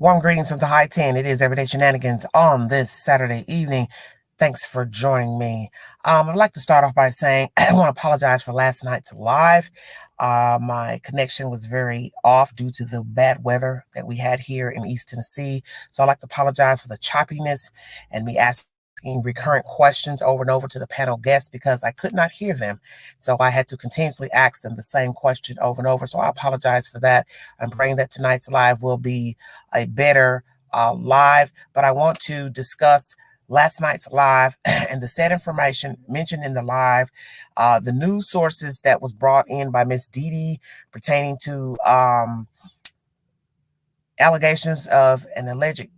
Warm greetings from the high 10. It is Everyday Shenanigans on this Saturday evening. Thanks for joining me. I'd like to start off by saying I want to apologize for last night's live. My connection was very off due to the bad weather that we had here in East Tennessee. So I'd like to apologize for the choppiness and me asking recurrent questions over and over to the panel guests because I could not hear them. So I had to continuously ask them the same question over and over. So I apologize for that. I'm praying that tonight's live will be a better live, but I want to discuss last night's live and the said information mentioned in the live, the news sources that was brought in by Miss Dee pertaining to allegations of an alleged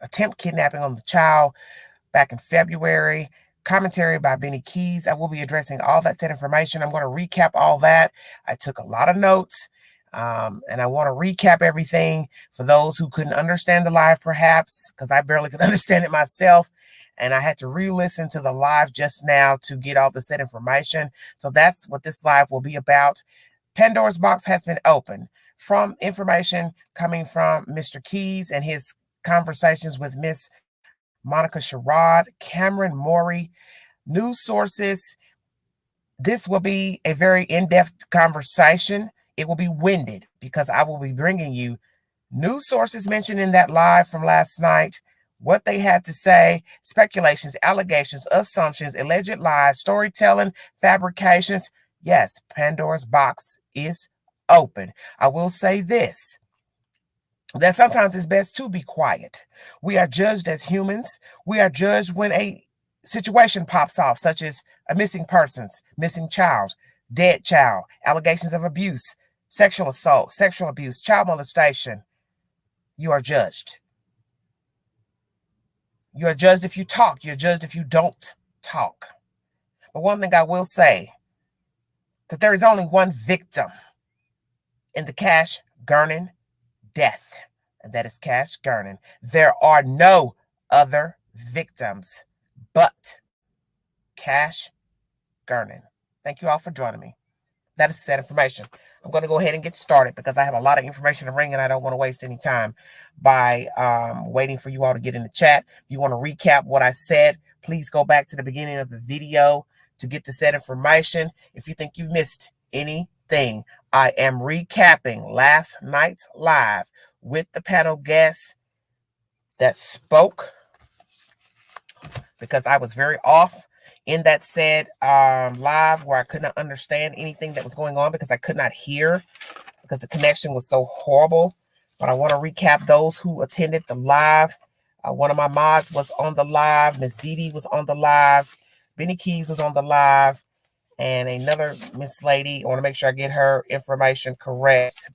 attempt kidnapping on the child back in February. Commentary by Benny Keys. I will be addressing all that said information. I'm going to recap all that. I took a lot of notes. And I want to recap everything for those who couldn't understand the live, perhaps, because I barely could understand it myself. And I had to re-listen to the live just now to get all the said information. So that's what this live will be about. Pandora's box has been opened from information coming from Mr. Keys and his conversations with Miss Monica Sherrod, Cameron Morey, news sources. This will be a very in-depth conversation. It will be winded because I will be bringing you news sources mentioned in that live from last night, what they had to say, speculations, allegations, assumptions, alleged lies, storytelling, fabrications. Yes, Pandora's box is open. I will say this, that sometimes it's best to be quiet. We are judged as humans. We are judged when a situation pops off, such as a missing persons, missing child, dead child, allegations of abuse, sexual assault, sexual abuse, child molestation. You are judged. You are judged if you talk. You're judged if you don't talk. But one thing I will say, that there is only one victim in the Cash Gernon death, and that is Cash Gernon. There are no other victims but Cash Gernon. Thank you all for joining me. That is said information. I'm going to go ahead and get started because I have a lot of information to bring and I don't want to waste any time by waiting for you all to get in the chat. If you want to recap what I said, please go back to the beginning of the video to get the said information. If you think you've missed anything, I am recapping last night's live with the panel guests that spoke because I was very off in that said live where I could not understand anything that was going on because I could not hear because the connection was so horrible. But I want to recap those who attended the live. One of my mods was on the live. Miss Dee was on the live. Benny Keys was on the live. And another Miss Lady, I want to make sure I get her information correct.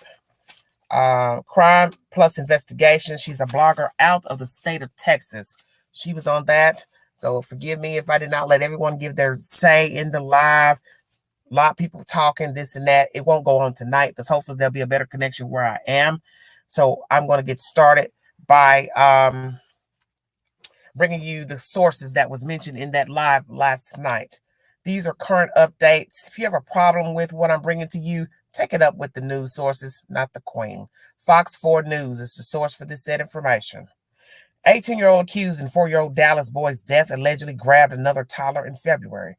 Crime Plus Investigation. She's a blogger out of the state of Texas. She was on that. So forgive me if I did not let everyone give their say in the live. A lot of people talking this and that. It won't go on tonight because hopefully there'll be a better connection where I am. So I'm going to get started by bringing you the sources that was mentioned in that live last night. These are current updates. If you have a problem with what I'm bringing to you, take it up with the news sources, not the Queen. Fox 4 News is the source for this said information. 18-year-old accused in 4-year-old Dallas boy's death allegedly grabbed another toddler in February.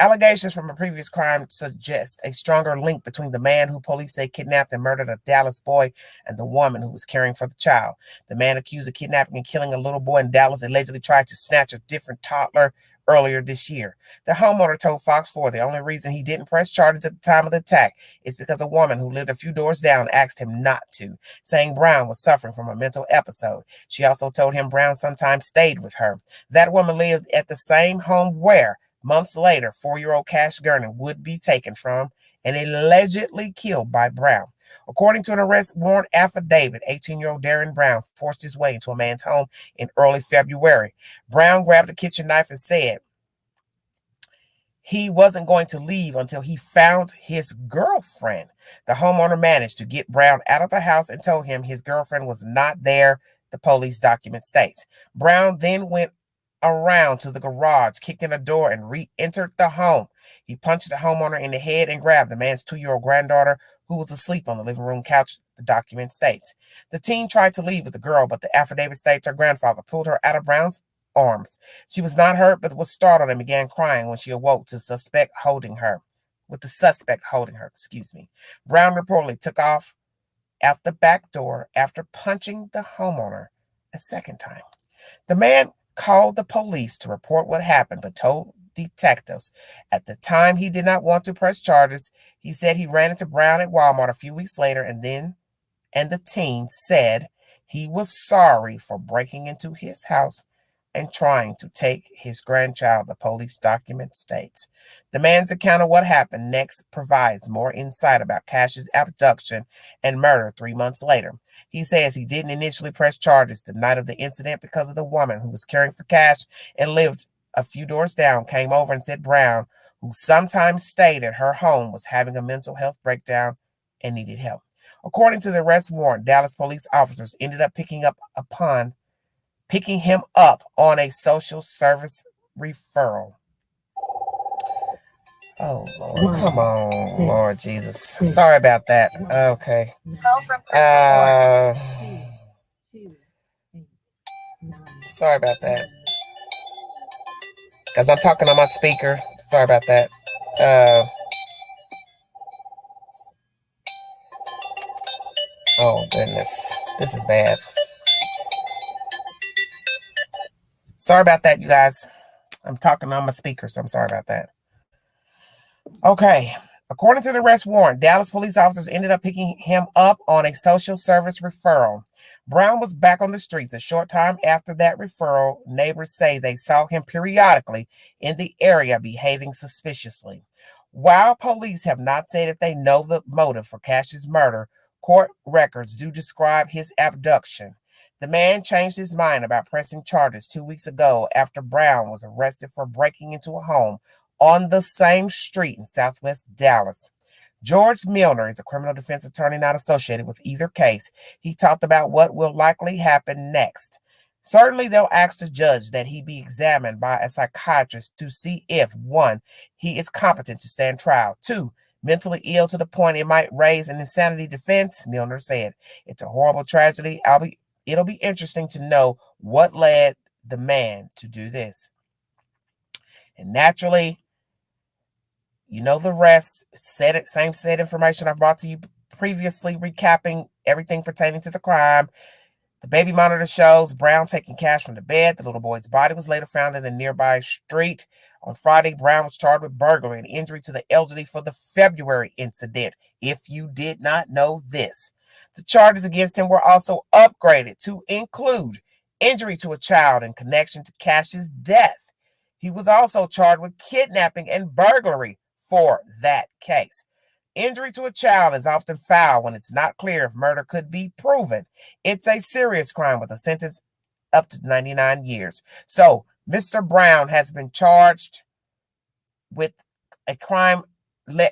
Allegations from a previous crime suggest a stronger link between the man who police say kidnapped and murdered a Dallas boy and the woman who was caring for the child. The man accused of kidnapping and killing a little boy in Dallas allegedly tried to snatch a different toddler earlier this year. The homeowner told Fox 4 the only reason he didn't press charges at the time of the attack is because a woman who lived a few doors down asked him not to, saying Brown was suffering from a mental episode. She also told him Brown sometimes stayed with her. That woman lived at the same home where, months later, 4-year-old Cash Gernon would be taken from and allegedly killed by Brown. According to an arrest warrant affidavit, 18-year-old Darren Brown forced his way into a man's home in early February. Brown grabbed a kitchen knife and said he wasn't going to leave until he found his girlfriend. The homeowner managed to get Brown out of the house and told him his girlfriend was not there, the police document states. Brown then went around to the garage, kicked in a door, and re-entered the home. He punched the homeowner in the head and grabbed the man's 2-year-old granddaughter, who was asleep on the living room couch. the document states. The teen tried to leave with the girl, but the affidavit states her grandfather pulled her out of Brown's arms. She was not hurt, but was startled and began crying when she awoke to the suspect holding her. Brown reportedly took off out the back door after punching the homeowner a second time. The man called the police to report what happened, but told detectives at the time he did not want to press charges. He said he ran into Brown at Walmart a few weeks later, and the teen said he was sorry for breaking into his house and trying to take his grandchild, the police document states. The man's account of what happened next provides more insight about Cash's abduction and murder 3 months later. He says he didn't initially press charges the night of the incident because of the woman who was caring for Cash and lived a few doors down came over and said Brown, who sometimes stayed at her home, was having a mental health breakdown and needed help. According to the arrest warrant, Dallas police officers ended up picking him up on a social service referral. Oh, Lord. Come on, Lord Jesus. Sorry about that. Okay. Sorry about that. Because I'm talking on my speaker. Sorry about that. Oh, goodness. This is bad. Sorry about that, you guys. I'm talking on my speaker, so I'm sorry about that. Okay. According to the arrest warrant, Dallas police officers ended up picking him up on a social service referral. Brown was back on the streets a short time after that referral. Neighbors say they saw him periodically in the area behaving suspiciously. While police have not said if they know the motive for Cash's murder, court records do describe his abduction. The man changed his mind about pressing charges 2 weeks ago after Brown was arrested for breaking into a home on the same street in southwest Dallas. George Milner is a criminal defense attorney not associated with either case. He talked about what will likely happen next. Certainly, they'll ask the judge that he be examined by a psychiatrist to see if, 1, he is competent to stand trial, 2, mentally ill to the point it might raise an insanity defense, Milner said. It's a horrible tragedy. It'll be interesting to know what led the man to do this. And naturally, you know the rest. Same information I've brought to you previously, recapping everything pertaining to the crime. The baby monitor shows Brown taking Cash from the bed. The little boy's body was later found in a nearby street. On Friday, Brown was charged with burglary and injury to the elderly for the February incident, if you did not know this. The charges against him were also upgraded to include injury to a child in connection to Cash's death. He was also charged with kidnapping and burglary for that case. Injury to a child is often foul when it's not clear if murder could be proven. It's a serious crime with a sentence up to 99 years. So, Mr. Brown has been charged with a crime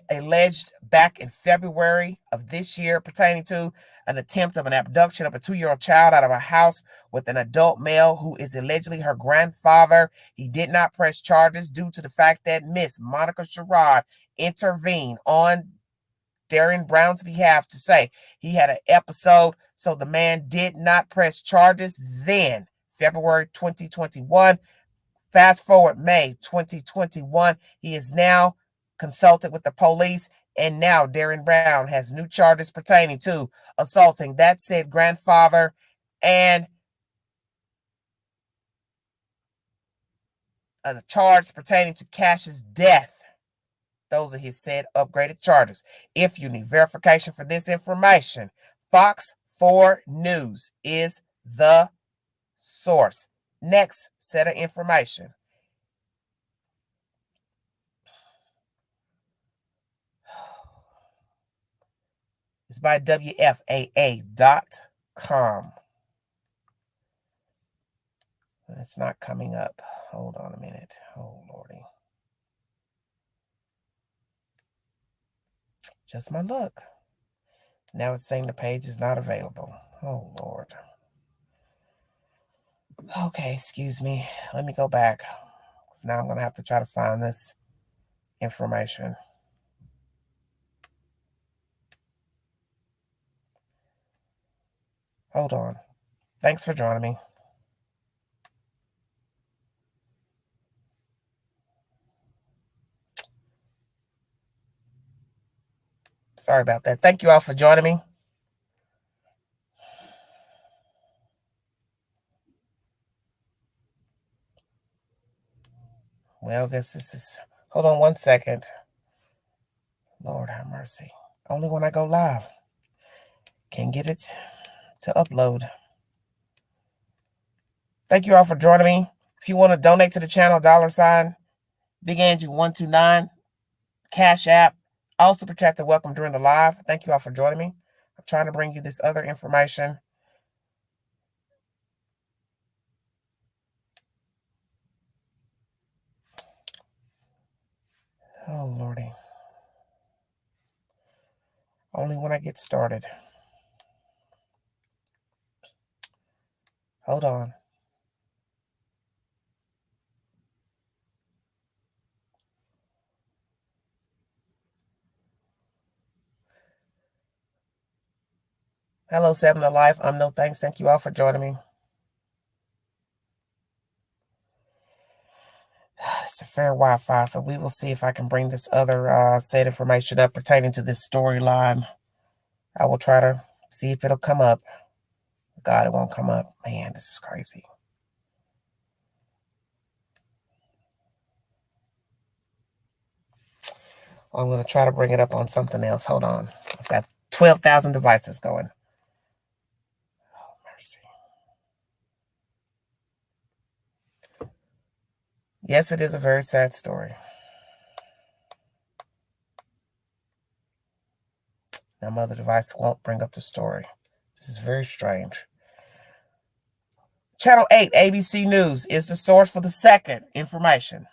alleged back in February of this year pertaining to an attempt of an abduction of a 2-year-old child out of a house with an adult male who is allegedly her grandfather. He did not press charges due to the fact that Miss Monica Sherrod intervened on Darian Brown's behalf to say he had an episode, so the man did not press charges then, February 2021. Fast forward May 2021, he is now consulted with the police, and now Darian Brown has new charges pertaining to assaulting that said grandfather and a charge pertaining to Cash's death. Those are his said upgraded charges. If you need verification for this information, Fox 4 News is the source. Next set of information. It's by WFAA.com. It's not coming up. Hold on a minute. Oh, Lordy. Just my luck. Now it's saying the page is not available. Oh, Lord. Okay, excuse me. Let me go back. So now I'm going to have to try to find this information. Hold on. Thanks for joining me. Sorry about that. Thank you all for joining me. Well, I guess this is... Hold on one second. Lord have mercy. Only when I go live. Can't get it to upload. Thank you all for joining me. If you want to donate to the channel, $ Big Angie 129, Cash App. All Super Chats are welcome during the live. Thank you all for joining me. I'm trying to bring you this other information. Oh, Lordy. Only when I get started. Hold on. Hello, 7 to Life. I'm No Thanks. Thank you all for joining me. It's a fair Wi-Fi, so we will see if I can bring this other set information up pertaining to this storyline. I will try to see if it'll come up. God, it won't come up. Man, this is crazy. I'm going to try to bring it up on something else. Hold on. I've got 12,000 devices going. Oh, mercy. Yes, it is a very sad story. Now, my other device won't bring up the story. This is very strange. Channel 8, ABC News, is the source for the second information.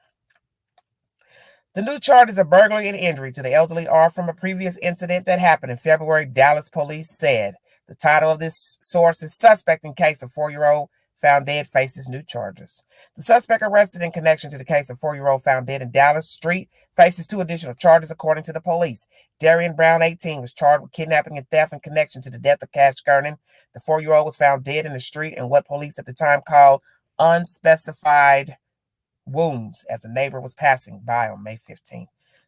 The new charges of burglary and injury to the elderly are from a previous incident that happened in February, Dallas police said. The title of this source is Suspect in Case of 4-year-old Found Dead Faces New Charges. The suspect arrested in connection to the case of 4-year-old found dead in Dallas Street faces 2 additional charges according to the police. Darian Brown, 18, was charged with kidnapping and theft in connection to the death of Cash Gernon. The 4-year-old was found dead in the street in what police at the time called unspecified wounds as a neighbor was passing by on May 15th.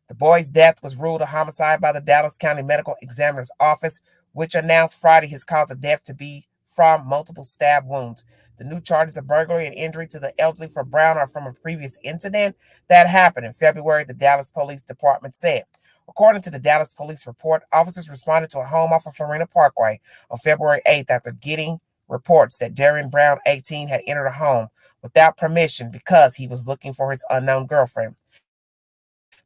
The boy's death was ruled a homicide by the Dallas County Medical Examiner's Office, which announced Friday his cause of death to be from multiple stab wounds. The new charges of burglary and injury to the elderly for Brown are from a previous incident that happened in February, the Dallas Police Department said. According to the Dallas Police report, officers responded to a home off of Florina Parkway on February 8th after getting reports that Darian Brown, 18, had entered a home without permission because he was looking for his unknown girlfriend.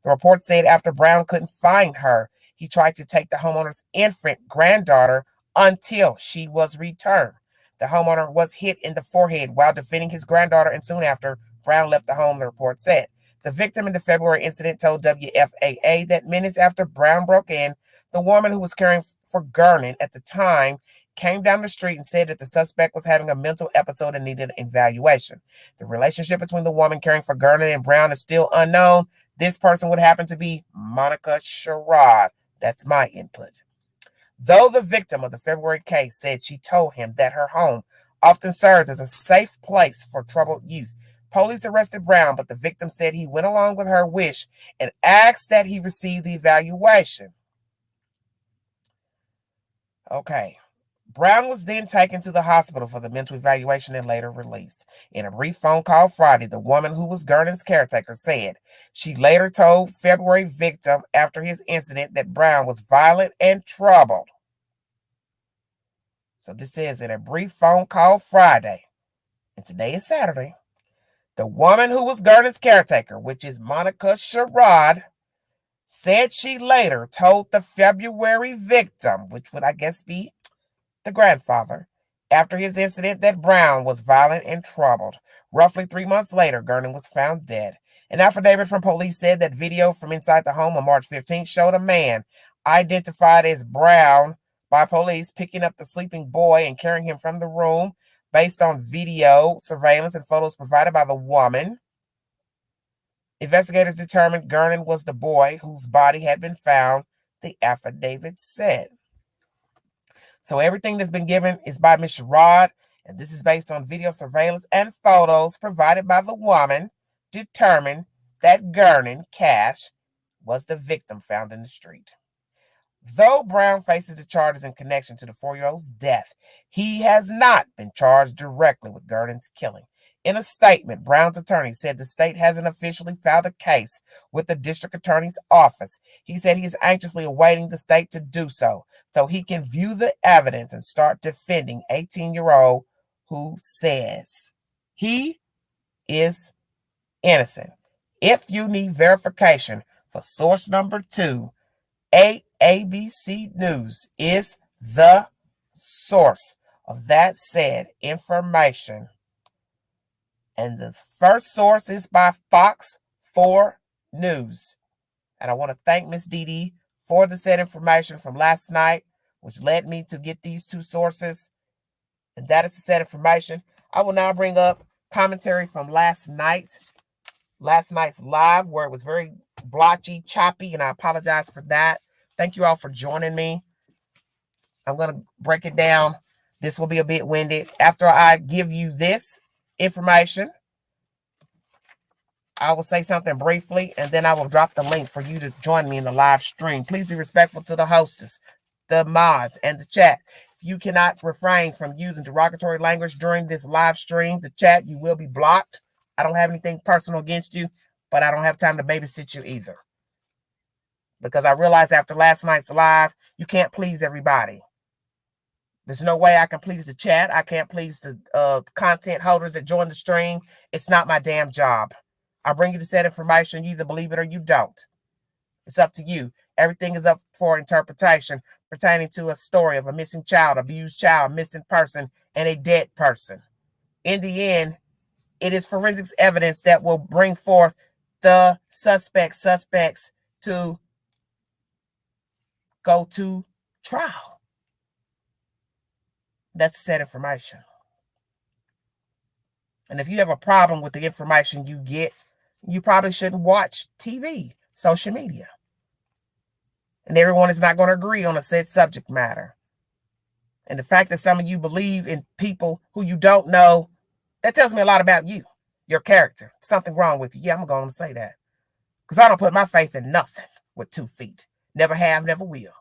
The report said after Brown couldn't find her, he tried to take the homeowner's infant granddaughter until she was returned. The homeowner was hit in the forehead while defending his granddaughter, and soon after, Brown left the home, the report said. The victim in the February incident told WFAA that minutes after Brown broke in, the woman who was caring for Gernon at the time came down the street and said that the suspect was having a mental episode and needed an evaluation. The relationship between the woman caring for Gernon and Brown is still unknown. This person would happen to be Monica Sherrod. That's my input. Though the victim of the February case said she told him that her home often serves as a safe place for troubled youth, police arrested Brown, but the victim said he went along with her wish and asked that he receive the evaluation. Okay. Brown was then taken to the hospital for the mental evaluation and later released. In a brief phone call Friday, the woman who was Gernon's caretaker said she later told February victim after his incident that Brown was violent and troubled. So this is in a brief phone call Friday, and today is Saturday. The woman who was Gernon's caretaker, which is Monica Sherrod, said she later told the February victim, which would I guess be the grandfather, after his incident that Brown was violent and troubled. Roughly 3 months later, Gernon was found dead. An affidavit from police said that video from inside the home on March 15th showed a man identified as Brown by police picking up the sleeping boy and carrying him from the room based on video surveillance and photos provided by the woman. Investigators determined Gernon was the boy whose body had been found, the affidavit said. So everything that's been given is by Ms. Sherrod, and this is based on video surveillance and photos provided by the woman, determined that Gernon Cash was the victim found in the street. Though Brown faces the charges in connection to the 4-year-old's death, he has not been charged directly with Gernon's killing. In a statement, Brown's attorney said the state hasn't officially filed a case with the district attorney's office. He said he is anxiously awaiting the state to do so he can view the evidence and start defending 18-year-old who says he is innocent. If you need verification for source number 2, ABC News is the source of that said information. And the first source is by Fox 4 News. And I want to thank Miss Dee Dee for the said information from last night, which led me to get these two sources. And that is the said information. I will now bring up commentary from last night's live, where it was very blotchy, choppy, and I apologize for that. Thank you all for joining me. I'm going to break it down. This will be a bit winded. After I give you this information, I will say something briefly, and then I will drop the link for you to join me in the live stream. Please be respectful to the hostess, the mods, and the chat. If you cannot refrain from using derogatory language during this live stream, the chat, you will be blocked. I don't have anything personal against you, but I don't have time to babysit you either. Because I realized after last night's live, you can't please everybody. There's no way I can please the chat. I can't please the content holders that join the stream. It's not my damn job. I bring you the said information. You either believe it or you don't. It's up to you. Everything is up for interpretation pertaining to a story of a missing child, abused child, missing person, and a dead person. In the end, it is forensics evidence that will bring forth the suspects to go to trial. That's the said information. And if you have a problem with the information you get, you probably shouldn't watch TV, social media. And everyone is not going to agree on a said subject matter. And the fact that some of you believe in people who you don't know, that tells me a lot about you, your character. Something wrong with you. Yeah, I'm going to say that. Because I don't put my faith in nothing with 2 feet. Never have, never will.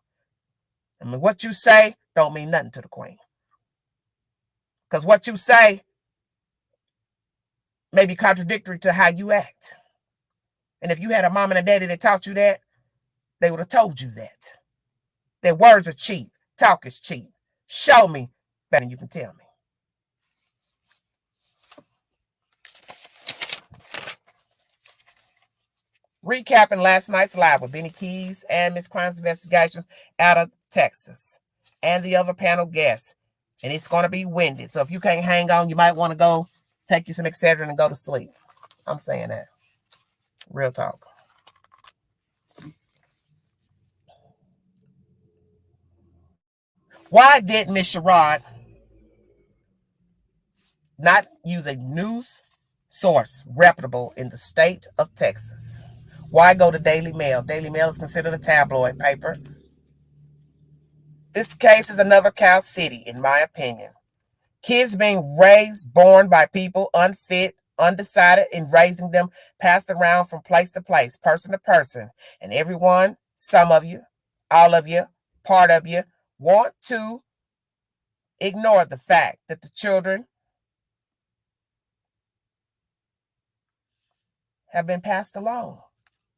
I mean, what you say don't mean nothing to the queen. Because what you say may be contradictory to how you act. And if you had a mom and a daddy that taught you that, they would have told you that. Their words are cheap. Talk is cheap. Show me better than you can tell me. Recapping last night's live with Benny Keys and Miss Crimes Investigations out of Texas and the other panel guests. And it's going to be windy. So if you can't hang on, you might want to go take you some Excedrin and go to sleep. I'm saying that. Real talk. Why did Miss Sherrod not use a news source reputable in the state of Texas? Why go to Daily Mail? Daily Mail is considered a tabloid paper. This case is another Cow City, in my opinion. Kids being raised, born by people unfit, undecided, and raising them passed around from place to place, person to person. And everyone, some of you, all of you, part of you, want to ignore the fact that the children have been passed along,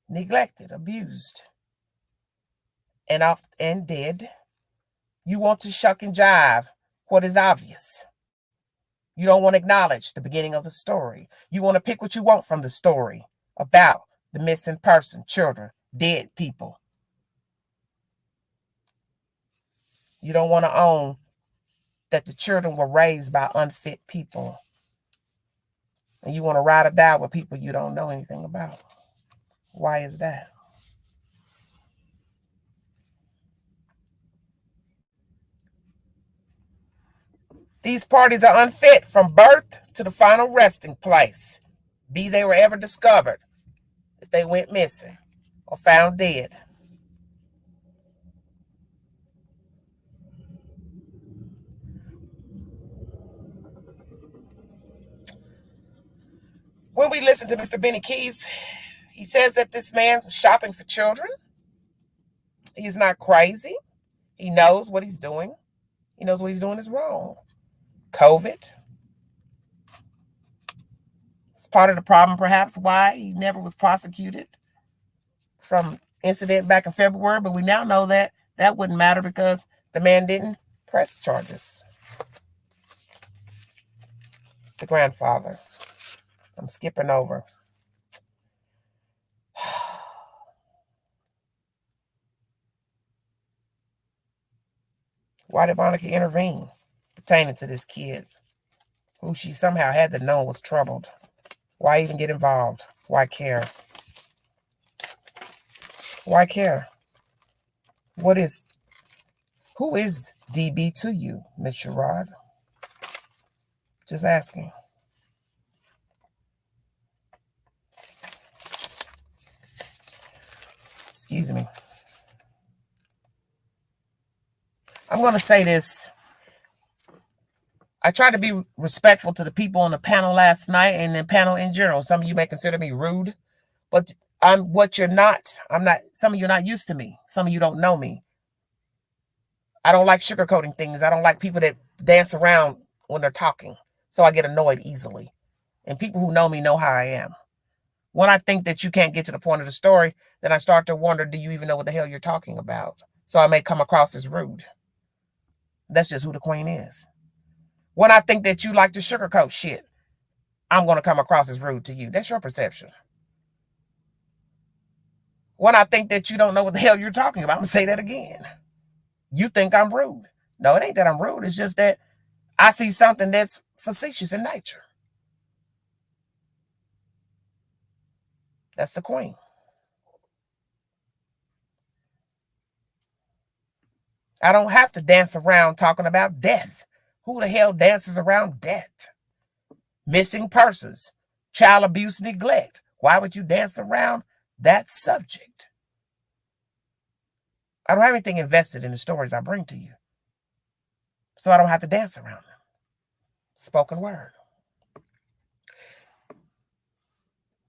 neglected, abused, and dead. You want to shuck and jive what is obvious. You don't want to acknowledge the beginning of the story. You want to pick what you want from the story about the missing person, children, dead people. You don't want to own that the children were raised by unfit people. And you want to ride or die with people you don't know anything about. Why is that? These parties are unfit from birth to the final resting place, be they were ever discovered, if they went missing or found dead. When we listen to Mr. Benny Keys, he says that this man was shopping for children. He's not crazy. He knows what he's doing. He knows what he's doing is wrong. COVID. It's part of the problem, perhaps, why he never was prosecuted from incident back in February. But we now know that that wouldn't matter because the man didn't press charges. The grandfather. I'm skipping over. Why did Monica intervene pertaining to this kid who she somehow had to know was troubled? Why even get involved? Why care? Why care? Who is DB to you, Miss Sherrod? Just asking. Excuse me. I'm going to say this. I tried to be respectful to the people on the panel last night and the panel in general. Some of you may consider me rude, but I'm what you're not. I'm not. Some of you are not used to me. Some of you don't know me. I don't like sugarcoating things. I don't like people that dance around when they're talking. So I get annoyed easily. And people who know me know how I am. When I think that you can't get to the point of the story, then I start to wonder, do you even know what the hell you're talking about? So I may come across as rude. That's just who the queen is. When I think that you like to sugarcoat shit, I'm going to come across as rude to you. That's your perception. When I think that you don't know what the hell you're talking about, I'm going to say that again. You think I'm rude. No, it ain't that I'm rude. It's just that I see something that's facetious in nature. That's the queen. I don't have to dance around talking about death. Who the hell dances around death? Missing persons, child abuse, neglect. Why would you dance around that subject? I don't have anything invested in the stories I bring to you. So I don't have to dance around them. Spoken word.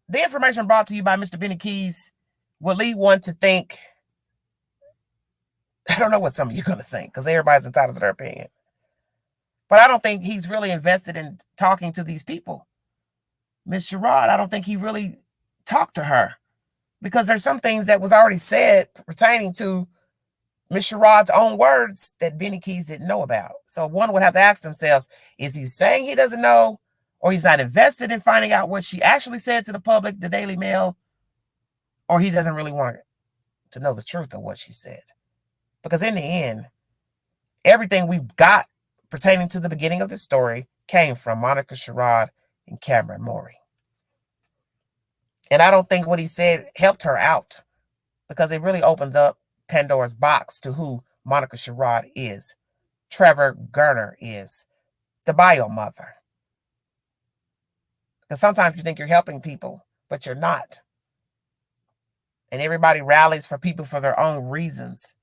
The information brought to you by Mr. Benny Keys will lead one to think, I don't know what some of you are going to think because everybody's entitled to their opinion. But I don't think he's really invested in talking to these people. Miss Sherrod, I don't think he really talked to her because there's some things that was already said pertaining to Miss Sherrod's own words that Benny Keys didn't know about. So one would have to ask themselves, is he saying he doesn't know or he's not invested in finding out what she actually said to the public, the Daily Mail, or he doesn't really want to know the truth of what she said? Because in the end, everything we've got pertaining to the beginning of the story came from Monica Sherrod and Cameron Morey. And I don't think what he said helped her out because it really opens up Pandora's box to who Monica Sherrod is, Trevor Gernon is, the bio mother. Because sometimes you think you're helping people, but you're not. And everybody rallies for people for their own reasons.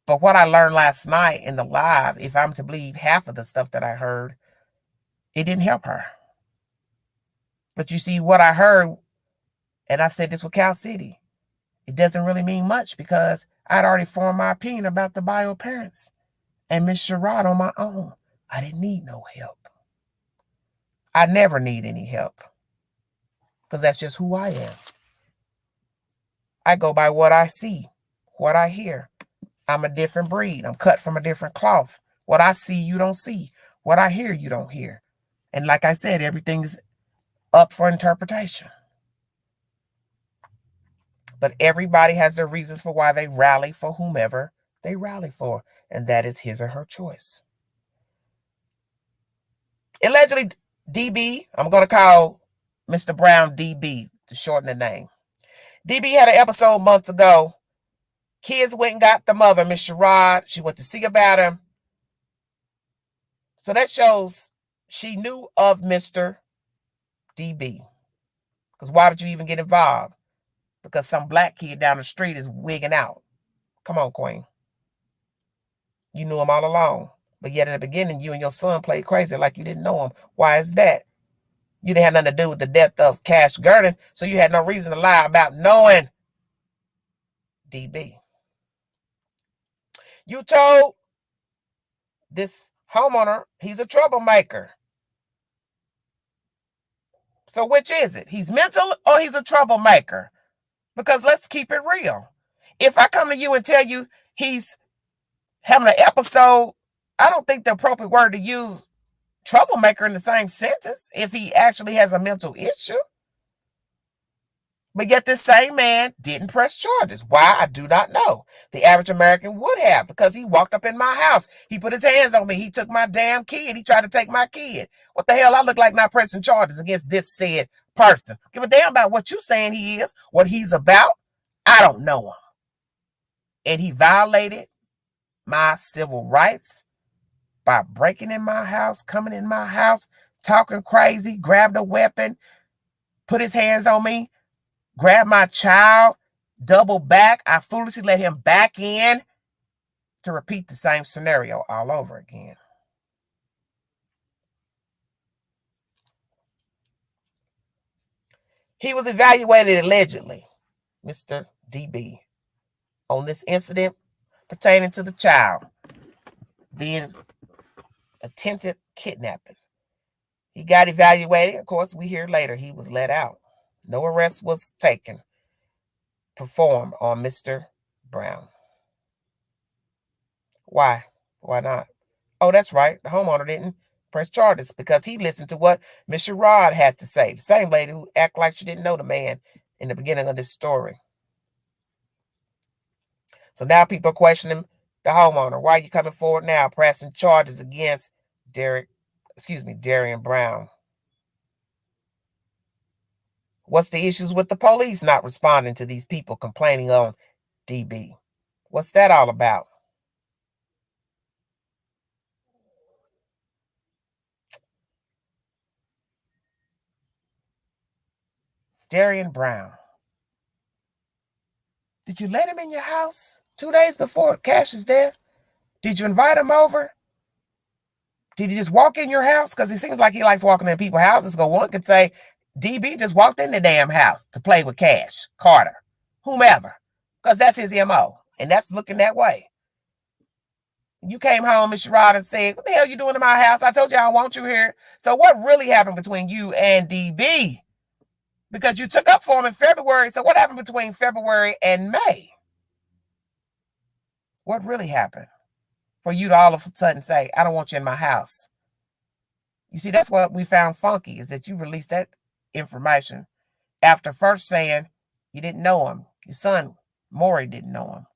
But what I learned last night in the live, if I'm to believe half of the stuff that I heard, it didn't help her. But you see, what I heard, and I've said this with Cal City, it doesn't really mean much because I'd already formed my opinion about the bio parents and Miss Sherrod on my own. I didn't need no help. I never need any help because that's just who I am. I go by what I see, what I hear. I'm a different breed. I'm cut from a different cloth. What I see, you don't see. What I hear, you don't hear. And like I said, everything's up for interpretation. But everybody has their reasons for why they rally for whomever they rally for. And that is his or her choice. Allegedly, DB, I'm going to call Mr. Brown DB to shorten the name. DB had an episode months ago. Kids went and got the mother, Miss Sherrod. She went to see about him. So that shows she knew of Mr. DB. Because why would you even get involved? Because some black kid down the street is wigging out. Come on, Queen. You knew him all along. But yet in the beginning, you and your son played crazy like you didn't know him. Why is that? You didn't have nothing to do with the death of Cash Gernon, so you had no reason to lie about knowing DB. You told this homeowner he's a troublemaker. So which is it? He's mental or he's a troublemaker? Because let's keep it real. If I come to you and tell you he's having an episode, I don't think the appropriate word to use troublemaker in the same sentence if he actually has a mental issue. But yet this same man didn't press charges. Why? I do not know. The average American would have, because he walked up in my house. He put his hands on me. He took my damn kid. He tried to take my kid. What the hell I look like not pressing charges against this said person? Give a damn about what you saying he is, what he's about. I don't know him. And he violated my civil rights by breaking in my house, coming in my house, talking crazy, grabbed a weapon, put his hands on me, grabbed my child, double back. I foolishly let him back in to repeat the same scenario all over again. He was evaluated allegedly, Mr. DB, on this incident pertaining to the child being attempted kidnapping. He got evaluated. Of course, we hear later he was let out. No arrest was performed on Mr. Brown. Why? Why not? Oh, that's right. The homeowner didn't press charges because he listened to what Miss Sherrod had to say. The same lady who acted like she didn't know the man in the beginning of this story. So now people are questioning the homeowner. Why are you coming forward now pressing charges against Darian Brown? What's the issues with the police not responding to these people complaining on DB? What's that all about? Darian Brown. Did you let him in your house 2 days before Cash's death? Did you invite him over? Did he just walk in your house? Because it seems like he likes walking in people's houses. So one could say, DB just walked in the damn house to play with Cash, Carter, whomever. Because that's his MO. And that's looking that way. You came home, Miss Sherrod, and said, what the hell you doing in my house? I told you I don't want you here. So what really happened between you and DB? Because you took up for him in February. So what happened between February and May? What really happened for you to all of a sudden say, I don't want you in my house? You see, that's what we found funky, is that you released that information after first saying you didn't know him. Your son, Maury, didn't know him.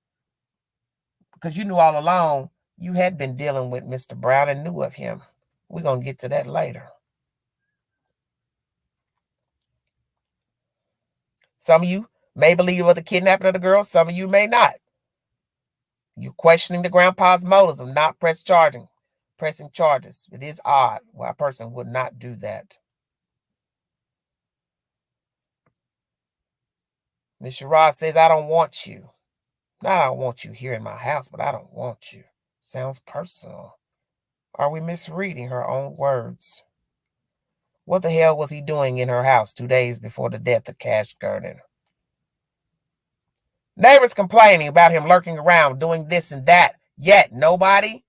Because you knew all along you had been dealing with Mr. Brown and knew of him. We're going to get to that later. Some of you may believe it was the kidnapping of the girl. Some of you may not. You're questioning the grandpa's motives of not pressing charges. It is odd why a person would not do that. Miss Sherrod says, I don't want you. Not I don't want you here in my house, but I don't want you. Sounds personal. Are we misreading her own words? What the hell was he doing in her house 2 days before the death of Cash Gernon? Neighbors complaining about him lurking around, doing this and that, yet nobody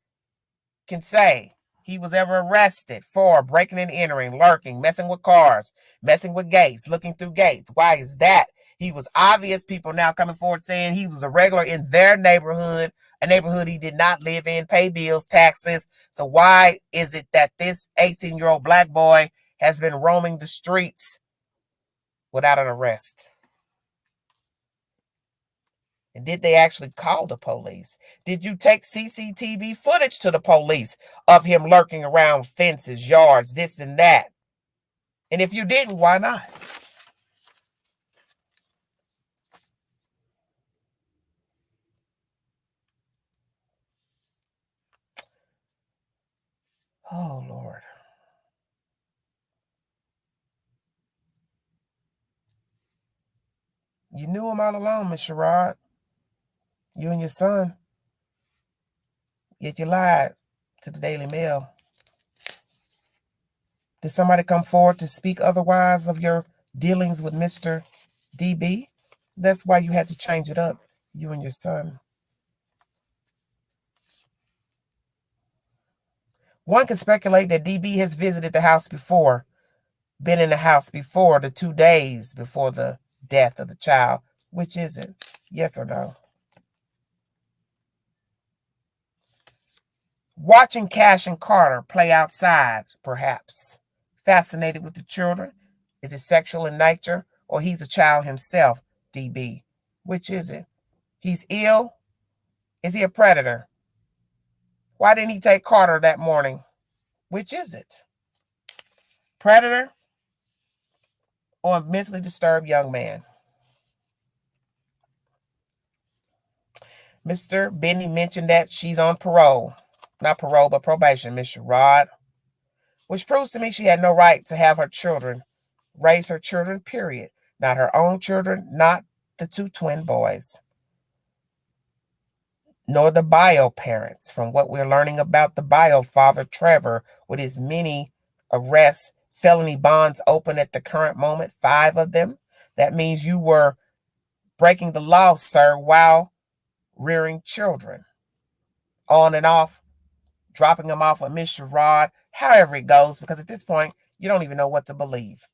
can say he was ever arrested for breaking and entering, lurking, messing with cars, messing with gates, looking through gates. Why is that? He was obvious. People now coming forward saying he was a regular in their neighborhood, a neighborhood he did not live in, pay bills, taxes. So why is it that this 18-year-old black boy has been roaming the streets without an arrest? And did they actually call the police? Did you take CCTV footage to the police of him lurking around fences, yards, this and that? And if you didn't, why not? Oh, Lord. You knew him all along, Miss Sherrod. You and your son. Yet you lied to the Daily Mail. Did somebody come forward to speak otherwise of your dealings with Mr. DB? That's why you had to change it up, you and your son. One can speculate that DB has visited the house before, been in the house before the 2 days before the death of the child. Which is it? Yes or no? Watching Cash and Carter play outside, perhaps. Fascinated with the children? Is it sexual in nature? Or he's a child himself, DB? Which is it? He's ill? Is he a predator? Why didn't he take Carter that morning? Which is it? Predator or a mentally disturbed young man? Mr. Benny mentioned that she's on parole. Not parole, but probation, Miss Sherrod. Which proves to me she had no right to have her children, raise her children, period. Not her own children, not the 2 twin boys. Nor the bio parents, from what we're learning about the bio father, Trevor, with his many arrests, felony bonds open at the current moment, 5 of them. That means you were breaking the law, sir, while rearing children. On and off, dropping them off with Miss Sherrod, however it goes, because at this point, you don't even know what to believe.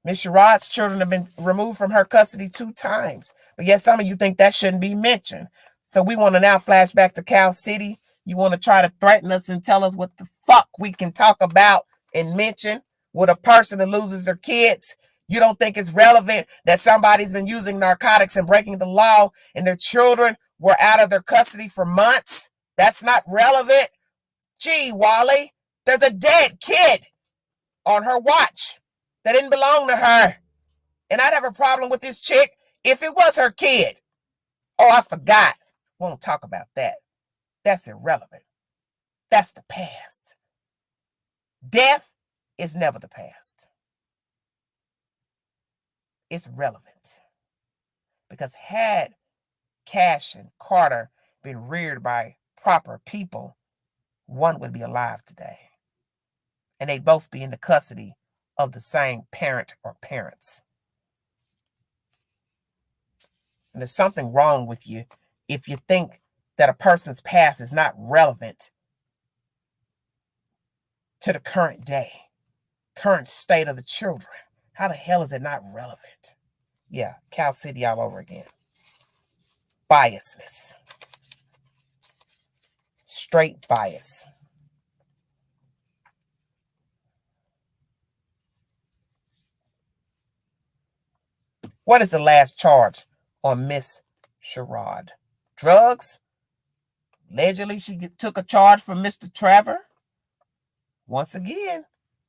Miss Sherrod's children have been removed from her custody 2 times. But yet some of you think that shouldn't be mentioned. So we want to now flash back to Cal City. You want to try to threaten us and tell us what the fuck we can talk about and mention with a person that loses their kids. You don't think it's relevant that somebody's been using narcotics and breaking the law and their children were out of their custody for months? That's not relevant? Gee, Wally, there's a dead kid on her watch that didn't belong to her. And I'd have a problem with this chick if it was her kid. Oh, I forgot. Won't talk about that. That's irrelevant. That's the past. Death is never the past. It's relevant. Because had Cash and Carter been reared by proper people, one would be alive today. And they'd both be in the custody of the same parent or parents. And there's something wrong with you if you think that a person's past is not relevant to the current day, current state of the children. How the hell is it not relevant? Yeah, Cal City all over again. Biasness. Straight bias. What is the last charge on Miss Sherrod? Drugs? Allegedly, she took a charge from Mr. Trevor. Once again,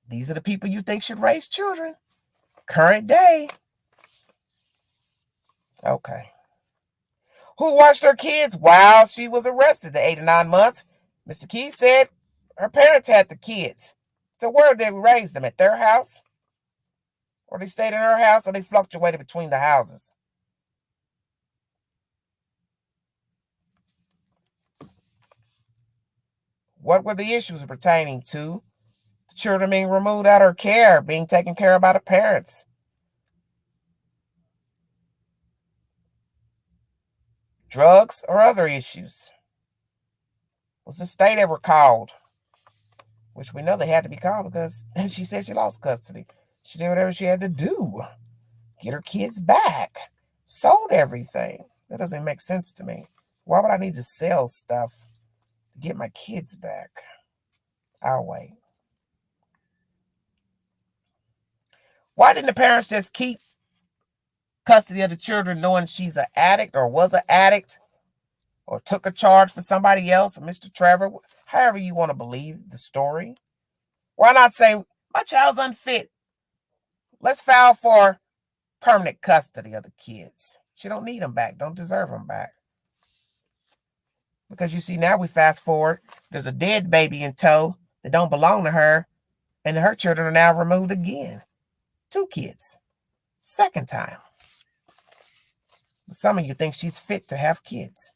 these are the people you think should raise children. Current day. Okay. Who watched her kids while she was arrested the 8 or 9 months? Mr. Keys said her parents had the kids. So where did they raise them? At their house? Or they stayed in her house, or they fluctuated between the houses? What were the issues pertaining to the children being removed out of her care, being taken care of by the parents? Drugs or other issues? Was the state ever called? Which we know they had to be called because she said she lost custody. She did whatever she had to do. Get her kids back. Sold everything. That doesn't make sense to me. Why would I need to sell stuff to get my kids back? I'll wait. Why didn't the parents just keep custody of the children knowing she's an addict or was an addict or took a charge for somebody else, or Mr. Trevor, however you want to believe the story? Why not say, my child's unfit. Let's file for permanent custody of the kids. She don't need them back. Don't deserve them back. Because you see, now we fast forward. There's a dead baby in tow that don't belong to her. And her children are now removed again. 2 kids. Second time. Some of you think she's fit to have kids.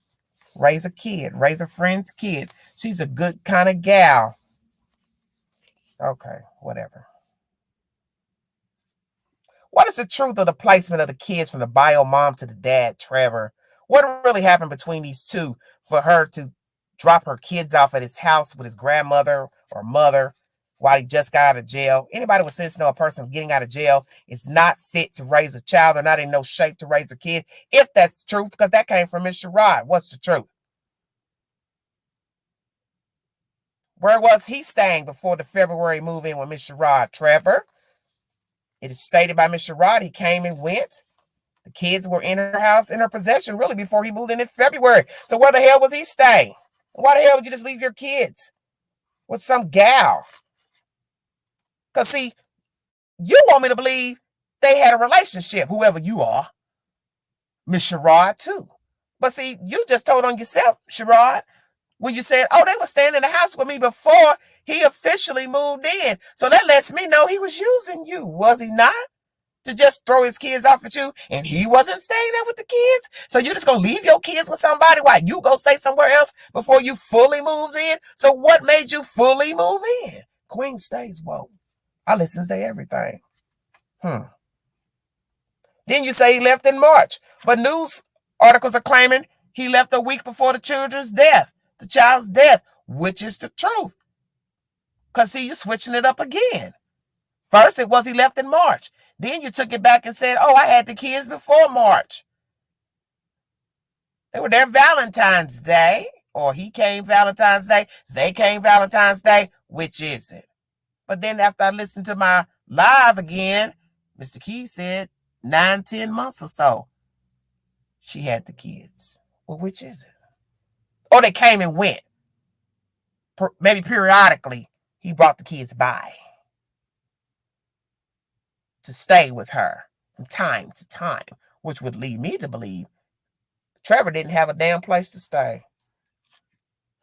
Raise a kid. Raise a friend's kid. She's a good kind of gal. Okay, whatever. What is the truth of the placement of the kids from the bio mom to the dad, Trevor? What really happened between these two for her to drop her kids off at his house with his grandmother or mother while he just got out of jail? Anybody with sense know a person getting out of jail is not fit to raise a child. They're not in no shape to raise a kid. If that's the truth, because that came from Miss Sherrod. What's the truth? Where was he staying before the February move-in with Miss Sherrod, Trevor? It is stated by Miss Sherrod he came and went. The kids were in her house, in her possession, really, before he moved in February. So where the hell was he staying? Why the hell would you just leave your kids with some gal? Because, see, you want me to believe they had a relationship, whoever you are. Miss Sherrod, too. But, see, you just told on yourself, Sherrod, when you said, oh, they were staying in the house with me before he officially moved in. So that lets me know he was using you, was he not? To just throw his kids off at you, and he wasn't staying there with the kids. So you're just gonna leave your kids with somebody while you go stay somewhere else before you fully move in? So what made you fully move in? Queen stays woke. I listens to everything. Then you say he left in March, but news articles are claiming he left a week before the child's death, which is the truth. Because see, you're switching it up again. First, it was he left in March. Then you took it back and said, oh, I had the kids before March. They were there Valentine's Day, or he came Valentine's Day. They came Valentine's Day. Which is it? But then after I listened to my live again, Mr. Keys said 9-10 months or so she had the kids. Well, which is it? Or they came and went. Maybe periodically he brought the kids by to stay with her from time to time, which would lead me to believe Trevor didn't have a damn place to stay.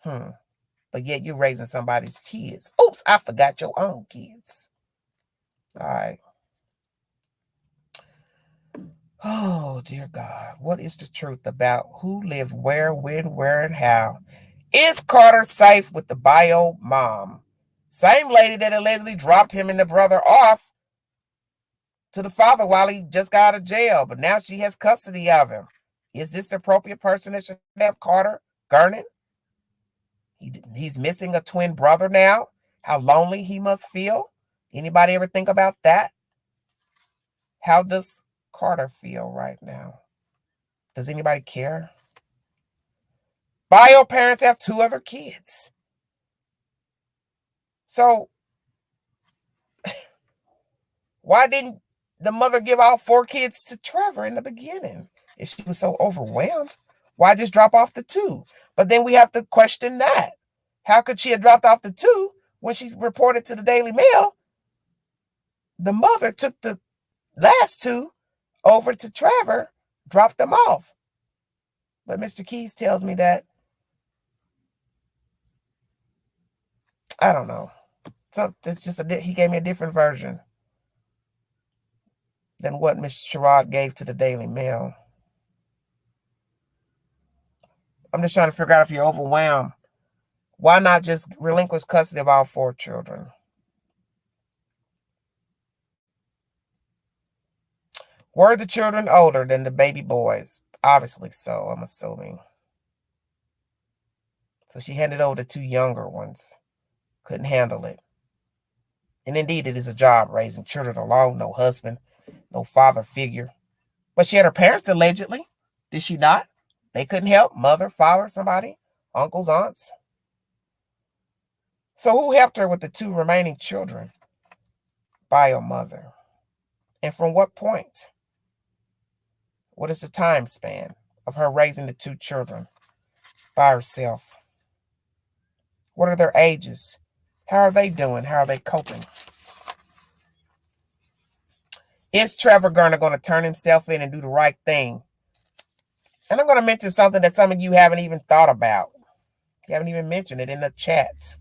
But yet you're raising somebody's kids. Oops, I forgot your own kids. All right. Oh, dear God. What is the truth about who lived where, when, where, and how? Is Carter safe with the bio mom? Same lady that allegedly dropped him and the brother off to the father while he just got out of jail, but now she has custody of him. Is this the appropriate person that should have Carter Gernon? He's missing a twin brother now. How lonely he must feel. Anybody ever think about that? How does Carter feel right now? Does anybody care? Bio parents have 2 other kids. So why didn't the mother give all 4 kids to Trevor in the beginning? If she was so overwhelmed, why just drop off the 2? But then we have to question that. How could she have dropped off the 2 when she reported to the Daily Mail? The mother took the last 2 over to Trevor, dropped them off. But Mr. Keys tells me that, I don't know. So it's just he gave me a different version than what Ms. Sherrod gave to the Daily Mail. I'm just trying to figure out if you're overwhelmed. Why not just relinquish custody of all 4 children? Were the children older than the baby boys? Obviously so, I'm assuming. So she handed over the 2 younger ones. Couldn't handle it. And indeed, it is a job raising children alone. No husband, no father figure. But she had her parents, allegedly. Did she not? They couldn't help. Mother, father, somebody. Uncles, aunts. So who helped her with the 2 remaining children? Bio mother. And from what point? What is the time span of her raising the 2 children by herself? What are their ages? How are they doing? How are they coping? Is Trevor Gernon going to turn himself in and do the right thing? And I'm going to mention something that some of you haven't even thought about. You haven't even mentioned it in the chat.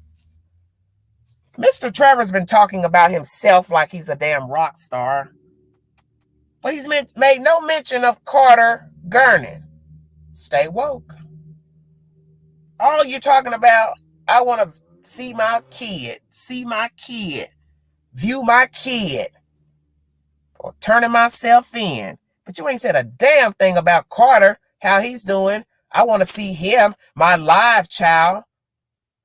Mr. Trevor's been talking about himself like he's a damn rock star. But he's made no mention of Carter Gernon. Stay woke. All you're talking about, I want to see my kid, view my kid, or turning myself in. But you ain't said a damn thing about Carter, how he's doing. I want to see him, my live child,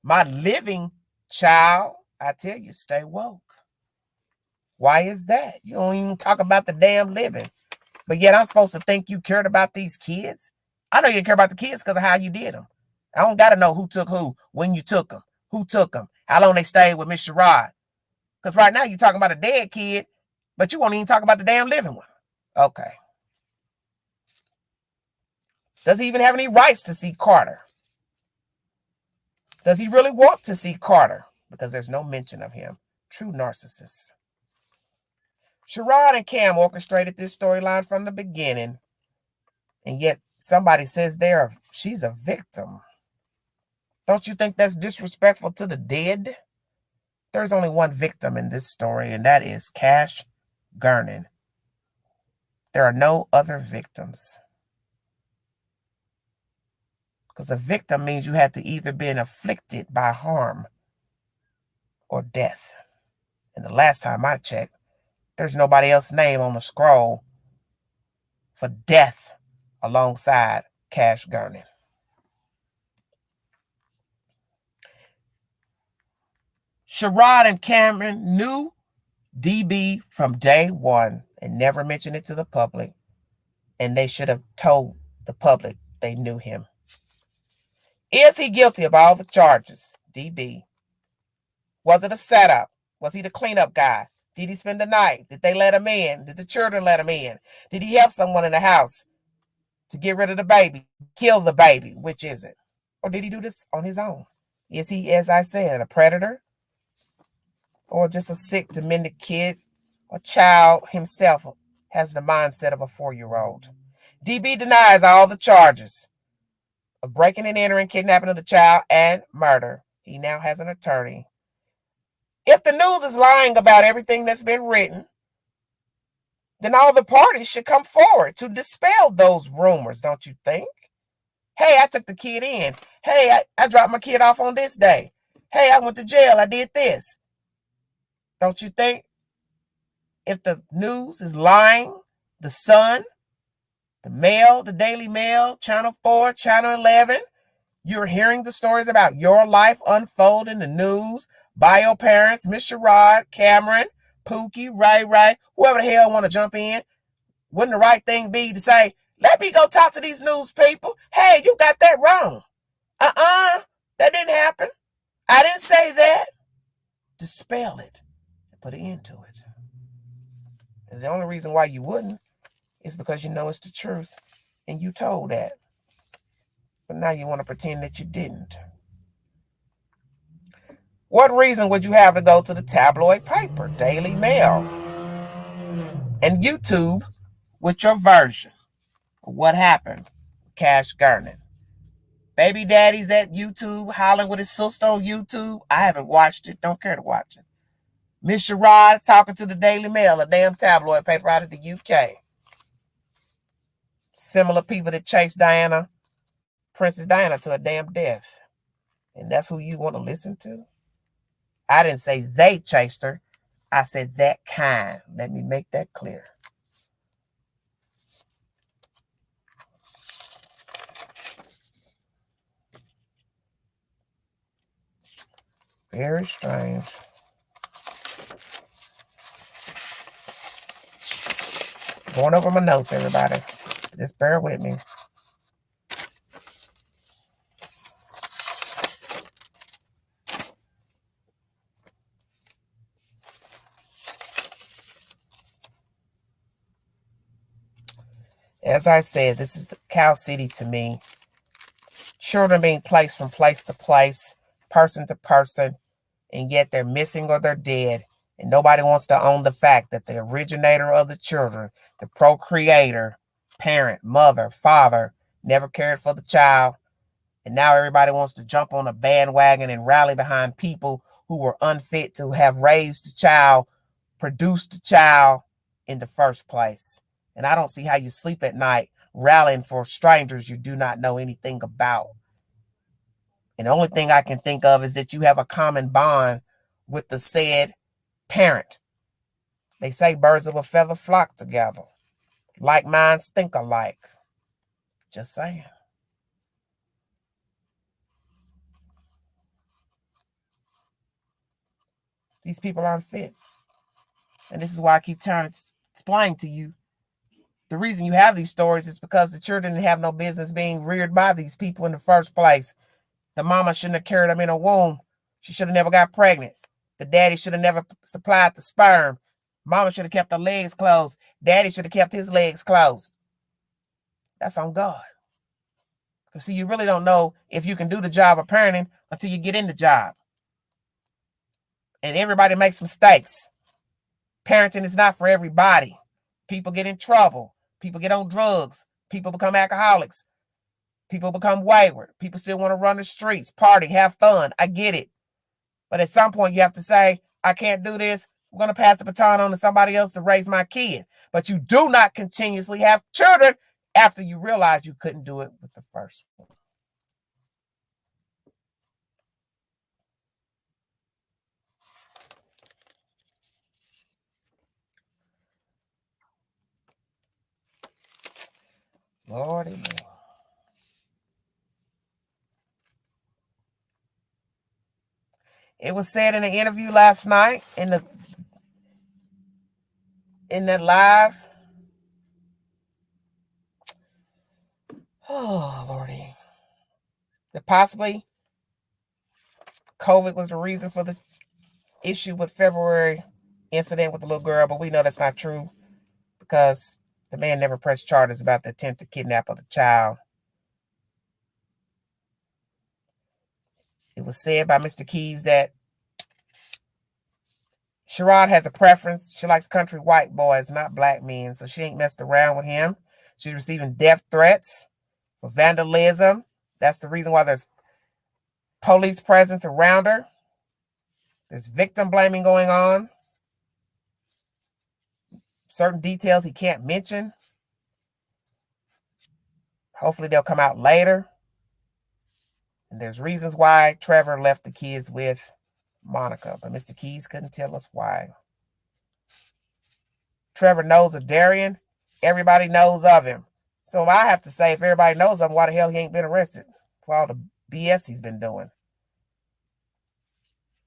my living child. I tell you, stay woke. Why is that? You don't even talk about the damn living. But yet I'm supposed to think you cared about these kids? I know you care about the kids because of how you did them. I don't got to know who took who, when you took them, who took them, how long they stayed with Miss Sherrod. Because right now you're talking about a dead kid, but you won't even talk about the damn living one. Okay. Does he even have any rights to see Carter? Does he really want to see Carter? Because there's no mention of him. True narcissist. Sherrod and Cam orchestrated this storyline from the beginning, and yet somebody says she's a victim. Don't you think that's disrespectful to the dead? There's only one victim in this story, and that is Cash Gernon. There are no other victims. Because a victim means you have to either been afflicted by harm or death. And the last time I checked, there's nobody else's name on the scroll for death alongside Cash Gernon. Sherrod and Cameron knew DB from day one and never mentioned it to the public. And they should have told the public they knew him. Is he guilty of all the charges? DB. Was it a setup? Was he the cleanup guy? Did he spend the night? Did they let him in? Did the children let him in? Did he help someone in the house to get rid of the baby, kill the baby? Which is it? Or did he do this on his own? Is he, as I said, a predator? Or just a sick, demented kid? A child himself has the mindset of a 4-year-old. DB denies all the charges of breaking and entering, kidnapping of the child, and murder. He now has an attorney. If the news is lying about everything that's been written, then all the parties should come forward to dispel those rumors, don't you think? Hey, I took the kid in. Hey, I dropped my kid off on this day. Hey, I went to jail. I did this. Don't you think if the news is lying, the Sun, the Mail, the Daily Mail, Channel 4, Channel 11, you're hearing the stories about your life unfold in the news by your parents, Miss Sherrod, Cameron, Pookie, Ray, whoever the hell want to jump in. Wouldn't the right thing be to say, let me go talk to these news people? Hey, you got that wrong. That didn't happen. I didn't say that. Dispel it and put an end to it. And the only reason why you wouldn't is because you know it's the truth and you told that. But now you want to pretend that you didn't. What reason would you have to go to the tabloid paper, Daily Mail, and YouTube with your version of what happened with Cash Gernon? Baby Daddy's at YouTube, hollering with his sister on YouTube. I haven't watched it, don't care to watch it. Miss Sherrod talking to the Daily Mail, a damn tabloid paper out of the UK. Similar people that chased Princess Diana, to a damn death. And that's who you want to listen to? I didn't say they chased her. I said that kind. Let me make that clear. Very strange. Going over my notes, everybody. Just bear with me. As I said, this is the Cow City to me. Children being placed from place to place, person to person, and yet they're missing or they're dead. And nobody wants to own the fact that the originator of the children, the procreator, parent, mother, father, never cared for the child. And now everybody wants to jump on a bandwagon and rally behind people who were unfit to have raised the child, produced the child in the first place. And I don't see how you sleep at night rallying for strangers you do not know anything about. And the only thing I can think of is that you have a common bond with the said parent. They say birds of a feather flock together. Like minds think alike. Just saying. These people aren't fit. And this is why I keep trying to explain to you. The reason you have these stories is because the children have no business being reared by these people in the first place. The mama shouldn't have carried them in a womb. She should have never got pregnant. The daddy should have never supplied the sperm. Mama should have kept her legs closed. Daddy should have kept his legs closed. That's on God. Because see, you really don't know if you can do the job of parenting until you get in the job. And everybody makes mistakes. Parenting is not for everybody. People get in trouble. People get on drugs. People become alcoholics. People become wayward. People still want to run the streets, party, have fun. I get it. But at some point, you have to say, I can't do this. I'm going to pass the baton on to somebody else to raise my kid. But you do not continuously have children after you realize you couldn't do it with the first one. Lordy, Lord. It was said in an interview last night in the live. Oh, Lordy. That possibly COVID was the reason for the issue with February incident with the little girl, but we know that's not true because the man never pressed charges about the attempt to kidnap of the child. It was said by Mr. Keys that Sherrod has a preference. She likes country white boys, not black men, so she ain't messed around with him. She's receiving death threats for vandalism. That's the reason why there's police presence around her. There's victim blaming going on. Certain details he can't mention. Hopefully they'll come out later. And there's reasons why Trevor left the kids with Monica, but Mr. Keys couldn't tell us why. Trevor knows of Darian. Everybody knows of him. So I have to say, if everybody knows of him, why the hell he ain't been arrested for all the BS he's been doing?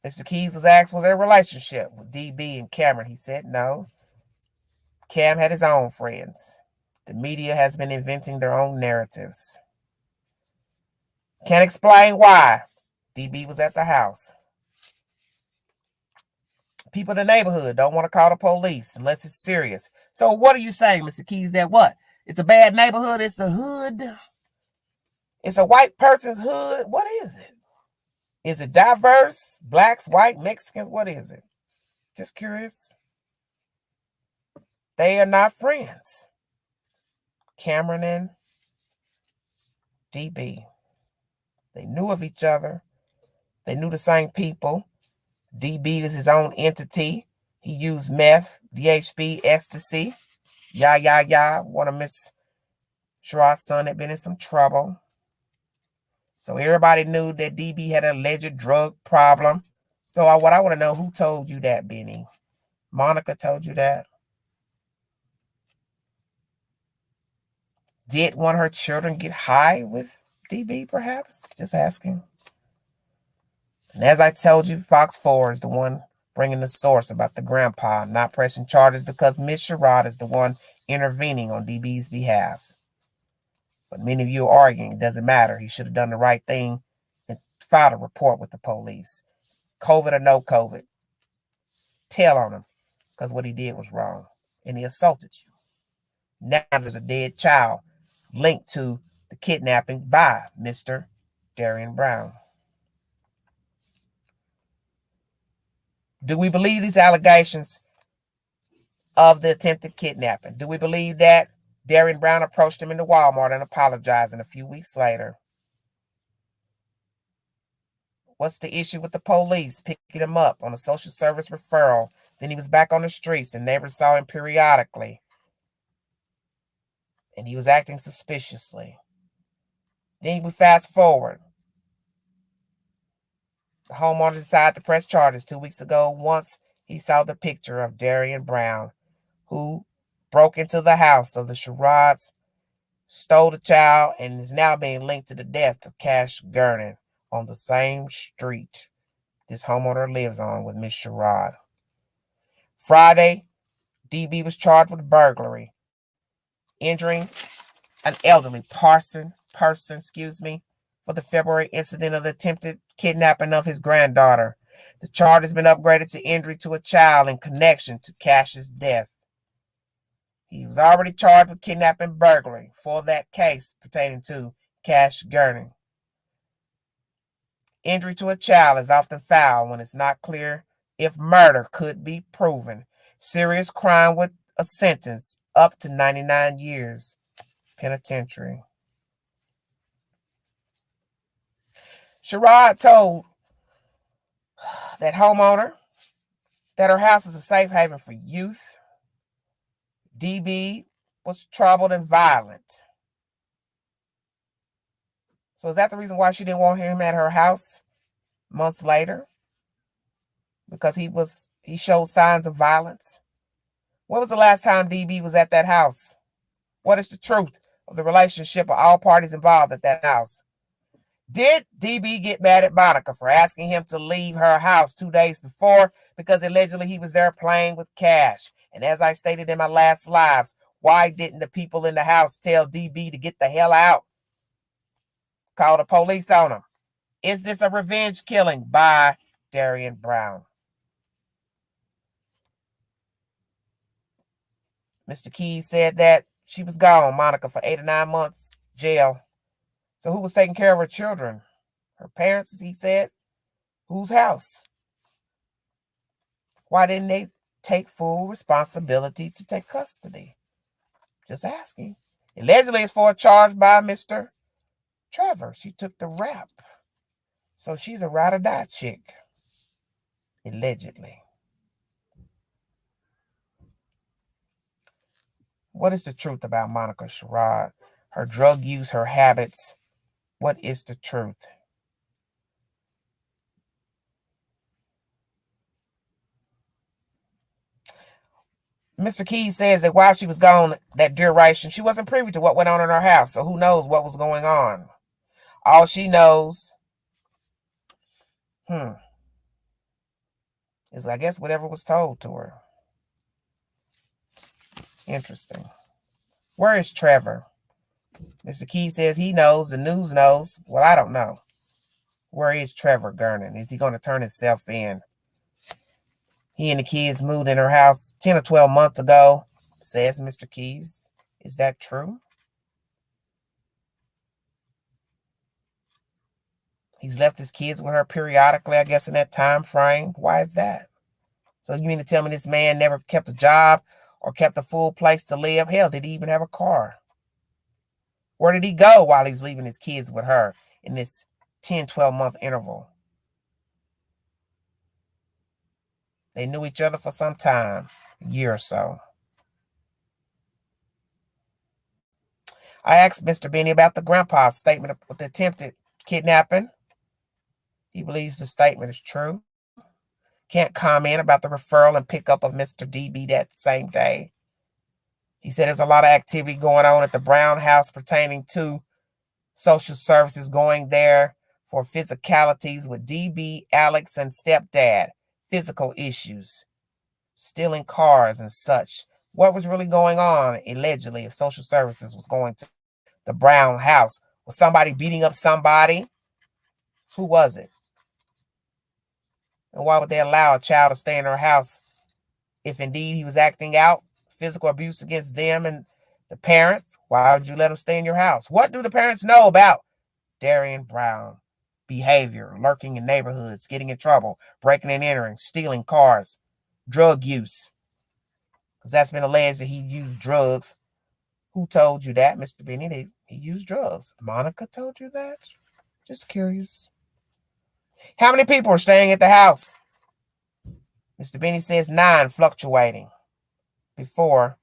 Mr. Keys was asked, was there a relationship with DB and Cameron? He said no. Cam had his own friends. The media has been inventing their own narratives. Can't explain why. DB was at the house. People in the neighborhood don't want to call the police unless it's serious. So what are you saying, Mr. Keys, that what? It's a bad neighborhood? It's a hood? It's a white person's hood? What is it? Is it diverse? Blacks, white, Mexicans? What is it? Just curious. They are not friends. Cameron and DB. They knew of each other. They knew the same people. DB is his own entity. He used meth, DHB, ecstasy. One of Miss Sherrod's son had been in some trouble. So everybody knew that DB had an alleged drug problem. So what I want to know, who told you that, Benny? Monica told you that? Did one of her children get high with DB, perhaps? Just asking. And as I told you, Fox 4 is the one bringing the source about the grandpa not pressing charges because Miss Sherrod is the one intervening on DB's behalf. But many of you are arguing it doesn't matter. He should have done the right thing and filed a report with the police. COVID or no COVID. Tell on him because what he did was wrong. And he assaulted you. Now there's a dead child linked to the kidnapping by Mr. Darian Brown. Do we believe these allegations of the attempted kidnapping? Do we believe that Darian Brown approached him in the Walmart and apologized, and a few weeks later? What's the issue with the police picking him up on a social service referral? Then he was back on the streets and neighbors saw him periodically. And he was acting suspiciously. Then we fast forward. The homeowner decided to press charges 2 weeks ago once he saw the picture of Darian Brown, who broke into the house of the Sherrods, stole the child, and is now being linked to the death of Cash Gernon on the same street this homeowner lives on with Miss Sherrod. Friday, DB was charged with burglary, injuring an elderly person, for the February incident of the attempted kidnapping of his granddaughter. The charge has been upgraded to injury to a child in connection to Cash's death. He was already charged with kidnapping and burglary for that case pertaining to Cash Gernon. Injury to a child is often foul when it's not clear if murder could be proven. Serious crime with a sentence up to 99 years penitentiary. Sherrod told that homeowner that her house is a safe haven for youth. DB was troubled and violent. So is that the reason why she didn't want him at her house months later? Because he showed signs of violence? When was the last time DB was at that house? What is the truth of the relationship of all parties involved at that house? Did DB get mad at Monica for asking him to leave her house 2 days before because allegedly he was there playing with Cash? And as I stated in my last lives, why didn't the people in the house tell DB to get the hell out? Call the police on him. Is this a revenge killing by Darian Brown? Mr. Keys said that she was gone, Monica, for 8 or 9 months, jail. So who was taking care of her children? Her parents, he said. Whose house? Why didn't they take full responsibility to take custody? Just asking. Allegedly, it's for a charge by Mr. Trevor. She took the rap. So she's a ride or die chick. Allegedly. What is the truth about Monica Sherrod? Her drug use, her habits. What is the truth? Mr. Keys says that while she was gone that duration, she wasn't privy to what went on in her house. So who knows what was going on? All she knows, is I guess whatever was told to her. Interesting. Where is Trevor? Mr. Keys says he knows. The news knows. Well, I don't know. Where is Trevor Gernon? Is he going to turn himself in? He and the kids moved in her house 10 or 12 months ago, says Mr. Keys. Is that true? He's left his kids with her periodically, I guess, in that time frame. Why is that? So you mean to tell me this man never kept a job or kept a full place to live? Hell, did he even have a car? Where did he go while he's leaving his kids with her in this 10, 12-month interval? They knew each other for some time, a year or so. I asked Mr. Benny about the grandpa's statement with the attempted kidnapping. He believes the statement is true. Can't comment about the referral and pickup of Mr. DB that same day. He said there's a lot of activity going on at the Brown house pertaining to social services going there for physicalities with DB, Alex, and stepdad. Physical issues, stealing cars and such. What was really going on, allegedly, if social services was going to the Brown house? Was somebody beating up somebody? Who was it? And why would they allow a child to stay in her house if indeed he was acting out physical abuse against them and the parents? Why would you let him stay in your house? What do the parents know about Darian Brown? Behavior, lurking in neighborhoods, getting in trouble, breaking and entering, stealing cars, drug use. Because that's been alleged that he used drugs. Who told you that, Mr. Benny? He used drugs. Monica told you that? Just curious. How many people are staying at the house? Mr. Benny says 9, fluctuating. Before,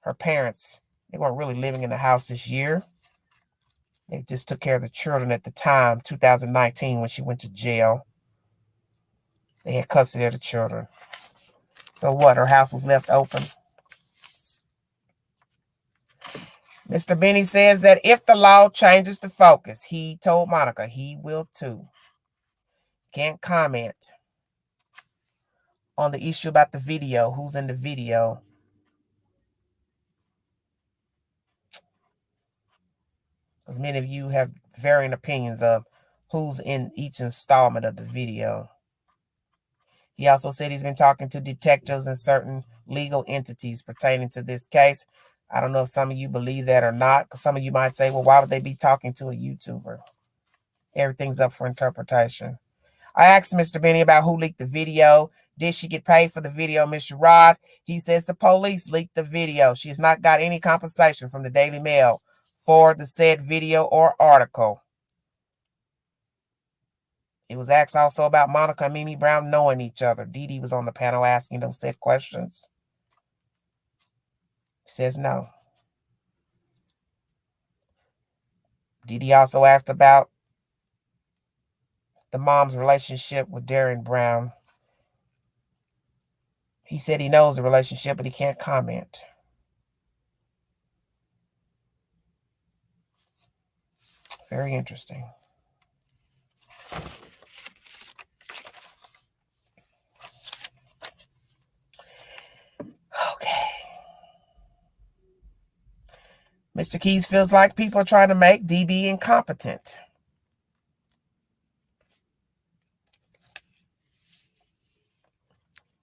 her parents, they weren't really living in the house this year. They just took care of the children at the time, 2019, when she went to jail. They had custody of the children. So what? Her house was left open. Mr. Benny says that if the law changes the focus, he told Monica he will too. Can't comment on the issue about the video, who's in the video. Because many of you have varying opinions of who's in each installment of the video. He also said he's been talking to detectives and certain legal entities pertaining to this case. I don't know if some of you believe that or not, because some of you might say, well, why would they be talking to a YouTuber? Everything's up for interpretation. I asked Mr. Benny about who leaked the video. Did she get paid for the video, Mr. Rod? He says the police leaked the video. She has not got any compensation from the Daily Mail for the said video or article. It was asked also about Monica and Mimi Brown knowing each other. Dee Dee was on the panel asking those said questions. He says no. Dee Dee also asked about the mom's relationship with Darren Brown. He said he knows the relationship, but he can't comment. Very interesting. Okay. Mr. Keys feels like people are trying to make DB incompetent.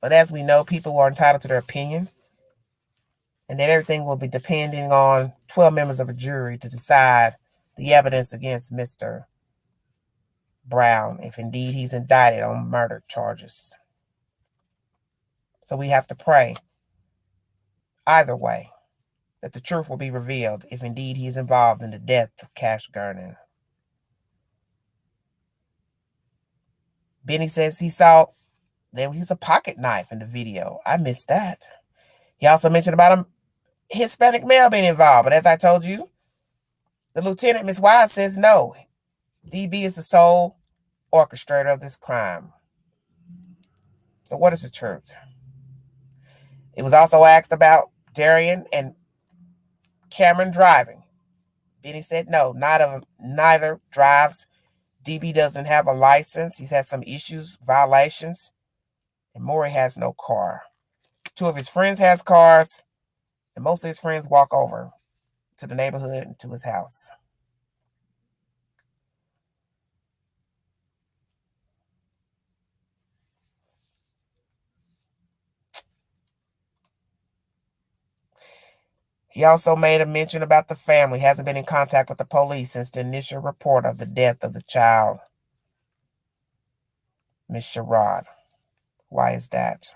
But as we know, people are entitled to their opinion. And then everything will be depending on 12 members of a jury to decide the evidence against Mr. Brown, if indeed he's indicted on murder charges. So we have to pray either way that the truth will be revealed if indeed he's involved in the death of Cash Gernon. Benny says he saw there was a pocket knife in the video. I missed that. He also mentioned about a Hispanic male being involved. But as I told you, the lieutenant, Ms. Wise, says no. DB is the sole orchestrator of this crime. So what is the truth? It was also asked about Darian and Cameron driving. Benny said no, neither drives. DB doesn't have a license. He's had some issues, violations. And Maury has no car. Two of his friends has cars. And most of his friends walk over to the neighborhood and to his house. He also made a mention about the family. He hasn't been in contact with the police since the initial report of the death of the child, Miss Sherrod. Why is that?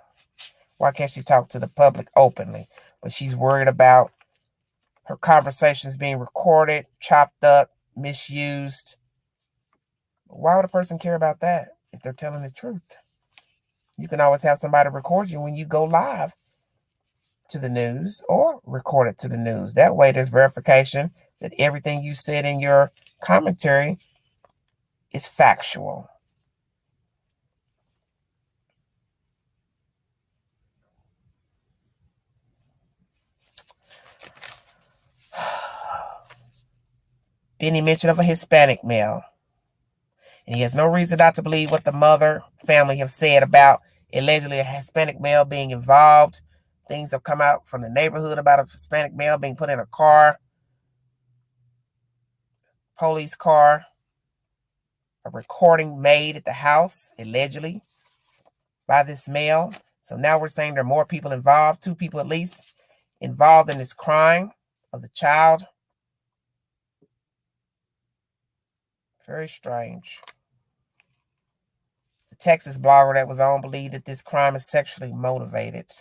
Why can't she talk to the public openly? But she's worried about her conversations being recorded, chopped up, misused. Why would a person care about that if they're telling the truth? You can always have somebody record you when you go live to the news or record it to the news. That way there's verification that everything you said in your commentary is factual. Benny mentioned of a Hispanic male. And he has no reason not to believe what the mother family have said about allegedly a Hispanic male being involved. Things have come out from the neighborhood about a Hispanic male being put in a car, police car, a recording made at the house, allegedly, by this male. So now we're saying there are more people involved, 2 people at least, involved in this crime of the child. Very strange. The Texas blogger that was on believed that this crime is sexually motivated.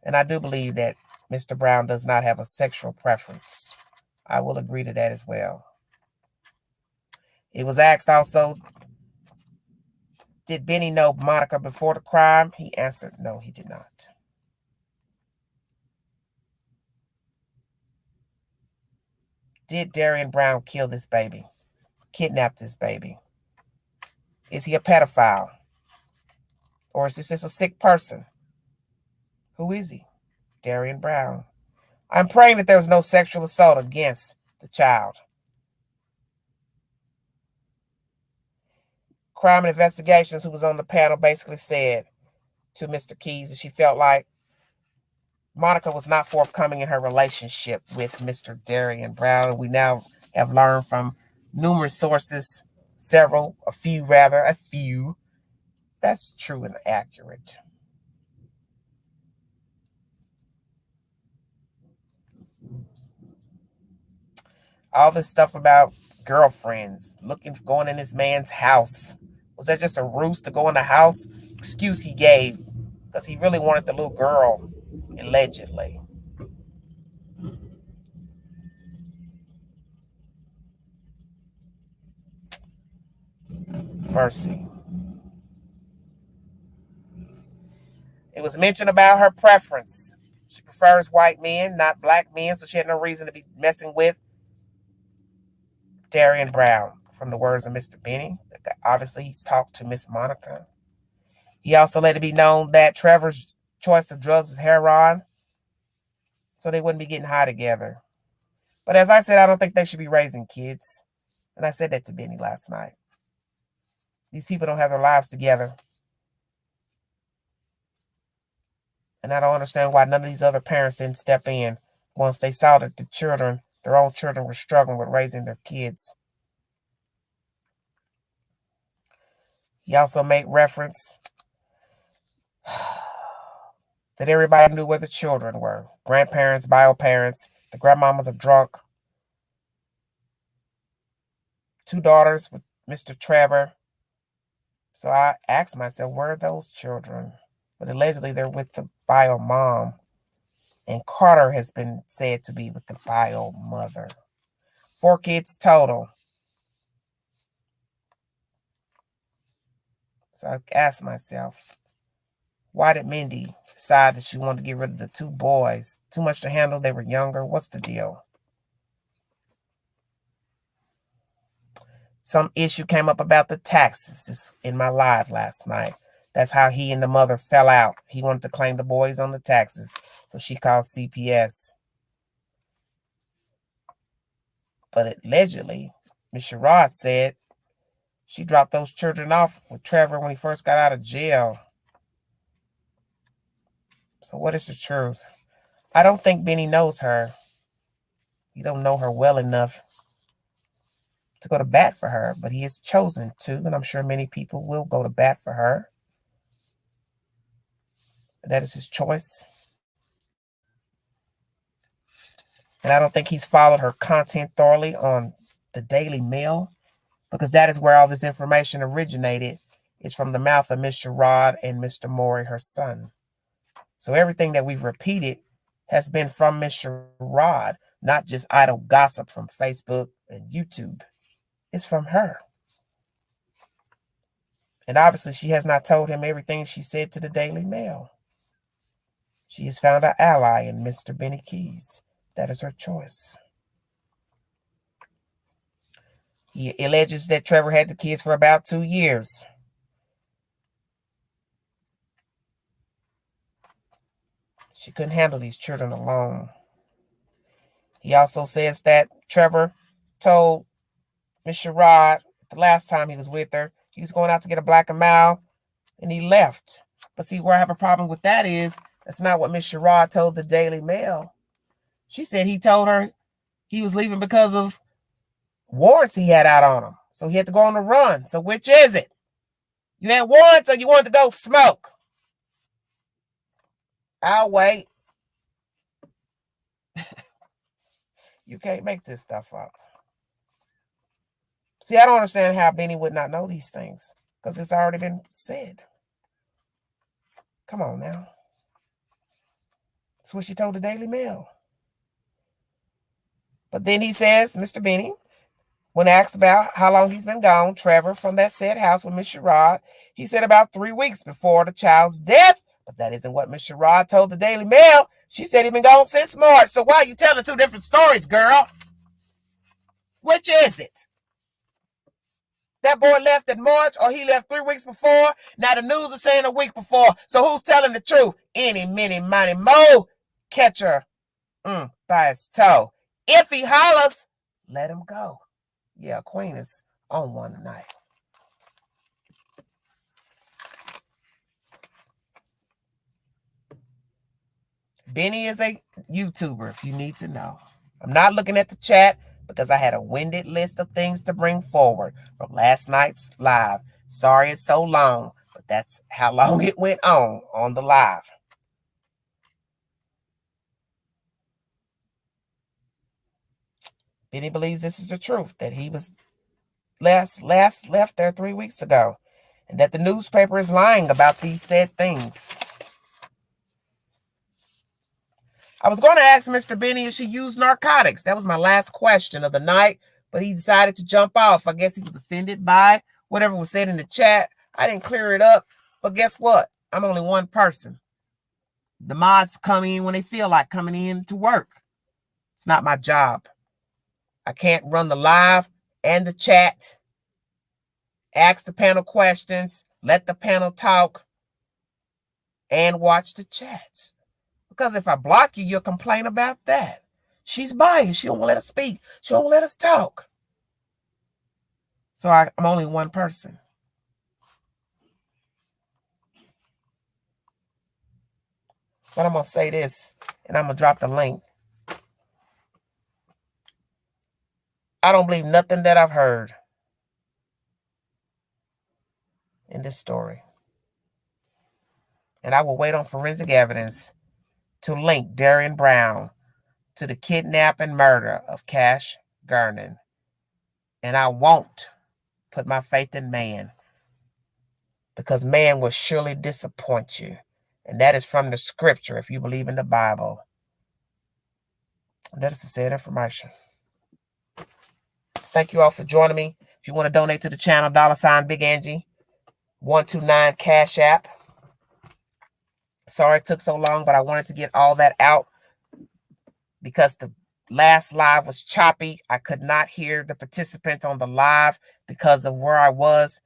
And I do believe that Mr. Brown does not have a sexual preference. I will agree to that as well. It was asked also, did Benny know Monica before the crime? He answered, no, he did not. Did Darian Brown kill this baby? Kidnap this baby? Is he a pedophile? Or is this just a sick person? Who is he? Darian Brown. I'm praying that there was no sexual assault against the child. Crime and Investigations, who was on the panel, basically said to Mr. Keys that she felt like Monica was not forthcoming in her relationship with Mr. Darian Brown. We now have learned from numerous sources, a few, that's true and accurate. All this stuff about girlfriends going in this man's house. Was that just a ruse to go in the house? Excuse he gave because he really wanted the little girl, allegedly. Mercy. It was mentioned about her preference. She prefers white men, not black men, so she had no reason to be messing with Darian Brown, from the words of Mr. Benny. Obviously, he's talked to Miss Monica. He also let it be known that Trevor's choice of drugs is heroin, so they wouldn't be getting high together. But as I said, I don't think they should be raising kids. And I said that to Benny last night. These people don't have their lives together. And I don't understand why none of these other parents didn't step in once they saw that their own children, were struggling with raising their kids. He also made reference that everybody knew where the children were. Grandparents, bio parents, the grandmamas are drunk. 2 daughters with Mr. Trevor. So I asked myself, where are those children? But allegedly they're with the bio mom. And Carter has been said to be with the bio mother. 4 kids total. So I asked myself, why did Mindy decide that she wanted to get rid of the 2 boys? Too much to handle? They were younger? What's the deal? Some issue came up about the taxes in my live last night. That's how he and the mother fell out. He wanted to claim the boys on the taxes, so she called CPS. But allegedly, Ms. Sherrod said she dropped those children off with Trevor when he first got out of jail. So what is the truth? I don't think Benny knows her. You don't know her well enough to go to bat for her, but he has chosen to, and I'm sure many people will go to bat for her. That is his choice. And I don't think he's followed her content thoroughly on the Daily Mail, because that is where all this information originated. It's from the mouth of Miss Sherrod and Mr. Morey, her son. So everything that we've repeated has been from Miss Sherrod, not just idle gossip from Facebook and YouTube. It's from her. And obviously she has not told him everything she said to the Daily Mail. She has found an ally in Mr. Benny Keys. That is her choice. He alleges that Trevor had the kids for about 2 years. She couldn't handle these children alone. He also says that Trevor told Miss Sherrod the last time he was with her, he was going out to get a Black and Mild, and he left. But see, where I have a problem with that is, that's not what Miss Sherrod told the Daily Mail. She said he told her he was leaving because of warrants he had out on him. So he had to go on the run. So which is it? You had warrants or you wanted to go smoke? I'll wait. You can't make this stuff up. See, I don't understand how Benny would not know these things, because it's already been said. Come on now. That's what she told the Daily Mail. But then he says, Mr. Benny, when asked about how long he's been gone, Trevor, from that said house with Miss Sherrod, he said about 3 weeks before the child's death. But that isn't what Miss Sherrod told the Daily Mail. She said he'd been gone since March. So why are you telling 2 different stories, girl? Which is it? That boy left in March or he left 3 weeks before. Now the news is saying a week before. So who's telling the truth? Any, many, money, mo. Catcher by his toe. If he hollers, let him go. Yeah, Queen is on one tonight. Benny is a YouTuber, if you need to know. I'm not looking at the chat because I had a winded list of things to bring forward from last night's live. Sorry it's so long, but that's how long it went on the live. Benny believes this is the truth, that he was last left there 3 weeks ago, and that the newspaper is lying about these said things. I was going to ask Mr. Benny if she used narcotics. That was my last question of the night, but he decided to jump off. I guess he was offended by whatever was said in the chat. I didn't clear it up, but guess what? I'm only one person. The mods come in when they feel like coming in to work. It's not my job. I can't run the live and the chat, ask the panel questions, let the panel talk, and watch the chat. Because if I block you, you'll complain about that. She's biased. She don't let us speak. She don't let us talk. So I'm only one person. But I'm going to say this, and I'm going to drop the link. I don't believe nothing that I've heard in this story. And I will wait on forensic evidence to link Darian Brown to the kidnap and murder of Cash Gernon. And I won't put my faith in man, because man will surely disappoint you. And that is from the scripture, if you believe in the Bible. That is the said information. Thank you all for joining me. If you want to donate to the channel, $ Big Angie 129 Cash App. Sorry it took so long, but I wanted to get all that out because the last live was choppy. I could not hear the participants on the live because of where I was,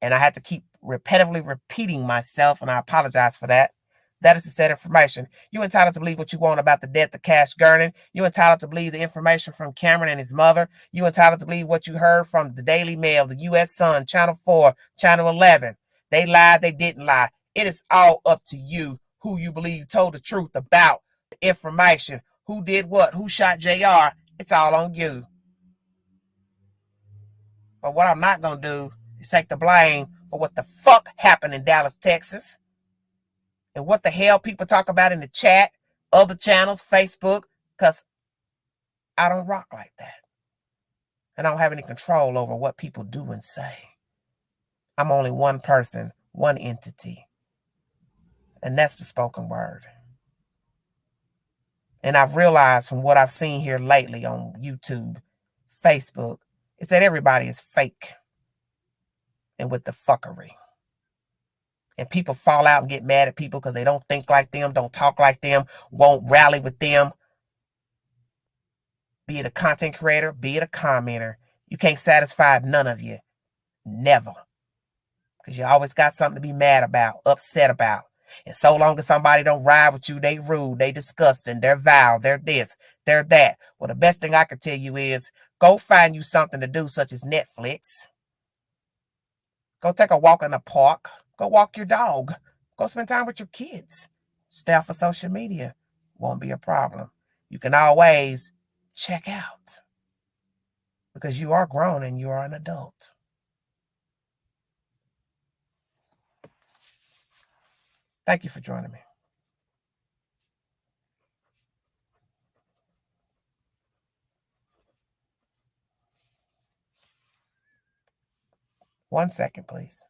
and I had to keep repetitively repeating myself, and I apologize for that. That is the said information. You're entitled to believe what you want about the death of Cash Gernon. You're entitled to believe the information from Cameron and his mother. You're entitled to believe what you heard from the Daily Mail, the U.S. Sun, Channel 4, Channel 11. They lied, they didn't lie. It is all up to you who you believe told the truth about the information. Who did what? Who shot JR? It's all on you. But what I'm not going to do is take the blame for what the fuck happened in Dallas, Texas. And what the hell people talk about in the chat, other channels, Facebook, because I don't rock like that. And I don't have any control over what people do and say. I'm only one person, one entity. And that's the spoken word. And I've realized from what I've seen here lately on YouTube, Facebook, is that everybody is fake and with the fuckery. And people fall out and get mad at people because they don't think like them, don't talk like them, won't rally with them. Be it a content creator, be it a commenter, you can't satisfy none of you. Never. Because you always got something to be mad about, upset about. And so long as somebody don't ride with you, they rude, they disgusting, they're vile, they're this, they're that. Well, the best thing I can tell you is go find you something to do, such as Netflix. Go take a walk in the park. Go walk your dog. Go spend time with your kids. Stay off of social media. Won't be a problem. You can always check out, because you are grown and you are an adult. Thank you for joining me. One second, please.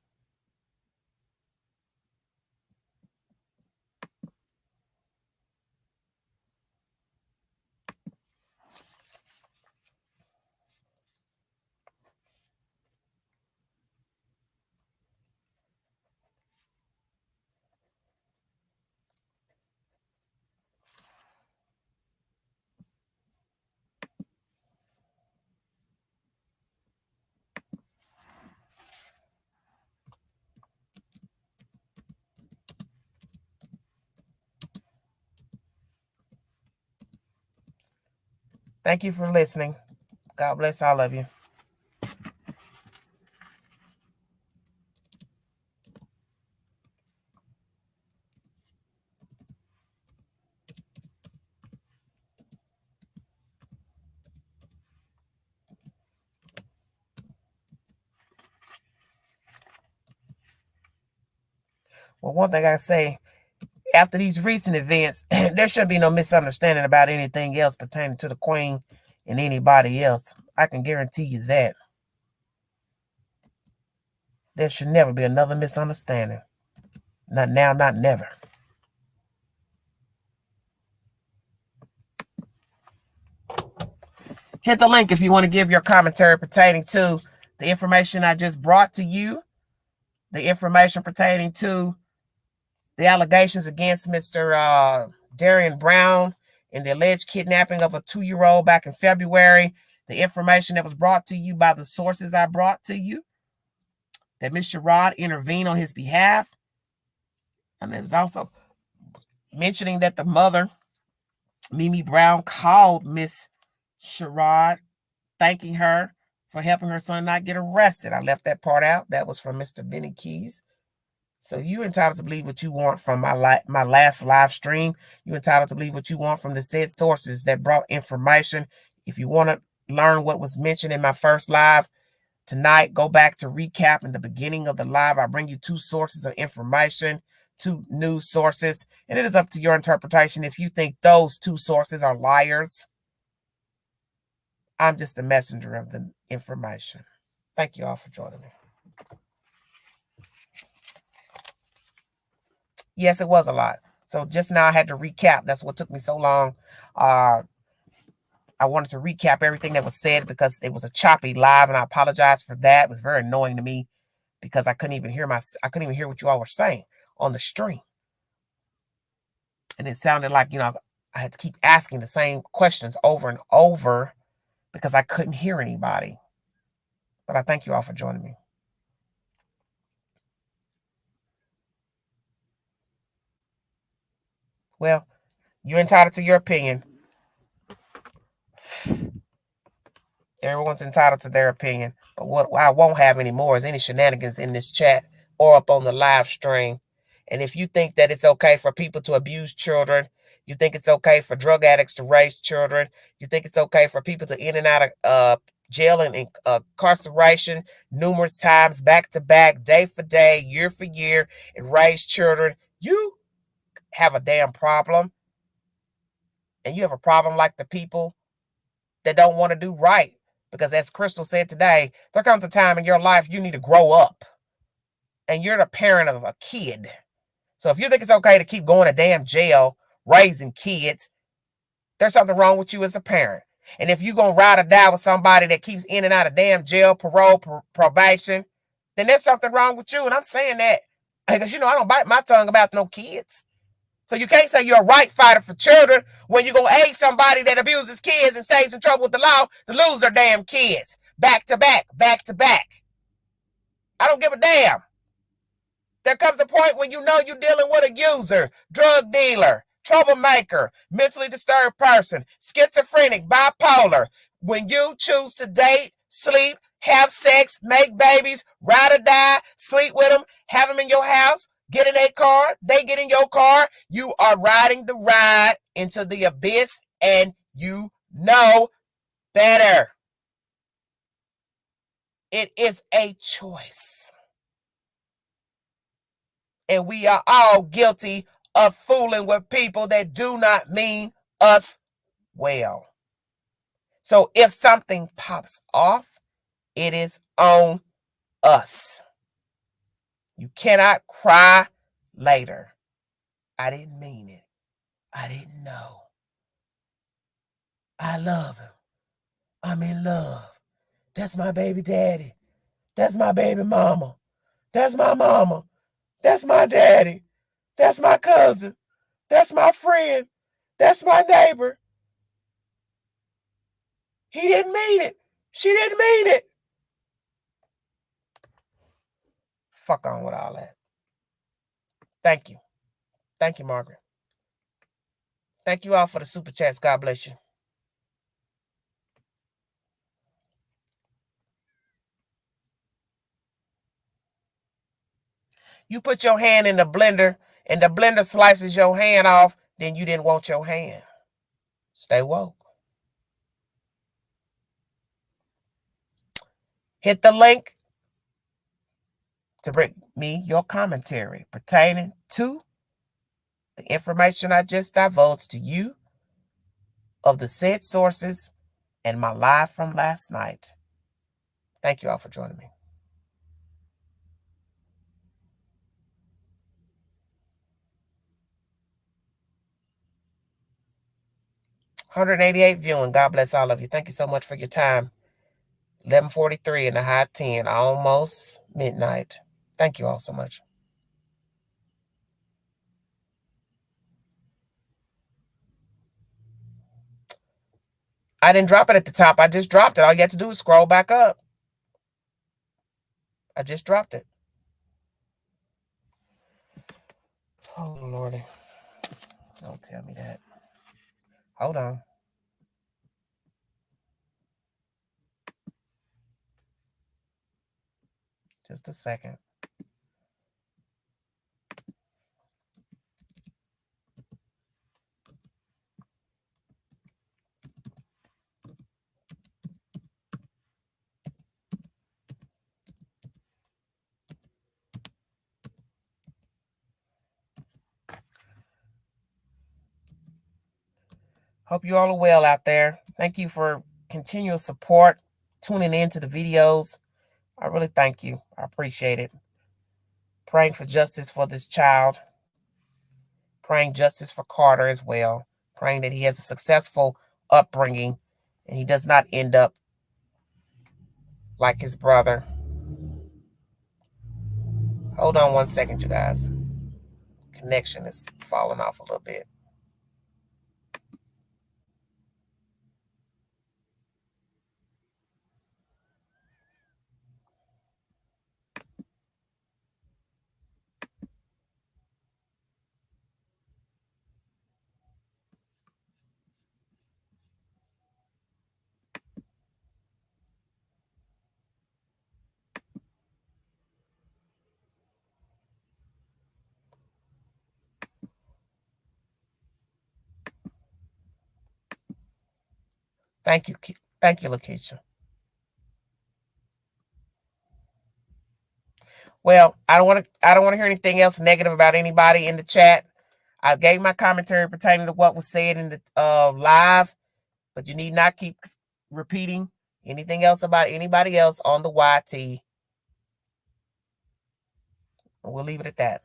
Thank you for listening. God bless all of you. Well, one thing I say, after these recent events, there should be no misunderstanding about anything else pertaining to the Queen and anybody else. I can guarantee you that. There should never be another misunderstanding. Not now, not never. Hit the link if you want to give your commentary pertaining to the information I just brought to you, the information pertaining to the allegations against Mr. Darian Brown and the alleged kidnapping of a 2-year-old back in February, the information that was brought to you by the sources I brought to you, that Ms. Sherrod intervened on his behalf. And it was also mentioning that the mother, Mimi Brown, called Miss Sherrod, thanking her for helping her son not get arrested. I left that part out. That was from Mr. Benny Keys. So you entitled to believe what you want from my last live stream. You entitled to believe what you want from the said sources that brought information. If you want to learn what was mentioned in my first live tonight, go back to recap in the beginning of the live. I bring you 2 sources of information, 2 news sources, and it is up to your interpretation. If you think those 2 sources are liars, I'm just the messenger of the information. Thank you all for joining me. Yes, it was a lot. So just now I had to recap. That's what took me so long. I wanted to recap everything that was said because it was a choppy live, and I apologize for that. It was very annoying to me because I couldn't even hear what you all were saying on the stream. And it sounded like, I had to keep asking the same questions over and over because I couldn't hear anybody. But I thank you all for joining me. Well, you're entitled to your opinion. Everyone's entitled to their opinion. But what I won't have anymore is any shenanigans in this chat or up on the live stream. And if you think that it's okay for people to abuse children, you think it's okay for drug addicts to raise children, you think it's okay for people to in and out of jail and incarceration numerous times, back to back, day for day, year for year, and raise children, you have a damn problem. And you have a problem like the people that don't want to do right. Because as Crystal said today, there comes a time in your life you need to grow up. And you're the parent of a kid. So if you think it's okay to keep going to damn jail, raising kids, there's something wrong with you as a parent. And if you're going to ride or die with somebody that keeps in and out of damn jail, parole, probation, then there's something wrong with you. And I'm saying that because, I don't bite my tongue about no kids. So you can't say you're a right fighter for children when you're going to aid somebody that abuses kids and stays in trouble with the law to lose their damn kids. Back to back, back to back. I don't give a damn. There comes a point when you're dealing with a user, drug dealer, troublemaker, mentally disturbed person, schizophrenic, bipolar. When you choose to date, sleep, have sex, make babies, ride or die, sleep with them, have them in your house, get in a car, they get in your car, you are riding the ride into the abyss, and you know better. It is a choice. And we are all guilty of fooling with people that do not mean us well. So if something pops off, it is on us. You cannot cry later. I didn't mean it. I didn't know. I love him. I'm in love. That's my baby daddy. That's my baby mama. That's my mama. That's my daddy. That's my cousin. That's my friend. That's my neighbor. He didn't mean it. She didn't mean it. Fuck on with all that. Thank you. Thank you, Margaret. Thank you all for the super chats. God bless you. You put your hand in the blender and the blender slices your hand off, then you didn't want your hand. Stay woke. Hit the link to bring me your commentary pertaining to the information I just divulged to you of the said sources and my live from last night. Thank you all for joining me. 188 viewing. God bless all of you. Thank you so much for your time. 11:43 in the high 10, almost midnight. Thank you all so much. I didn't drop it at the top. I just dropped it. All you have to do is scroll back up. I just dropped it. Oh, Lordy. Don't tell me that. Hold on. Just a second. Hope you all are well out there. Thank you for continual support, tuning in to the videos. I really thank you. I appreciate it. Praying for justice for this child. Praying justice for Carter as well. Praying that he has a successful upbringing and he does not end up like his brother. Hold on one second, you guys. Connection is falling off a little bit. Thank you. Thank you, Lakeisha. Well, I don't want to hear anything else negative about anybody in the chat. I gave my commentary pertaining to what was said in the live, but you need not keep repeating anything else about anybody else on the YT. We'll leave it at that.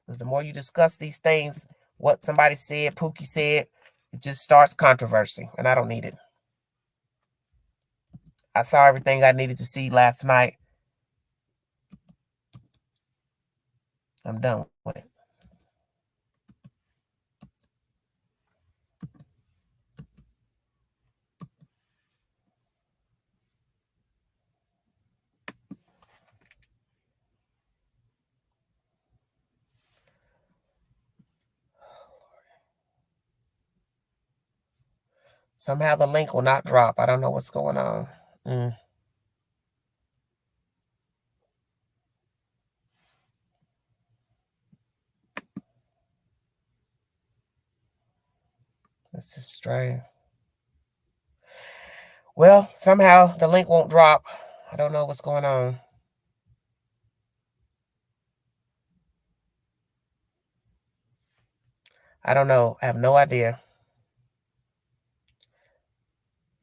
Because the more you discuss these things, what somebody said, Pookie said, it just starts controversy, and I don't need it. I saw everything I needed to see last night. I'm done with it. Somehow the link will not drop. I don't know what's going on. This is strange. Well, somehow the link won't drop. I don't know what's going on. I don't know. I have no idea.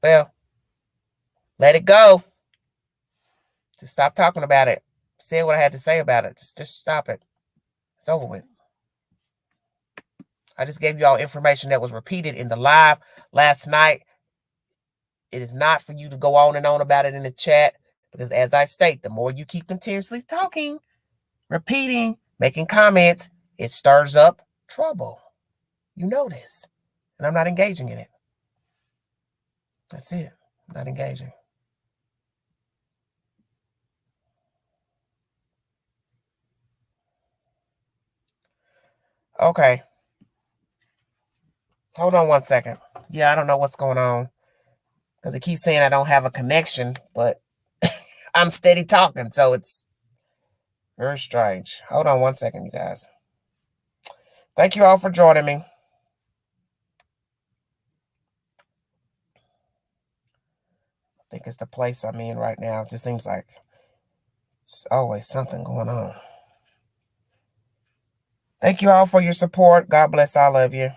Well, let it go. Just stop talking about it. Say what I had to say about it. Just stop it. It's over with. I just gave you all information that was repeated in the live last night. It is not for you to go on and on about it in the chat, because as I state, the more you keep continuously talking, repeating, making comments, it stirs up trouble. You know this. And I'm not engaging in it. That's it. I'm not engaging. Okay. Hold on one second. Yeah, I don't know what's going on because it keeps saying I don't have a connection, but I'm steady talking, so it's very strange. Hold on one second, you guys. Thank you all for joining me. I think it's the place I'm in right now. It just seems like it's always something going on. Thank you all for your support. God bless all of you.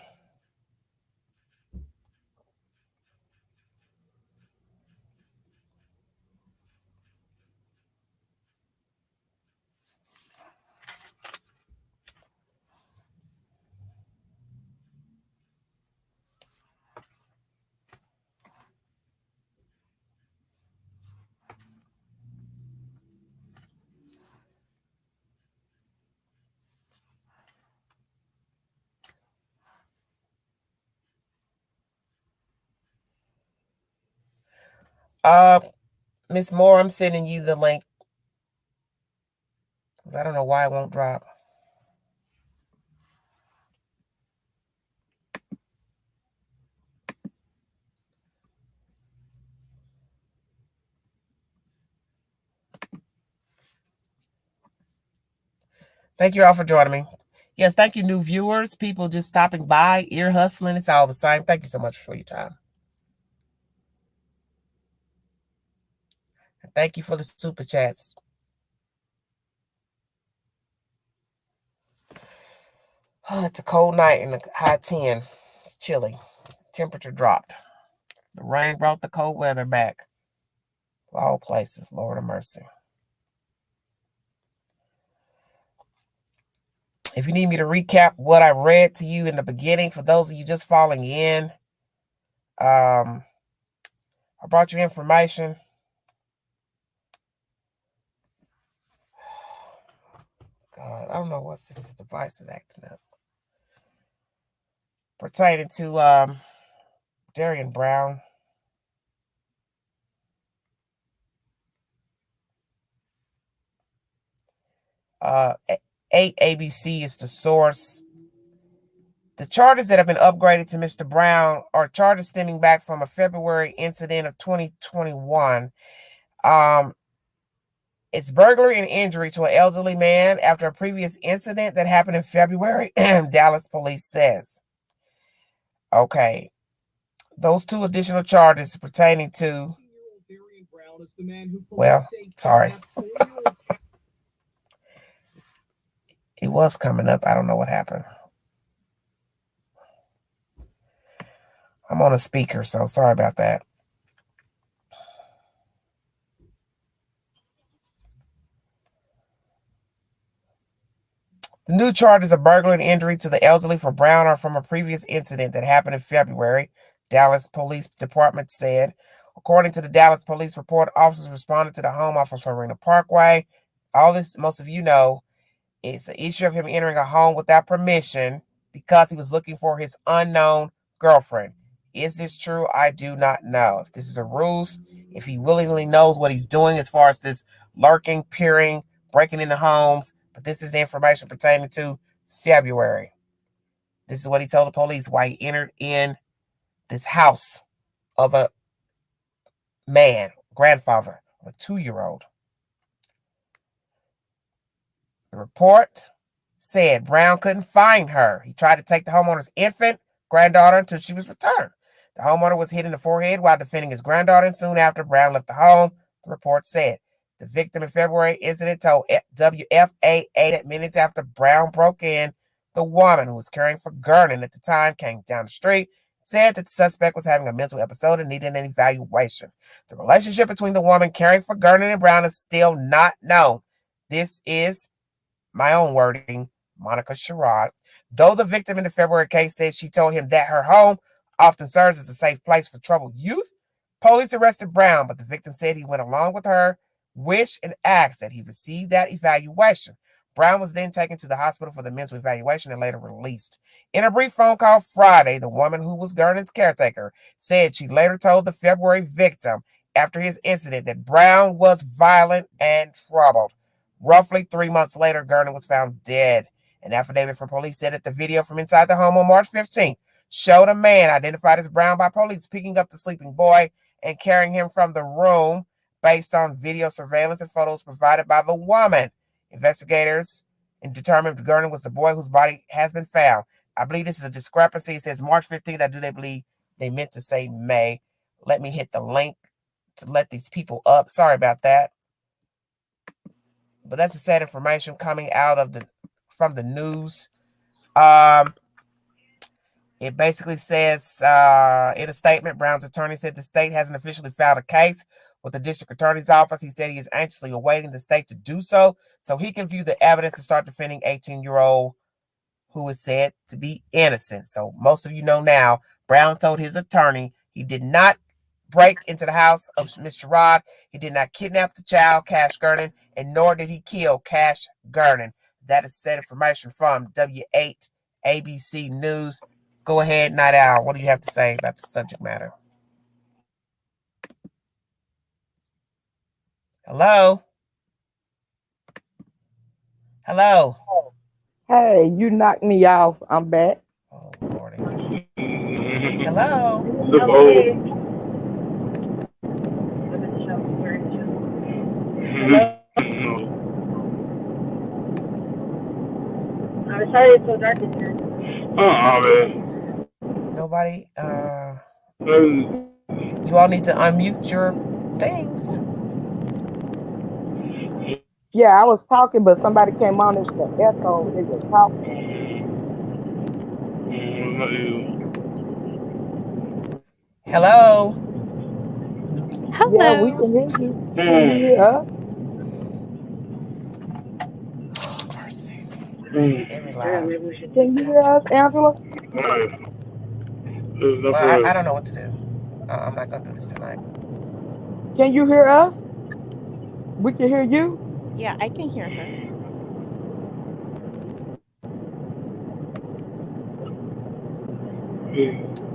Uh, Miss Moore, I'm sending you the link. I don't know why it won't drop. Thank you all for joining me. Yes, thank you, new viewers, people just stopping by, ear hustling. It's all the same. Thank you so much for your time. And thank you for the super chats. Oh, it's a cold night in the high 10. It's chilly. Temperature dropped. The rain brought the cold weather back. For all places, Lord of mercy. If you need me to recap what I read to you in the beginning, for those of you just falling in, I brought you information. God, I don't know what's this device is acting up. Pertaining to Darian Brown. 8 ABC is the source. The charges that have been upgraded to Mr. Brown are charges stemming back from a February incident of 2021. It's burglary and injury to an elderly man after a previous incident that happened in February, Dallas police says. Okay. Those two additional charges pertaining to... Well, sorry. It was coming up. I don't know what happened. I'm on a speaker, so sorry about that. The new charges of burglary and injury to the elderly for Brown are from a previous incident that happened in February, Dallas Police Department said. According to the Dallas Police report, officers responded to the home off of Florina Parkway. All this, most of you know, it's an issue of him entering a home without permission because he was looking for his unknown girlfriend. Is this true? I do not know. If this is a ruse, if he willingly knows what he's doing as far as this lurking, peering, breaking into homes, but this is the information pertaining to February. This is what he told the police why he entered in this house of a man, grandfather, a 2-year-old. The report said Brown couldn't find her. He tried to take the homeowner's infant granddaughter until she was returned. The homeowner was hit in the forehead while defending his granddaughter, and soon after Brown left the home, the report said. The victim in February incident told WFAA that minutes after Brown broke in, the woman who was caring for Gernon at the time came down the street, said that the suspect was having a mental episode and needed an evaluation. The relationship between the woman caring for Gernon and Brown is still not known. This is my own wording, Monica Sherrod. Though the victim in the February case said she told him that her home often serves as a safe place for troubled youth, police arrested Brown, but the victim said he went along with her wish and asked that he receive that evaluation. Brown was then taken to the hospital for the mental evaluation and later released. In a brief phone call Friday, the woman who was Gernon's caretaker said she later told the February victim after his incident that Brown was violent and troubled. Roughly 3 months later, Gernon was found dead An affidavit from police said that the video from inside the home on March 15th showed a man identified as Brown by police picking up the sleeping boy and carrying him from the room based on video surveillance and photos provided by the woman. Investigators determined Gernon was the boy whose body has been found. I believe this is a discrepancy. It says March 15th. I do they believe they meant to say May. Let me hit the link to let these people up. Sorry about that. But that's the sad information coming out of from the news. It basically says in a statement, Brown's attorney said the state hasn't officially filed a case with the district attorney's office. He said he is anxiously awaiting the state to do so he can view the evidence and start defending 18-year-old who is said to be innocent. So most of you know now, Brown told his attorney he did not break into the house of Mr. Rod. He did not kidnap the child, Cash Gernon, and nor did he kill Cash Gernon. That is said information from W8 ABC News. Go ahead, Night Owl. What do you have to say about the subject matter? Hello? Hello? Hey, you knocked me off. I'm back. Oh, Lordy. Hello? I'm sorry it's so dark in here. Man. Nobody, you all need to unmute your things. Yeah, I was talking, but somebody came on. It's the echo. They were talking. Hello? Hello. Yeah, we can hear you. Can you hear us? Mercy. Can you hear us, Angela? Well, I don't know what to do. I'm not going to do this tonight. Can you hear us? We can hear you. Yeah, I can hear her.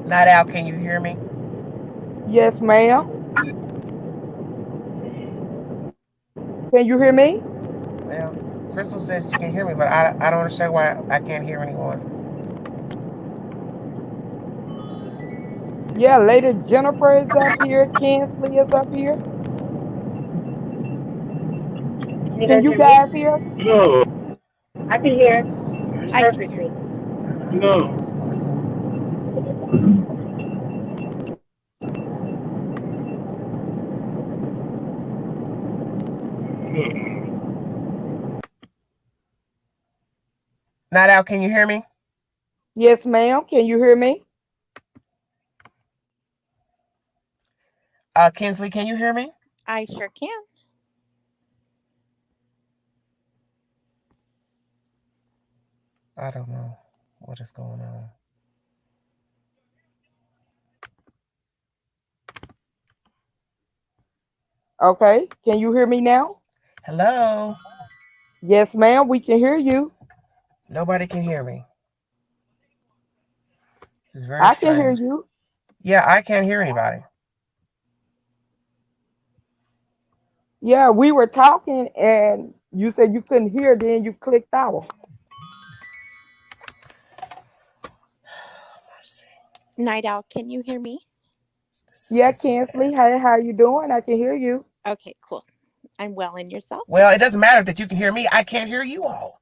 Night Owl, can you hear me? Yes, ma'am. Can you hear me? Well, Crystal says she can hear me, but I don't understand why I can't hear anyone. Yeah, Lady Jennifer is up here. Kinsley is up here. Can you guys hear? No. I can hear perfectly. No. Night Owl, can you hear me? Yes, ma'am. Can you hear me? Kinsley, can you hear me? I sure can. I don't know what is going on. Okay. Can you hear me now? Hello? Yes, ma'am. We can hear you. Nobody can hear me. This is very I strange. can hear you. Yeah, I can't hear anybody. Yeah, we were talking and you said you couldn't hear, then you clicked out. Night Owl, can you hear me? Yeah, Kinsley. Hey, how you doing? I can hear you. Okay, cool. I'm well, and yourself? Well, it doesn't matter that you can hear me. I can't hear you all.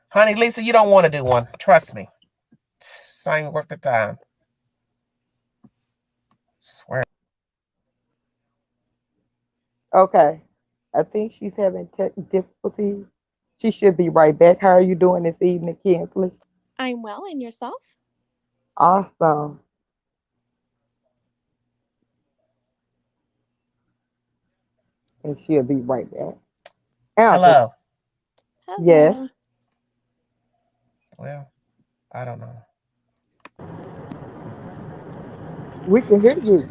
Honey, Lisa, you don't want to do one. Trust me. It's not even worth the time. I swear. Okay. I think she's having tech difficulties. She should be right back. How are you doing this evening, Kinsley? I'm well, and yourself? Awesome. And she'll be right back. Hello. Hello. Yes. Well, I don't know. We can hear you.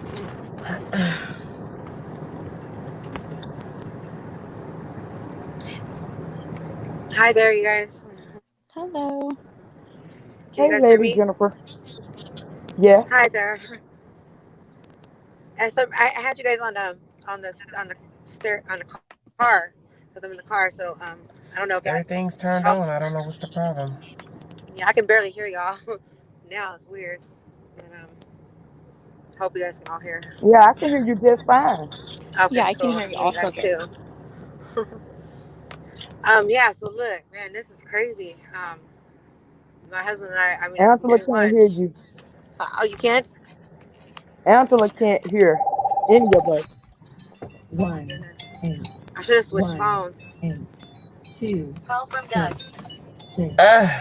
Hi there, you guys. Hello. Can you Hey, guys hear Lady me? Jennifer. Yeah. Hi there. And so I had you guys on the car because I'm in the car. So I don't know if that Everything's turned on. helped. I don't know what's the problem. Yeah, I can barely hear y'all now. It's weird. And hope you guys can all hear. Yeah, I can hear you just fine. Yeah, Okay, I can cool. I hear can you hear you also guys good. too. Yeah. So look, man, this is crazy. My husband and I mean, we Angela just can't won. hear you. Oh, you can't? Angela can't hear any of us. Oh my goodness. I should have switched phones. Call from Doug. Uh,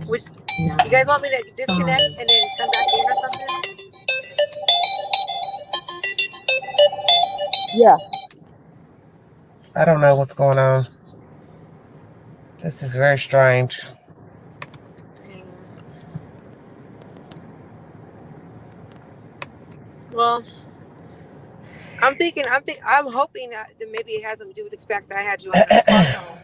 Would you guys want me to disconnect and then come back in or something? Yeah. I don't know what's going on. This is very strange. Dang. Well, I'm hoping that maybe it has something to do with the fact that I had you on the car phone,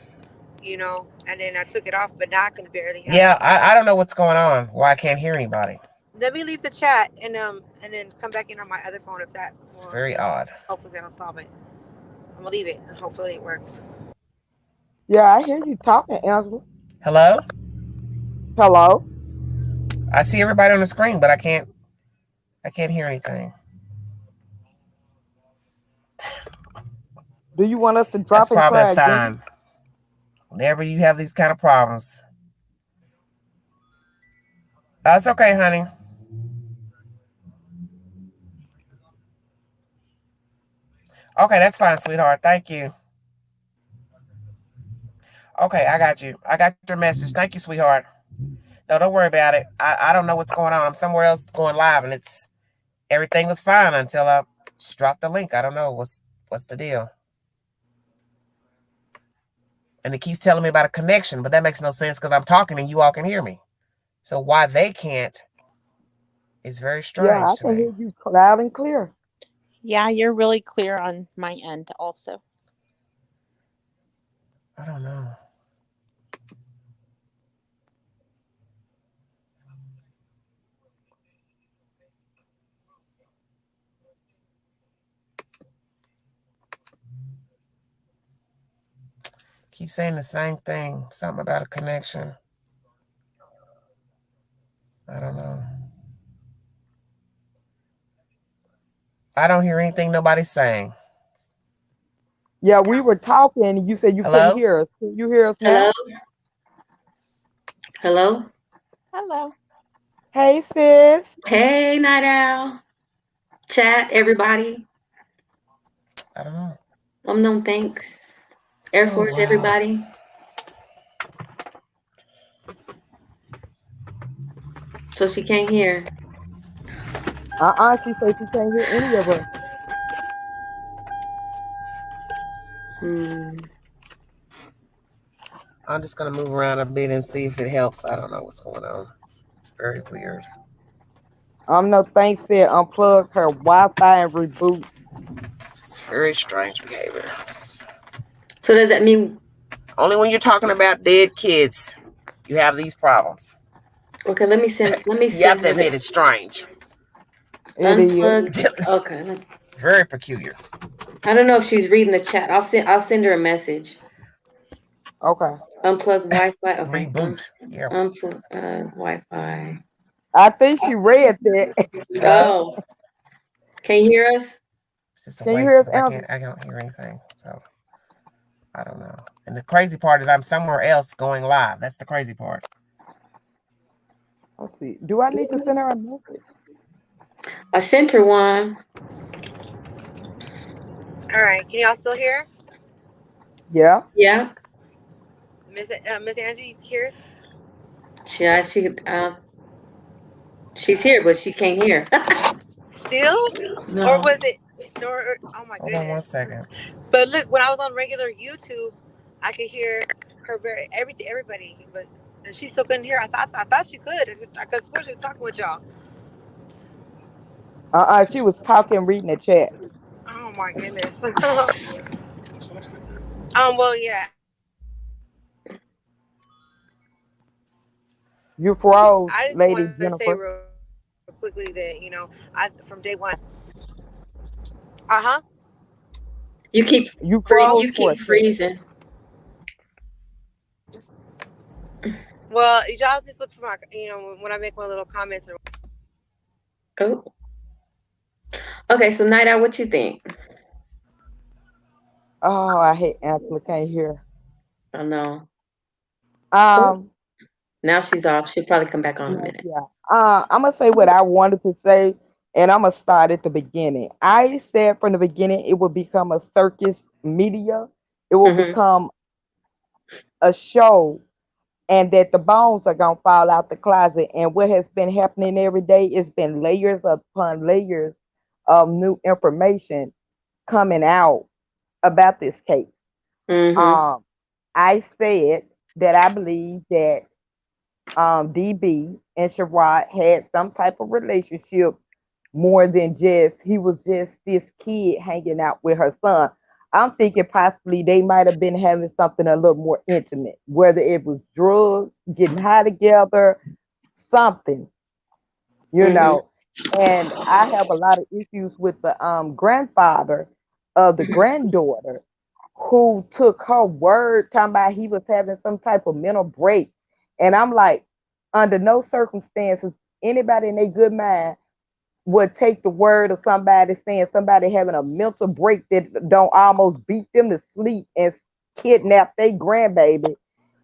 and then I took it off, but now I can barely have Yeah, you. I don't know what's going on. Why I can't hear anybody. Let me leave the chat and then come back in on my other phone if that It's will, very odd. hopefully that'll solve it. I'm gonna leave it and hopefully it works. Yeah, I hear you talking, Angela. Hello? Hello? I see everybody on the screen, but I can't hear anything. Do you want us to That's drop and probably a try again? sign. Whenever you have these kind of problems. That's okay, honey. Okay, that's fine, sweetheart. Thank you. Okay, I got you. I got your message. Thank you, sweetheart. No, don't worry about it. I don't know what's going on. I'm somewhere else going live, and everything was fine until I dropped the link. I don't know what's the deal. And it keeps telling me about a connection, but that makes no sense because I'm talking and you all can hear me. So why they can't is very Yeah, I strange to can me. hear you loud and clear. Yeah, you're really clear on my end also. I don't know. Keep saying the same thing. Something about a connection. I don't know. I don't hear anything nobody's saying. Yeah, we were talking and you said you couldn't Hello? hear us. Can you hear us Hello? now? Hello? Hello. Hey, sis. Hey, Night Owl. Chat, everybody. I don't know. No thanks. Air Oh, Force, wow. everybody. So she can't hear. She said she can't hear any of us. I'm just going to move around a bit and see if it helps. I don't know what's going on. It's very weird. No thanks said unplug her Wi-Fi and reboot. It's just very strange behavior. So does that mean... Only when you're talking about dead kids, you have these problems. Okay, let me send You have to her admit the it's strange. It is. unplug. Okay. Very peculiar. I don't know if she's reading the chat. I'll send her a message. Okay. Unplug Wi-Fi. Okay. Reboot. Yeah. Unplug Wi-Fi. I think she read that. Oh. Can you hear us? It's just a Can you waste hear us, because Angela? I don't hear anything. So I don't know. And the crazy part is I'm somewhere else going live. That's the crazy part. Let's see. Do I need to send her a message? I sent her one. All right, can y'all still hear? Yeah. Yeah. Miss Angie, you hear? She's here, but she can't hear. Still? No. Or was it? Oh my Hold on one goodness. second. But look, when I was on regular YouTube, I could hear her everybody, but she still couldn't hear. I thought she could. I could swear she was talking with y'all. She was talking, reading the chat. Oh my goodness. Well, yeah. You froze, I just Lady want to say Jennifer. real quickly that I from day one. Uh huh. You keep You Froze. froze you for a keep second. freezing. Well, y'all just look for my, when I make my little comments. Or Oh, okay. So Night Owl, what you think? Oh, I hate Angela can't hear. Oh no. Oh, Um, now she's off. She'll probably come back on in a yeah, minute. yeah. I'm gonna say what I wanted to say, and I'm gonna start at the beginning. I said from the beginning it will become a circus media. It will Mm-hmm. become a show, and that the bones are gonna fall out the closet. And what has been happening every day, it's been layers upon layers of new information coming out about this case. Mm-hmm. Um, I said that I believe that DB and Sherrod had some type of relationship more than just he was just this kid hanging out with her son. I'm thinking possibly they might have been having something a little more intimate, whether it was drugs, getting high together, something, you Mm-hmm. know. And I have a lot of issues with the grandfather of the granddaughter who took her word talking about he was having some type of mental break. And I'm like, under no circumstances, anybody in their good mind would take the word of somebody saying somebody having a mental break that don't almost beat them to sleep and kidnap their grandbaby.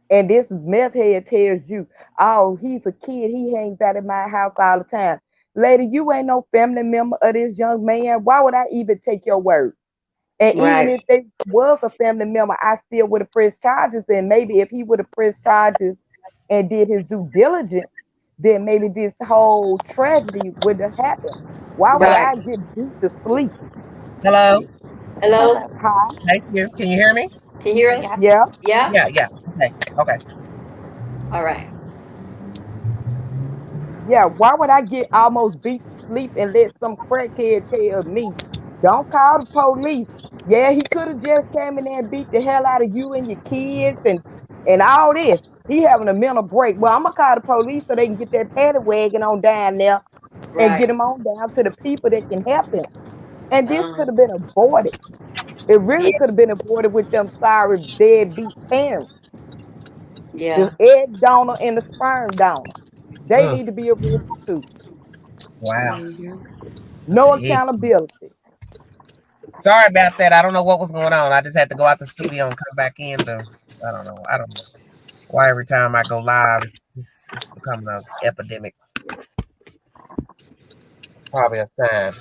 And this meth head tells you, oh, he's a kid. He hangs out at my house all the time. Lady, you ain't no family member of this young man. Why would I even take your word? And even Right. if they was a family member, I still would have pressed charges. And maybe if he would have pressed charges and did his due diligence, then maybe this whole tragedy would have happened. Why would Right. I get beat to sleep? Hello. Hello. Huh? Thank you. Can you hear me? Can you hear us? Yeah. Yes. Yeah. Yeah. Yeah. Okay. Okay. All right. Yeah, why would I get almost beat to sleep and let some crackhead tell me, don't call the police? Yeah, he could have just came in there and beat the hell out of you and your kids and all this. He having a mental break. Well, I'm gonna call the police so they can get that paddy wagon on down there and get Right. him on down to the people that can help him. And this Uh, could have been avoided. It really yeah. could have been avoided with them sorry deadbeat parents, the Yeah. egg donor and the sperm donor. They Mm, need to be arrested too. wow. Mhm. No Gee. accountability. Sorry about that. I don't know what was going on. I just had to go out the studio and come back in. I don't know. I don't know why every time I go live, it's becoming an epidemic. It's probably a sign.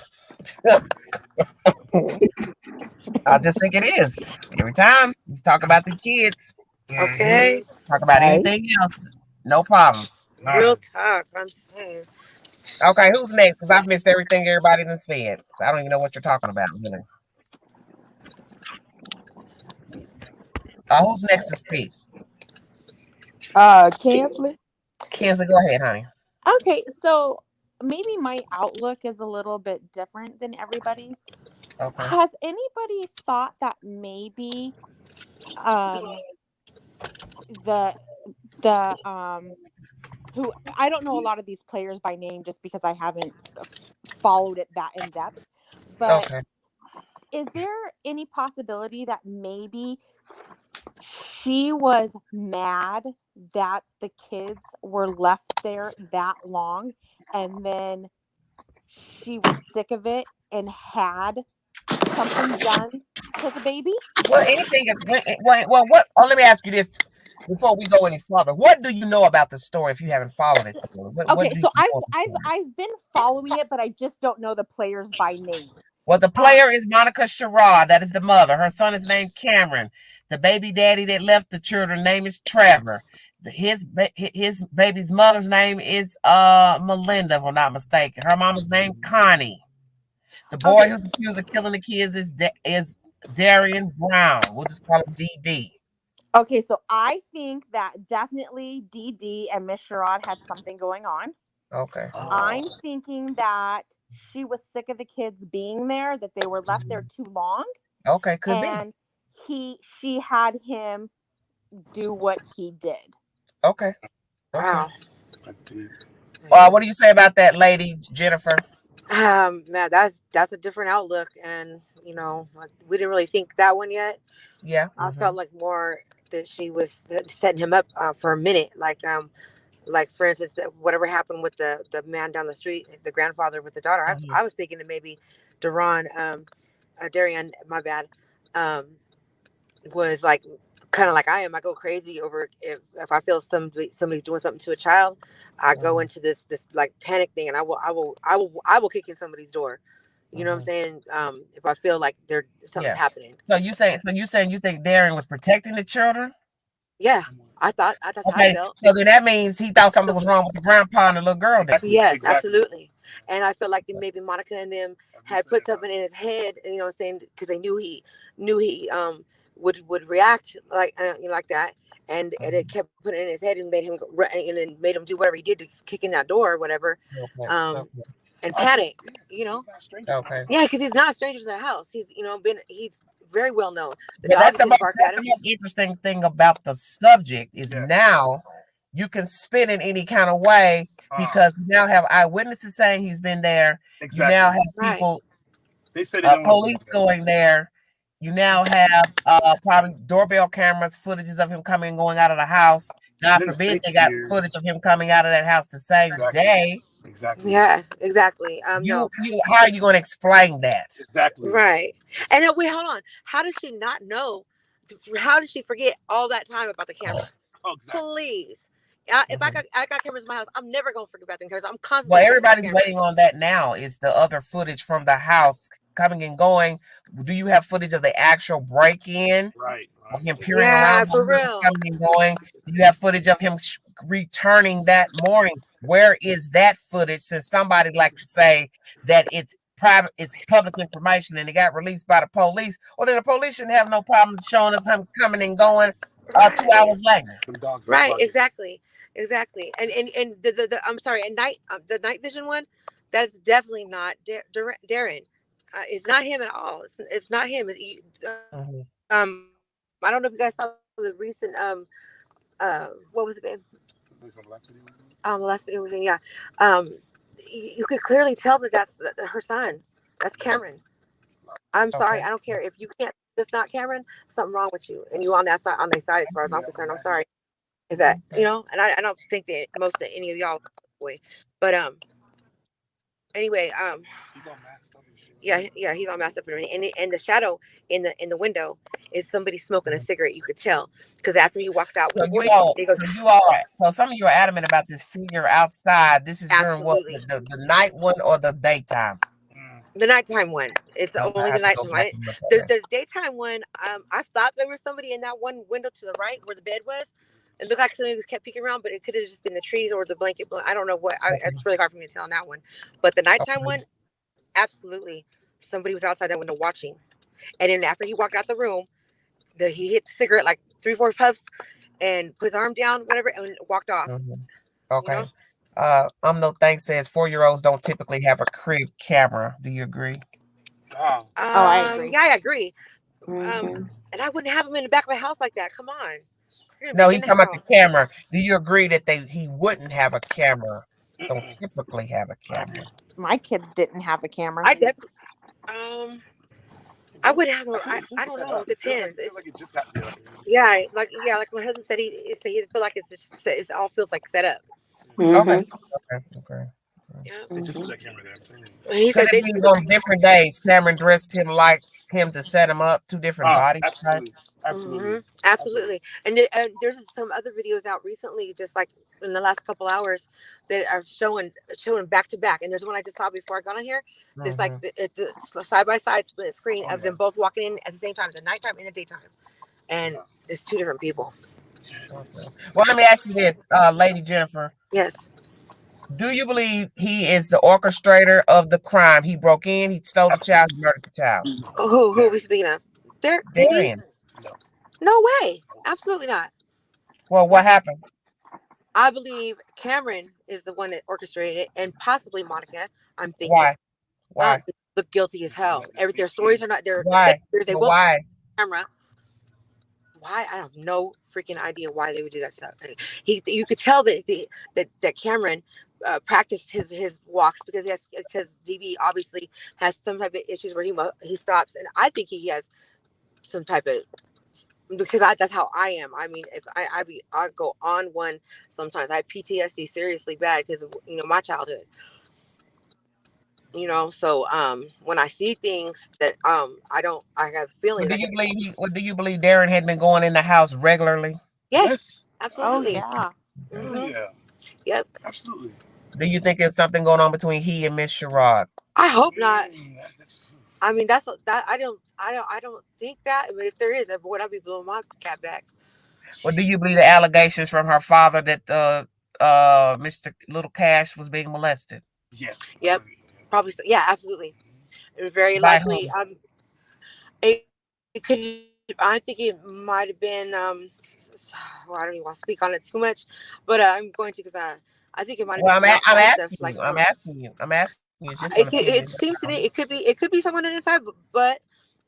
I just think it is. Every time you talk about the kids, Okay. talk about Right? anything else, no problems. All right. Real talk. I'm saying. Okay, who's next? Because I've missed everything everybody done said. I don't even know what you're talking about. Really. Who's next to speak? Kinsley. Kenzie, go ahead, honey. Okay, so maybe my outlook is a little bit different than everybody's. Okay. Has anybody thought that maybe um the the who I don't know a lot of these players by name just because I haven't followed it that in depth, but Okay. is there any possibility that maybe she was mad that the kids were left there that long and then she was sick of it and had something done to the baby? Well, anything is. Well, what? Oh, let me ask you this before we go any further. What do you know about the story if you haven't followed it? What Okay, do you so I've know of the I've story? I've been following it, but I just don't know the players by name. Well, the Uh player is Monica Sherrod. That is the mother. Her son is named Cameron. The baby daddy that left the children name is Trevor. His baby's mother's name is Melinda, if I'm not mistaken. Her mama's name Connie. The boy okay. who's accused of killing the kids is Darian Brown. We'll just call him DD. Okay, so I think that definitely DD and Miss Sherrod had something going on. Okay. I'm thinking that she was sick of the kids being there, that they were left there too long, Okay, could be. and she had him do what he did. Okay. Okay. Wow. What do you say about that, Lady Jennifer? Man, that's a different outlook, and like, we didn't really think that one yet. Yeah. I felt like more that she was setting him up for a minute, like for instance, whatever happened with the man down the street, the grandfather with the daughter. I was thinking that maybe Darian, my bad, was like kind of like I am. I go crazy over if I feel somebody's doing something to a child. I go into this like panic thing, and I will kick in somebody's door. You know what I'm saying? If I feel like something's happening. So you saying you think Darren was protecting the children? Yeah, I thought that's how I felt. So then that means he thought something was wrong with the grandpa and the little girl. Yes, absolutely. And I feel like maybe Monica and them had put something in his head, you know what I'm saying, because they knew he would react like like that, and it kept putting it in his head and made him and then made him do whatever he did to kick in that door or whatever, and panic, Okay. Yeah, because he's not a stranger to the house. He's he's very well known. That's the most interesting thing about the subject is now you can spin in any kind of way because you now have eyewitnesses saying he's been there. You now have people, police going there. You now have probably doorbell cameras, footages of him coming and going out of the house. God forbid they got footage of him coming out of that house the same day. Exactly. Yeah, exactly. How are you going to explain that? Exactly. Right. And wait, hold on. How does she not know? How did she forget all that time about the cameras? Oh, exactly. Please. If I got cameras in my house, I'm never gonna forget about the cameras. I'm constantly. Well, everybody's waiting on that now. Is the other footage from the house coming and going? Do you have footage of the actual break-in? Right. Of him peering around, for real. Coming and going. Do you have footage of him returning that morning? Where is that footage? Since somebody like to say that it's private, it's public information, and it got released by the police. Well, then the police shouldn't have no problem showing us him coming and going 2 hours later. Right. Exactly. And the I'm sorry, and the night vision one, that's definitely not Darren. It's not him at all. It's not him. I don't know if you guys saw the recent what was it, babe? The last video was in, yeah. You could clearly tell that's her son. That's Cameron. I'm sorry, I don't care if you can't. It's not Cameron. Something wrong with you, and you on their side as far as I'm concerned. I'm sorry if that, and I don't think that most of any of y'all way, but anyway, he's all masked up. Yeah, he's all masked up and the shadow in the window is somebody smoking a cigarette. You could tell because after he walks out with the boy, so some of you are adamant about this figure outside. This is during what the night one or the daytime? The nighttime one. It's only the nighttime one. The daytime one, I thought there was somebody in that one window to the right where the bed was. It looked like somebody was kept peeking around, but it could have just been the trees or the blanket. I don't know what. It's really hard for me to tell on that one. But the nighttime one, absolutely, somebody was outside that window watching. And then after he walked out the room, he hit the cigarette like 3-4 puffs and put his arm down, whatever, and walked off. Okay. No thanks says 4-year-olds don't typically have a crib camera. Do you agree? I agree. Yeah, I agree. And I wouldn't have him in the back of my house like that. Come on. No, he's talking about the camera. Do you agree that he wouldn't have a camera? Don't typically have a camera. My kids didn't have a camera. I definitely. I would have. I don't know. It depends. Yeah, like my husband said, he feel like it all feels like set up. Okay. Yeah. They just put that camera there. He said they on different days. Cameron dressed him like him to set him up. 2 different bodies. Absolutely. And there's some other videos out recently, just like in the last couple hours, that are showing back to back. And there's one I just saw before I got on here. It's like the side by side split screen of them both walking in at the same time, the nighttime and the daytime, and it's 2 different people. Okay. Well, let me ask you this, Lady Jennifer. Yes. Do you believe he is the orchestrator of the crime? He broke in, he stole the child, he murdered the child. Who are we speaking of? Darian. No way. Absolutely not. Well, what happened? I believe Cameron is the one that orchestrated it, and possibly Monica. I'm thinking. Why? Look guilty as hell. Their stories are not there. Why? They why? Camera. why, I have no freaking idea why they would do that stuff. And you could tell that Cameron practiced his walks because DB obviously has some type of issues where he stops, and I think he has some type of, because that's how I am. I mean, if I go on one sometimes. I have PTSD seriously bad because of my childhood. So when I see things that I have feelings. Do you believe Darren had been going in the house regularly? Yes, Oh absolutely. yeah. Yeah. Yep. Absolutely. Do you think there's something going on between he and Miss Sherrod? I hope not. That's I mean, I don't think that. But if there is, would I be blowing my cat back? Or do you believe the allegations from her father that Mr. Little Cash was being molested? Yes. Yep. Probably so. Yeah, absolutely. And very By likely. whom? It could. I think it might have been. Well, I don't even want to speak on it too much, but I'm going to, because I think it might have Well, been some I'm outside stuff. asking Like you. I'm asking you. It's just an it opinion. seems to me it could be someone inside, but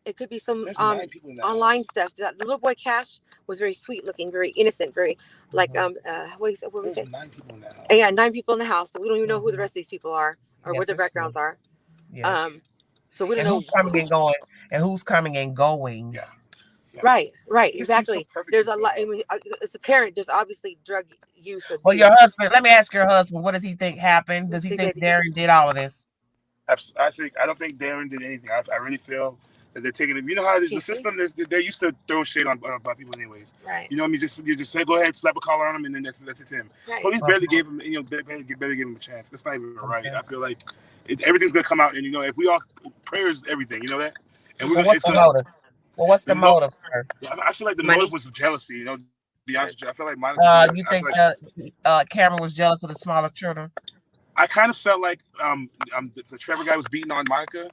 it could be some There's 9 people in that online house. stuff. The little boy Cash was very sweet looking, very innocent, very like what do you say? What we There's say? 9 people in that house. And yeah, 9 people in the house, so we don't even know who the rest of these people are or Yes, what their that's backgrounds true. are. Yeah. So we don't And know who's coming and going? And who's coming and going? Yeah. Right, It just seems so exactly. perfect There's and a lot. so- I mean, it's apparent. There's obviously drug use, Well, abuse. your husband. Let me ask your husband. What does he think happened? Does he See, think baby. Darren did all of this? I don't think Darren did anything. I really feel that they're taking it. You know how the system is. They're used to throwing shade on people anyways. Right. You know what I mean? You just say, go ahead, slap a collar on him, and then that's him. Right. Police barely gave him, barely gave him a chance. That's not even right. I feel like everything's gonna come out, and if we all prayers, everything, you know that. And Well, what's the motive? Well, what's the motive, sir? I feel like the Money? motive was jealousy. To be honest with you, I feel like Monica. You think Cameron was jealous of the smaller children? I kind of felt like the Trevor guy was beating on Monica,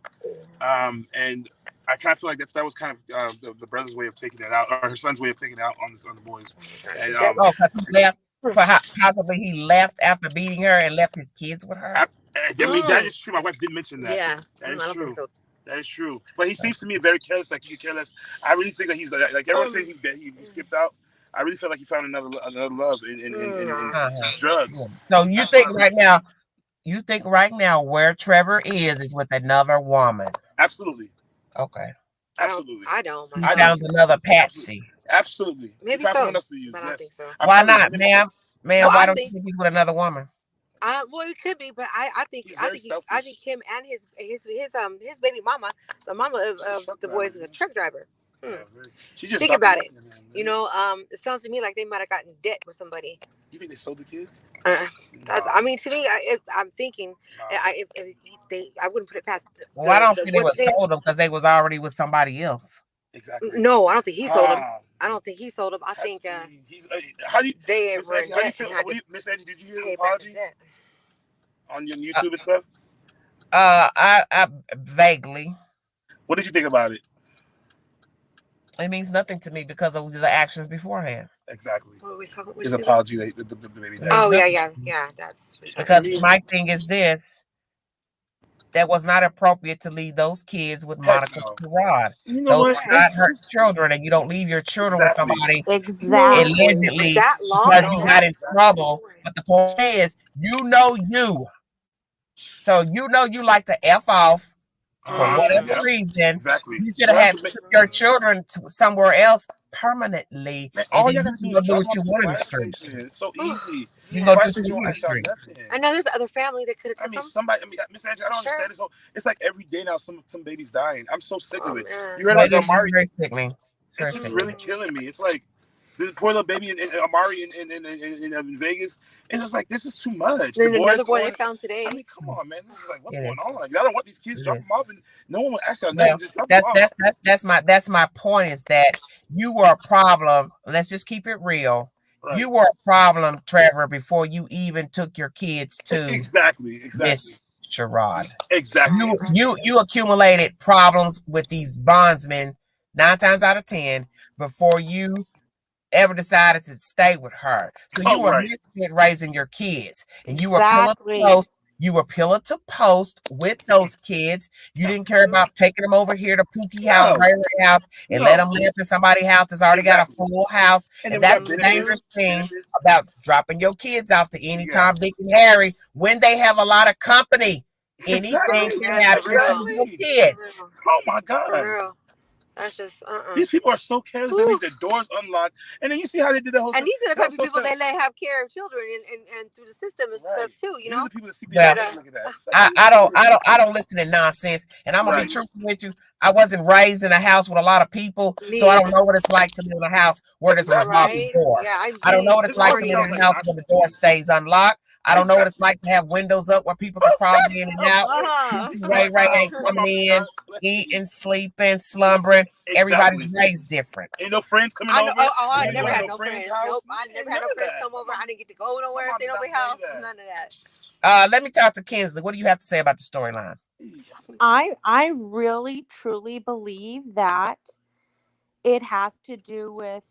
and I kind of feel like that was kind of the brother's way of taking it out, or her son's way of taking it out on the boys. And because he left. Possibly he left after beating her and left his kids with her. I mean, that is true. My wife did mention that. Yeah, that is I don't true. think so. That is true. But he seems to me very careless. Like he could care less. I really think that he's like everyone's saying he skipped out. I really feel like he found another love in drugs. So you think right now where Trevor is with another woman? Absolutely. Okay. Absolutely. I don't. He found another Patsy. Absolutely. Maybe he found so. someone else to use. But I don't think so. Why not, ma'am? Ma'am, No, why don't you think he's with another woman? Well, it could be, but I think him and his baby mama, the mama of the boys, is a truck driver. She just think about it. It sounds to me like they might have gotten debt with somebody. You think they sold the kid? I mean, to me, I'm thinking, I wouldn't put it past. Well, I don't think they would sold them because they was already with somebody else. Exactly. No, I don't think he sold them. I don't think he sold them. I think he's. How do you? They Miss were Angie, how do you feel? Miss Angie, did you hear his apology on your YouTube and stuff? I vaguely. What did you think about it? It means nothing to me because of the actions beforehand. Exactly. What are we talking about? His apology, the baby. Oh yeah. That's because my thing is this: that was not appropriate to leave those kids with Monica Sherrod. Those are not her children, and you don't leave your children with somebody allegedly because you got in trouble. But the point is, you. So you like to F off for whatever reason. Exactly. You should have had your children somewhere else permanently. All you gotta do what you want in the street. It's so easy. You go do what you want in the street. I know there's other family that could have. I mean, Miss Angie, I don't understand this whole. It's like every day now, some baby's dying. I'm so sick of it. You heard about Amari? Very sickening. It's just really killing me. It's like the poor little baby in Amari in Vegas. It's just like this is too much. Then another boy they found today. I mean, come on, man. This is like what's going on? Like, I don't want these kids dropping them off, and no one will ask y'all nothing. Just drop them off. That's my point. Is that you were a problem? Let's just keep it real. Right. You were a problem, Trevor, before you even took your kids to exactly Miss Sherrod. Exactly. You accumulated problems with these bondsmen 9 times out of 10 before you ever decided to stay with her. So you were misfit raising your kids, and you were pulling close You were pillar to post with those kids. You didn't care about taking them over here to Pookie house, Ray house, and let them live in somebody's house that's already got a full house. And that's the dangerous thing about dropping your kids off to anytime Dick and Harry when they have a lot of company. Anything can happen to your kids. Oh my God. For real. That's just These people are so careless. They leave their doors unlocked, and then you see how they did the whole. And these are the type of people they let have care of children and through the system and stuff too. You know. I don't listen to nonsense, and I'm gonna be truthful with you. I wasn't raised in a house with a lot of people, so I don't know what it's like to live in a house where there's a locked door. Yeah, I don't know what it's like to live in a house where the door stays unlocked. I don't know what it's like to have windows up where people can crawl in and out. Ray ain't coming in, eating, sleeping, slumbering. Everybody's raised different. Ain't no friends coming over. I never had no friends. Nope, I never had no friends come over. I didn't get to go nowhere, stay nobody's house, none of that. Let me talk to Kinsley. What do you have to say about the storyline? I really truly believe that it has to do with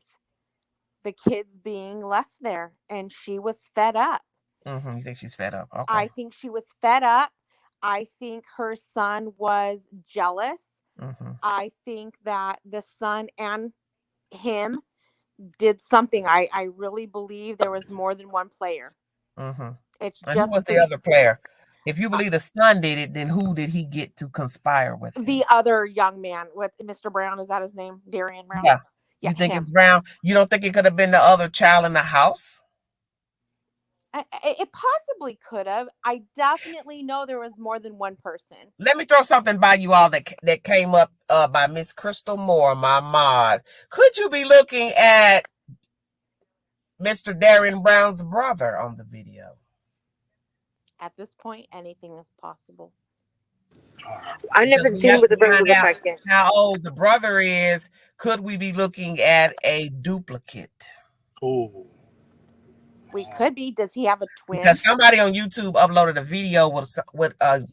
the kids being left there, and she was fed up. You think she's fed up? Okay. I think she was fed up. I think her son was jealous. I think that the son and him did something. I really believe there was more than one player. It's and just who was the other player? If you believe the son did it, then who did he get to conspire with? The other young man with Mr. Brown. Is that his name? Darian Brown? Yeah. You think it's Brown? You don't think it could have been the other child in the house? It possibly could have. I definitely know there was more than one person. Let me throw something by you all that came up by Miss Crystal Moore, my mod. Could you be looking at Mr. Darian Brown's brother on the video? At this point, anything is possible. I never seen what the brother looks like yet. How old the brother is? Could we be looking at a duplicate? Oh. We could be. Does he have a twin? Because somebody on YouTube uploaded a video with a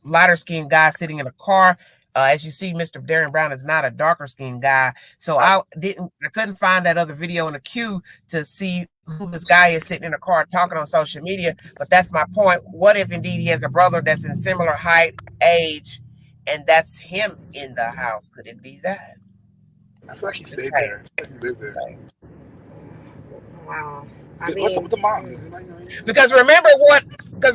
lighter skinned guy sitting in a car. As you see, Mr. Darian Brown is not a darker skinned guy. So I couldn't find that other video in the queue to see who this guy is sitting in a car talking on social media. But that's my point. What if indeed he has a brother that's in similar height, age, and that's him in the house? Could it be that? I feel like he stayed there. I feel like he lived there. Wow. What's up with the mom? Because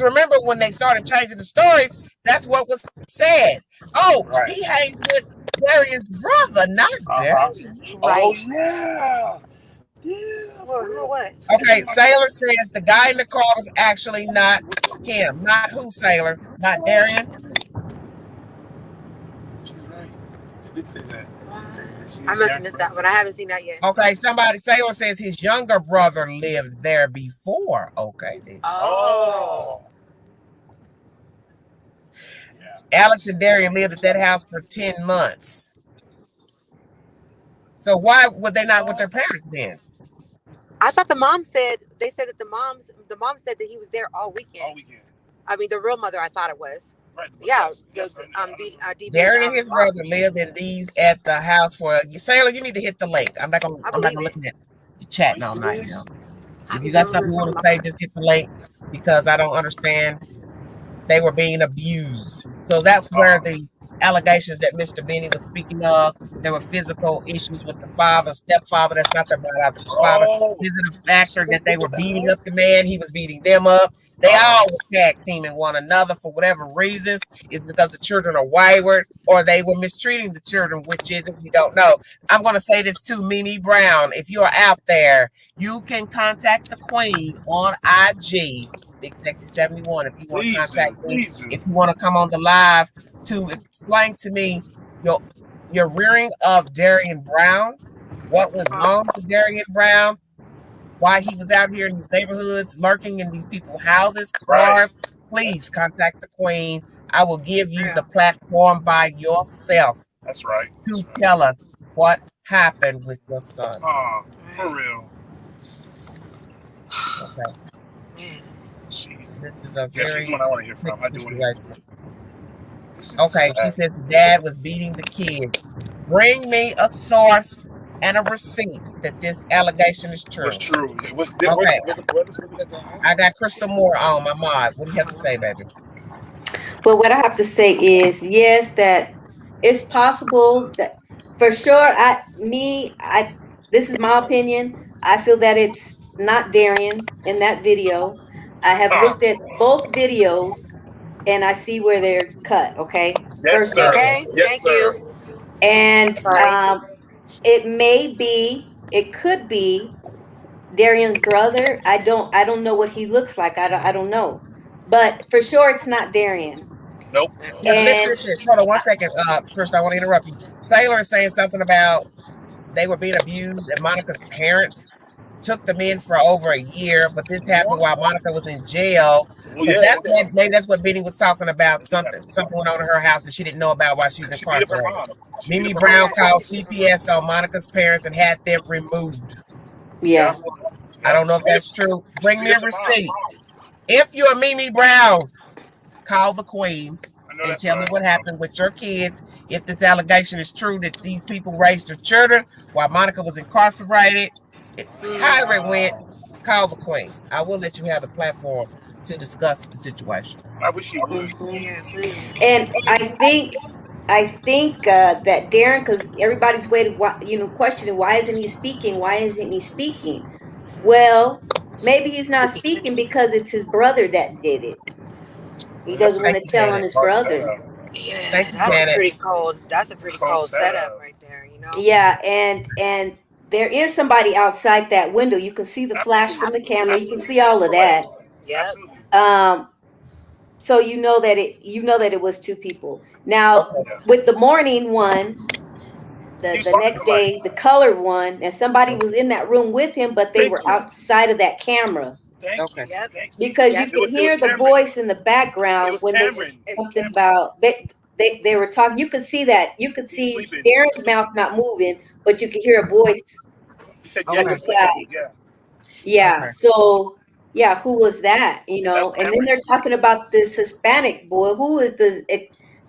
remember when they started changing the stories, that's what was said. Oh, he hangs with Darian's brother, not Darian. Oh yeah. What? Okay, Sailor says the guy in the car was actually not him. Not who, Sailor? Not Darian? She's right. I did say that. I must have missed that one. I haven't seen that yet. Okay, Sailor says his younger brother lived there before. Okay. Then. Oh. Yeah. Alex and Darian lived at that house for 10 months. So why would they not with their parents then? I thought the mom said that the mom said that he was there all weekend. All weekend. I mean, the real mother, I thought it was. Right. Yes. Darren and his brother lived in these at the house for Sailor. You need to hit the link. I'm not gonna look at the chat all night. You know? If you got something you want to say, just hit the link because I don't understand. They were being abused, so that's where the allegations that Mr. Benny was speaking of. There were physical issues with the stepfather. That's not their biological father. Is it a factor that they were beating up the man? He was beating them up. They all were tag teaming one another for whatever reasons. It's because the children are wayward or they were mistreating the children, which is, if you don't know. I'm going to say this to Mimi Brown. If you're out there, you can contact the Queen on IG, Big Sexy 71. If you want to contact me, if you want to come on the live to explain to me your rearing of Darian Brown, what went wrong with Darian Brown, why he was out here in these neighborhoods, lurking in these people's houses, cars, please contact the Queen. I will give you the platform by yourself. That's right. To tell us what happened with your son. Oh, for real. Okay. Jeez. This is a very she's the one I want to hear from. I do want to hear from. Okay, she says the dad was beating the kids. Bring me a source and a receipt that this allegation is true. It's true. Okay. I got Crystal Moore on my mod. What do you have to say, baby? But what I have to say is, yes, that it's possible that for sure. This is my opinion. I feel that it's not Darian in that video. I have Ah, looked at both videos and I see where they're cut. Okay, yes, first thing, sir. Okay, Yes, thank sir. you. and Sorry. it could be Darian's brother. I don't know what he looks like. I don't know, but for sure it's not Darian. Nope. Yeah, but And listen. Hold on one second. First, I want to interrupt you. Sailor is saying something about they were being abused, and Monica's parents took them in for over a year. But this happened while Monica was in jail. Well, So yeah. that's what maybe that's what Benny was talking about. Something went on in her house that she didn't know about while she was She beat up her incarcerated. mom. She beat Mimi up her Brown mom. called CPS on Monica's parents and had them removed. yeah, I don't know if that's true. She Bring beat me a up the mom. receipt. If you're Mimi Brown, call the Queen I know and that's tell me right. what happened with your kids. If this allegation is true that these people raised their children while Monica was incarcerated, however it went, call the Queen. I will let you have the platform to discuss the situation. I wish she would. Yeah, please. and I think that Darren, because everybody's waiting, questioning why isn't he speaking? Why isn't he speaking? Well, maybe he's not speaking because it's his brother that did it. He Well, that's doesn't a want Thank to you, tell on Janet. his hard brother. setup. Yeah, Thank you, that's a Janet. pretty cold. That's a pretty cold setup right there. Yeah, and there is somebody outside that window. You can see the flash Absolutely. from the camera. You can Absolutely. see all of Correct. that. Yep. Absolutely. So you know that it was two people. Now Okay. Yeah. with the morning one, He the was the talking to next somebody. day, the colored one, and somebody was in that room with him, but they Thank were you. outside of that camera Thank you. Okay. Yep. Thank you. because Yep. you It could was hear the Cameron. voice in the It background was when they Cameron. were It was something Cameron. about they were talking. You could see that. You could He's see sleeping. Darren's mouth not moving, but you could hear a voice He said, "Yeah, on Okay. the he's sleeping." side. Yeah, Yeah. Okay. So yeah, who was that? that was And then Cameron. they're talking about this Hispanic boy. Who is the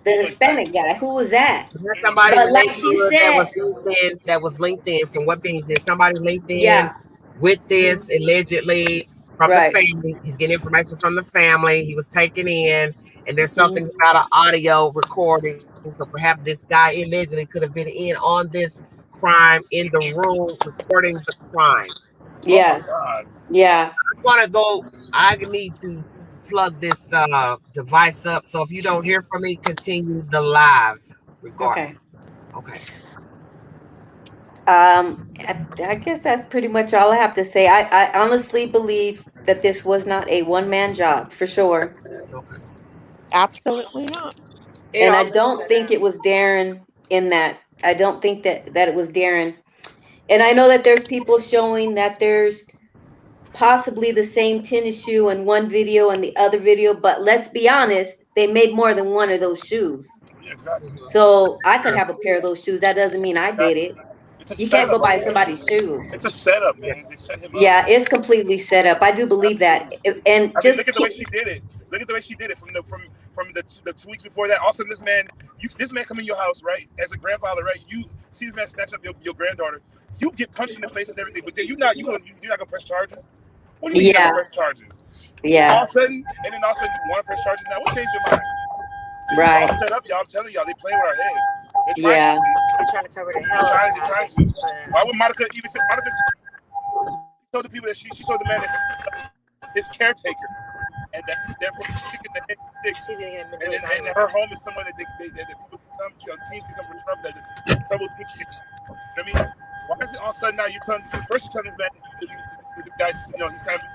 Who is that? Hispanic guy? Who was that? There's We need to somebody in know. But the like she neighborhood said, that was linked in from what Benny said. Somebody linked in yeah, with this allegedly from the right. family. He's getting information from the family. He was taken in, and there's something Mhm. about an audio recording. So perhaps this guy allegedly could have been in on this crime in the room recording the crime. Oh my Yes. God. Yeah. I want to go. I need to plug this device up. So if you don't hear from me, continue the live recording. Okay. Okay. I guess that's pretty much all I have to say. I honestly believe that this was not a one-man job for sure. Okay. Absolutely not. It And all I looks don't set think up. it was Darren in that. I don't think that it was Darren. And I know that there's people showing that there's possibly the same tennis shoe in one video and the other video, but let's be honest, they made more than one of those shoes. Yeah, exactly. Mhm. So I could Sure. have a pair of those shoes. That doesn't mean I did Exactly. it. It's a You can't go setup. buy somebody's shoe. It's a setup, Yeah. man. They set him up. Yeah, it's completely set up. I do believe that. Absolutely. And I mean, look just at the way she did it. Look at the way she did it from the 2 weeks before that. All of a sudden, this man come in your house, right? As a grandfather, right? You see this man snatch up your granddaughter. You get punched in the face and everything, but then you're not gonna press charges. What do you mean you're not yeah, gonna press charges? yeah, All of a sudden, and then all of a sudden you want to press charges now. What changed your mind? This is all right. set up, y'all. I'm telling y'all, they play with our heads. They're trying to, Yeah, at least. They're trying to cover the They're hell trying, out they're of trying it. to. Why would Monica even say Monica told the people that she told the man that his caretaker, and that therefore she's sick in the head sick, She's gonna get and mentally then violent. her home is somewhere that that people can come, teens can come for trouble, that trouble teens. You know what I mean? Why is it all of a sudden now you're telling first you're telling the man the guy's he's kind of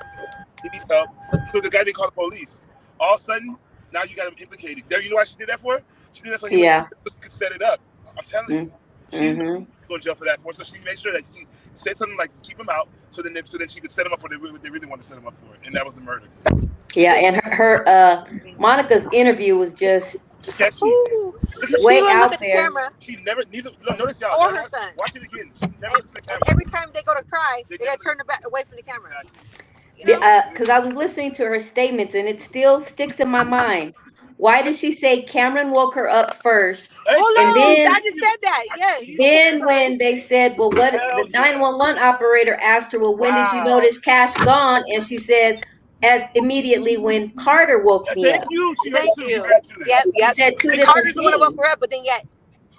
he needs help, so the guy didn't call the police. All of a sudden now you got him implicated. You know why she did that for? She did that so he yeah. could set it up. I'm telling you, she's Mm-hmm. going to jail for that. So she made sure that she said something like keep him out, so then she could set him up for what they really want to set him up for, and that was the murder. Yeah, and her Monica's interview was just Sketchy. Ooh. Look, way She wouldn't out look at the there. camera. she never neither. Notice y'all. Or her son. Watch it again. She never And, looks at the and camera. every time they go to cry, they gotta turn back away from the camera. You know? Because I was listening to her statements and it still sticks in my mind. Why did she say Cameron woke her up first? Hold And on, then I just said that. Yes. then when they said, well, what Hell the yeah. 911 operator asked her, well, when did you Wow. notice Cash gone? And she says, as immediately when Carter woke me Thank up. you. She heard Thank it too. you. You heard it too. Yep, She yep. said two And different Carter's the one that woke things. her up, but then yet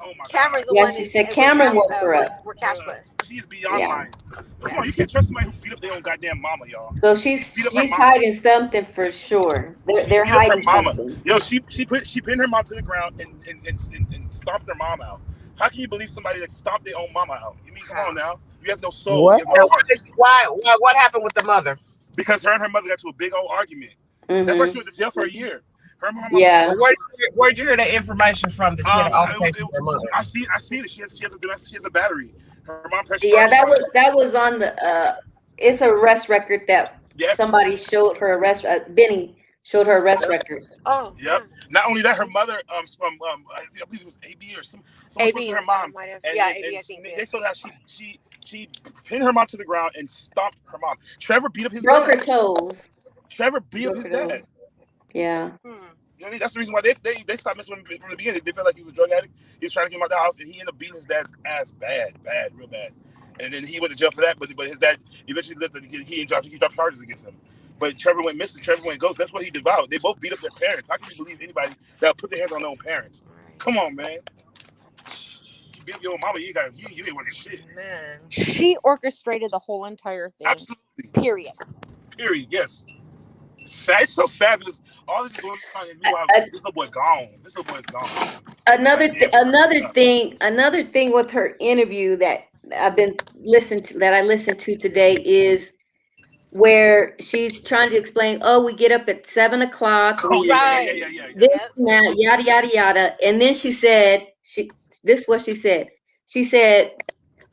Oh my Cameron's the God. Yeah, one she is said Cameron woke her up. where Cash was. She's beyond Yeah. lying. Come on, you can't trust somebody who beat up their own goddamn mama, y'all. So She beat up her she's mama. hiding something for sure. She They're beat up her hiding mama. something. Yo, she pinned her mom to the ground and stomped her mom out. How can you believe somebody that stomped their own mama out? You mean, come on now? You have no soul. What? You have no heart. What happened with the mother? Because her and her mother got to a big old argument. That's why she went to jail for a year. Her and her mama. Yeah. Where'd you hear that information from? That she had an altercation with her mother? I see that she has a battery. Her mom pressed Yeah, charges. that was on the it's a arrest record that somebody showed her arrest Benny showed her arrest record. Oh, yep. Not only that, her mother from I believe it was AB or someone spoke to her mom. AB, I think. They saw that she pinned her mom to the ground and stomped her mom. Trevor beat up his Broke her dad. toes. Trevor beat up his dad. Yeah. You know, that's the reason why they stopped messing with him from the beginning. They felt like he was a drug addict. He was trying to get him out the house, and he ended up beating his dad's ass bad, real bad. And then he went to jail for that. But his dad eventually he dropped charges against him. But Trevor went missing. Trevor went ghost. That's what he devoured. They both beat up their parents. How can you believe anybody that put their hands on their own parents? Come on, man. You beat up your own mama. You ain't worth shit. Man. She orchestrated the whole entire thing. Absolutely. Period. Yes. Sad. It's so sad because all this is going on, and meanwhile, this little boy gone. This little boy is gone. Another thing with her interview that I listened to today is where she's trying to explain, we get up at 7 o'clock, yada yada yada, and then she said, this is what she said. She said,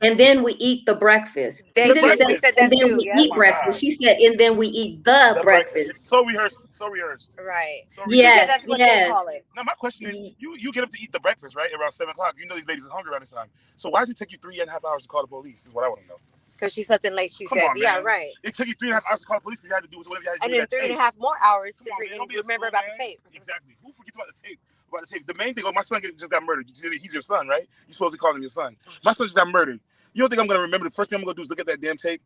and then we eat the breakfast. She didn't say, and then we eat breakfast. She said, and then we eat the breakfast. It's so rehearsed. Right. Yes, that's what they call it. Now my question is, you get up to eat the breakfast, right? Around 7 o'clock. You know these babies are hungry around this time. So why does it take you 3.5 hours to call the police? Is what I want to know. Because she slept in late, she says. Yeah, right. It took you 3.5 hours to call the police because you had to do whatever you had to do. And then 3.5 more hours to remember about the tape. Exactly. Who forgets about the tape? The main thing, my son just got murdered. He's your son, right? You're supposed to call him your son. My son just got murdered. You don't think I'm going to remember? The first thing I'm going to do is look at that damn tape.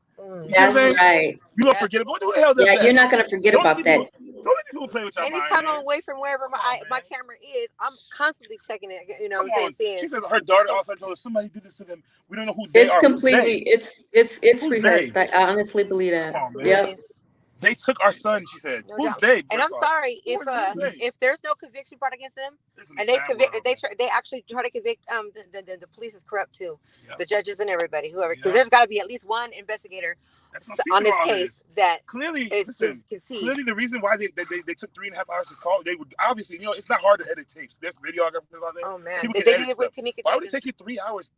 That's right. You don't forget about who the hell does that? You're not going to forget about that. Don't let people play with your mind. Anytime I'm away from wherever my camera is, I'm constantly checking it. You know what I'm saying? She says her daughter all of a sudden told her somebody did this to them. We don't know who they are. It's completely, it's rehearsed. I honestly believe that. Yep. They took our son, she said. Who's they? And I'm sorry if there's no conviction brought against them, and they actually try to convict the police is corrupt too, the judges and everybody, whoever, because there's got to be at least one investigator on this case that clearly can see. Clearly, the reason why they took 3.5 hours to call, they would obviously, it's not hard to edit tapes. There's videographers out there. Oh man, they did it with Tanika. Why would it take you 3.5 hours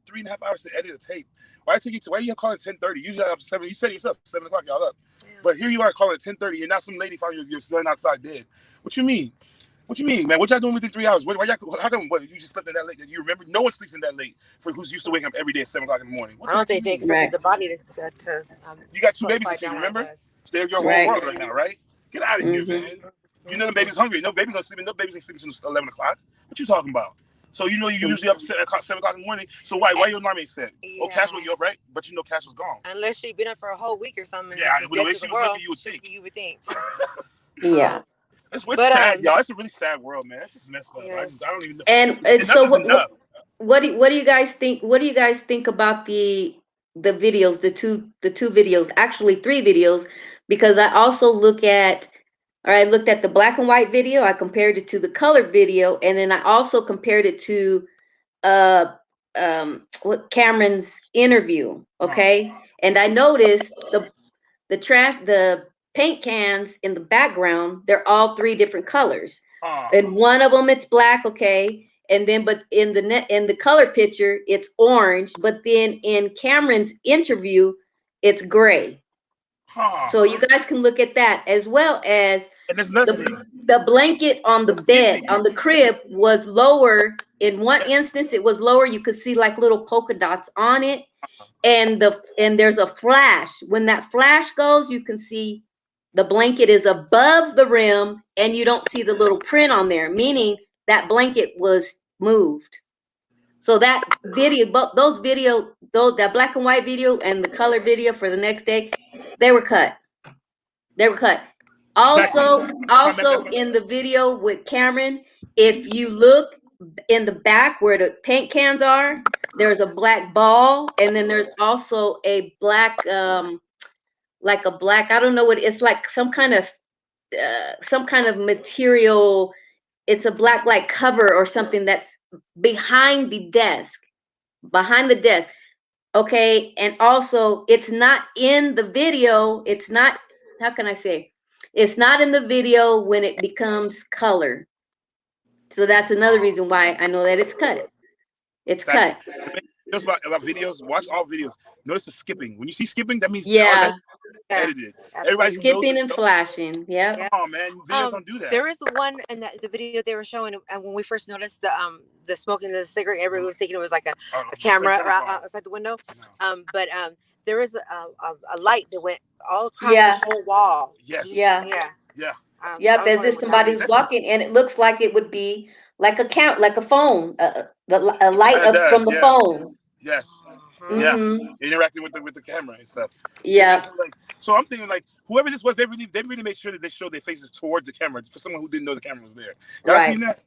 to edit a tape? Why you calling 10:30? Usually up to 7. You said yourself 7 o'clock, y'all up. But here you are calling 10:30, and now some lady found your son outside dead. What you mean? What you mean, man? What y'all doing within 3 hours? How come? What, you just slept in that late? You remember? No one sleeps in that late. For who's used to waking up every day at 7 o'clock in the morning. I don't think they expected the body to you got 2 babies, if you remember. They're your whole world right now, right? Get out of here, man. You know the baby's hungry. No baby's gonna sleep. No baby's gonna sleep until 11 o'clock. What you talking about? So you usually up 7 o'clock in the morning. So why your alarm ain't set? Yeah. Cash woke you up, right? But Cash was gone. Unless she'd been up for a whole week or something. Yeah, the way she was looking, you would think. Yeah. It's sad, y'all. It's a really sad world, man. It's just messed up. Yes. I don't even know. And so what do you guys think? What do you guys think about the videos, the two videos, actually 3 videos? Because I also looked at the black and white video. I compared it to the colored video, and then I also compared it to what Cameron's interview. Okay, and I noticed the paint cans in the background, they're all 3 different colors. And one of them it's black, okay, and then but in the color picture it's orange, but then in Cameron's interview it's gray. So you guys can look at that, as well as the blanket on the bed on the crib was lower. In one instance it was lower, you could see like little polka dots on it, and there's a flash. When that flash goes, you can see the blanket is above the rim and you don't see the little print on there, meaning that blanket was moved. So that video, that black and white video and the color video for the next day, they were cut. Also, That's also my in the video with Cameron, if you look in the back where the paint cans are, there's a black ball, and then there's also a black, like a black, I don't know what it's like, some kind of material. It's a black like cover or something that's behind the desk, behind the desk. Okay, and also it's not in the video. It's not, how can I say? It's not in the video when it becomes color. So that's another reason why I know that it's cut. It's exactly. cut. Just about videos. Watch all videos. Notice the skipping. When you see skipping, that means Yeah, edited. Absolutely. Everybody who knows skipping this, and flashing. Yep. Yeah. come on, man. Videos don't do that. There is one in the video they were showing, and when we first noticed the smoking the cigarette, everybody was thinking it was like a camera outside the window. But there is a light that went all across Yeah. the whole wall. Yes. Yeah. Yeah. Yep. As if somebody's walking, and it looks like it would be like a phone, a light It up from does. the Yeah. phone. Yes. Yeah. Mm-hmm. Interacting with the camera and stuff. Yeah. So I'm thinking like whoever this was, they really made sure that they showed their faces towards the camera for someone who didn't know the camera was there. Y'all Right. seen that?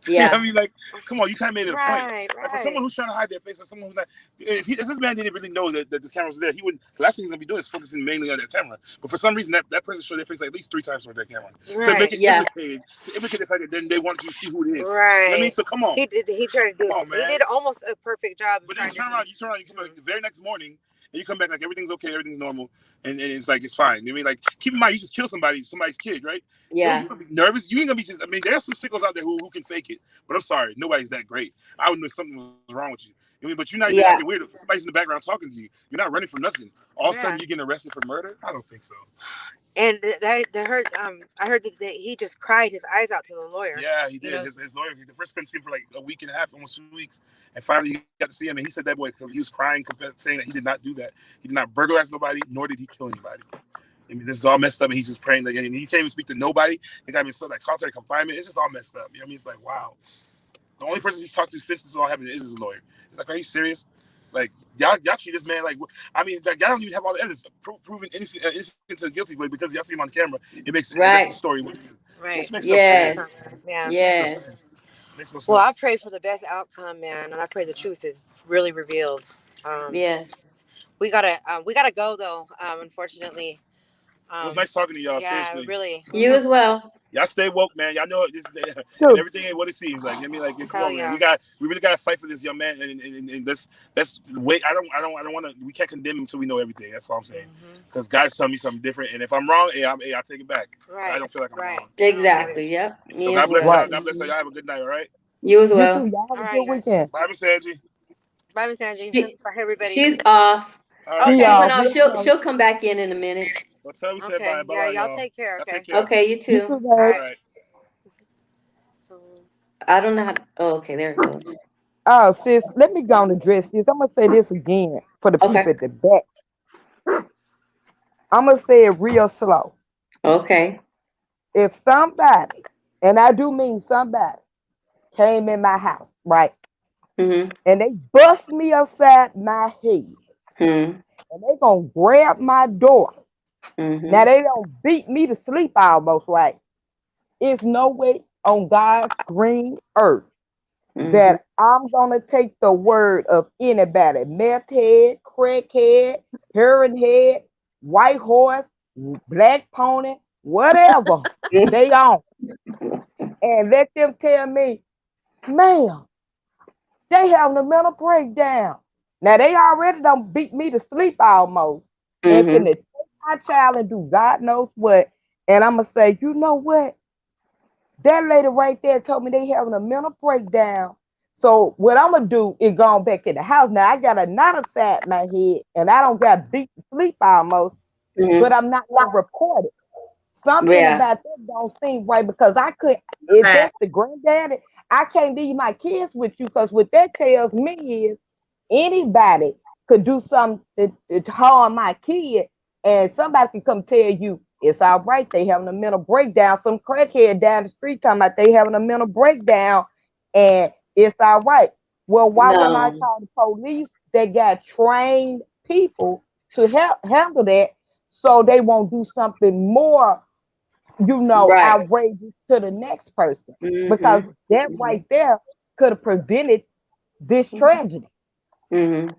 Yeah. I mean, like, come on, you kind of made it a point. Right. Like, for someone who's trying to hide their face, or someone who's not, if this man didn't really know that the camera was there, he wouldn't. The last thing he's gonna be doing is focusing mainly on that camera. But for some reason, that person showed their face like at least 3 times with that camera to make it implicate the fact that then they wanted you to see who it is. Right. You know what I mean, so come on. He tried to do. Come on, man. He did almost a perfect job. But then you turn around, you come back the very next morning, and you come back like everything's okay, everything's normal, and it's like it's fine. You know what I mean, like, keep in mind, you just kill somebody's kid, right? Yeah. You're gonna be nervous. You ain't gonna be just. I mean, there's some sickos out there who can fake it, but I'm sorry, nobody's that great. I would know something was wrong with you. You know what I mean, but you're not even acting weird. Somebody's in the background talking to you. You're not running from nothing. All of a sudden, you're getting arrested for murder. I don't think so. And I heard that he just cried his eyes out to the lawyer. Yeah, he did. You know? His lawyer, the first couldn't see him for like a week and a half, almost 2 weeks, and finally he got to see him. And he said that boy, he was crying, saying that he did not do that. He did not burglarize nobody, nor did he kill anybody. I mean, this is all messed up, and he's just praying that, and he can't even speak to nobody. They got him in so like solitary confinement. It's just all messed up. You know what I mean? It's like, wow. The only person he's talked to since this all happened is his lawyer. He's like, are you serious? Like, y'all treat this man like, I mean, like, y'all don't even have all the evidence proving innocent to guilty, but because y'all see him on camera, it makes that's the story. Right. Which makes no sense. Yeah. Makes no sense. Well, I pray for the best outcome, man, and I pray the truth is really revealed. We gotta go though. Unfortunately. It was nice talking to y'all. Yeah, seriously. Really. You as well. Y'all stay woke, man. Y'all know this, and everything ain't what it seems like. I mean, like, come on, man. We really gotta fight for this young man, and let's wait. I don't want to. We can't condemn him until we know everything. That's all I'm saying. Because guys tell me something different, and if I'm wrong, I'll take it back. Right. I don't feel like I'm wrong. Exactly. Yep. So God bless y'all. God bless y'all. Y'all have a good night. All right. You as well. You too. Y'all have a good weekend. Bye, Miss Angie. Bye, Miss Angie. For everybody. She's off. Right. She went off. She'll come back in a minute. Well, tell me said bye. Yeah, y'all take care. Okay. Okay, you too. All right. So I don't know how. Oh, okay, there it goes. Oh, sis, let me go and address this. I'm gonna say this again for the people at the back. I'm gonna say it real slow. Okay. If somebody, and I do mean somebody, came in my house, right, and they bust me upside my head, and they gonna grab my door. Now they don't beat me to sleep almost, right? It's no way on God's green earth that I'm gonna take the word of anybody, meth head, crackhead, heroin head, white horse, black pony, whatever they on, and let them tell me, ma'am, they having a mental breakdown. Now they already done beat me to sleep almost, and can they take my child and do God knows what? And I'm gonna say, you know what? That lady right there told me they having a mental breakdown. So what I'm gonna do is go back in the house. Now I got a knot upside my head, and I don't got beat to sleep almost, but I'm not gonna report it. Something about that don't seem right because I could. If that's the granddaddy, I can't leave my kids with you because what that tells me is anybody could do something to harm my kid, and somebody can come tell you it's all right. They having a mental breakdown. Some crackhead down the street talking about they having a mental breakdown, and it's all right. Well, why wouldn't I call the police? They got trained people to help handle that, so they won't do something more Right. outrageous to the next person, because Mm-hmm. that right there could have prevented this tragedy. Mm-hmm.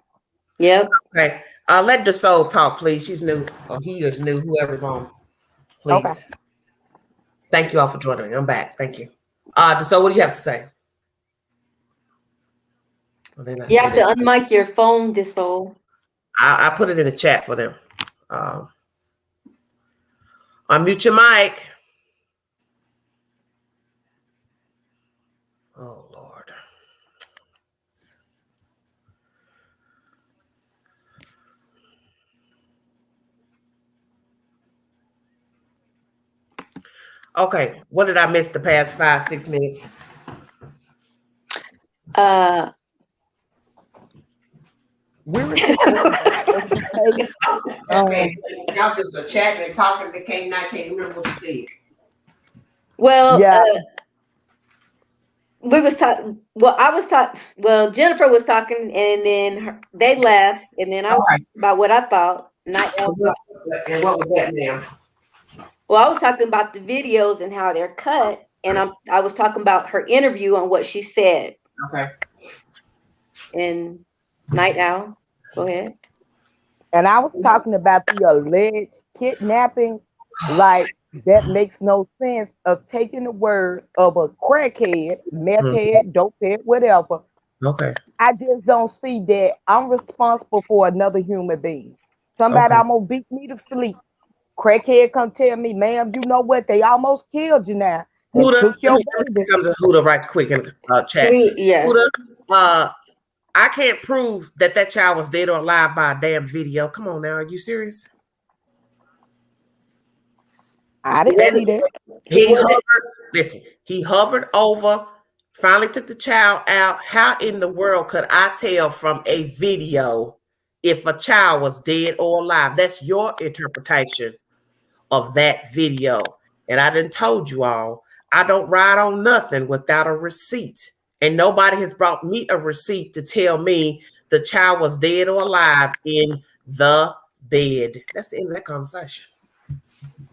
Yep. Okay. Let the soul talk, please. She's new, or he is new, whoever's on. Okay. Please. Thank you all for joining me. I'm back. Thank you. So what do you have to say? You have to unmic your phone, Disol. I put it in the chat for them. Unmute your mic. Oh, Lord. Okay. What did I miss the past 5-6 minutes? We were just educating. Y'all just are chatting and talking. They can't remember what you said. Well, Yeah. we was talking. Well, I was talking. Well, Jennifer was talking, and then they left, and then I was talking about what I thought. And what was that, ma'am? Well, I was talking about the videos and how they're cut, and I was talking about her interview on what she said. Okay. And Night Owl, go ahead. And I was talking about the alleged kidnapping, like that makes no sense of taking the word of a crackhead, meth head, dope head, whatever. Okay. I just don't see that I'm responsible for another human being. Somebody almost beat me to sleep. Crackhead come tell me, ma'am, you know what? They almost killed you now. They Huda, took your let me baby. say something to Huda right quick in the chat. Yeah. Huda, I can't prove that child was dead or alive by a damn video. Come on now, are you serious? I didn't see that. He hovered over, finally took the child out. How in the world could I tell from a video if a child was dead or alive? That's your interpretation of that video. And I done told you all, I don't ride on nothing without a receipt. And nobody has brought me a receipt to tell me the child was dead or alive in the bed. That's the end of that conversation.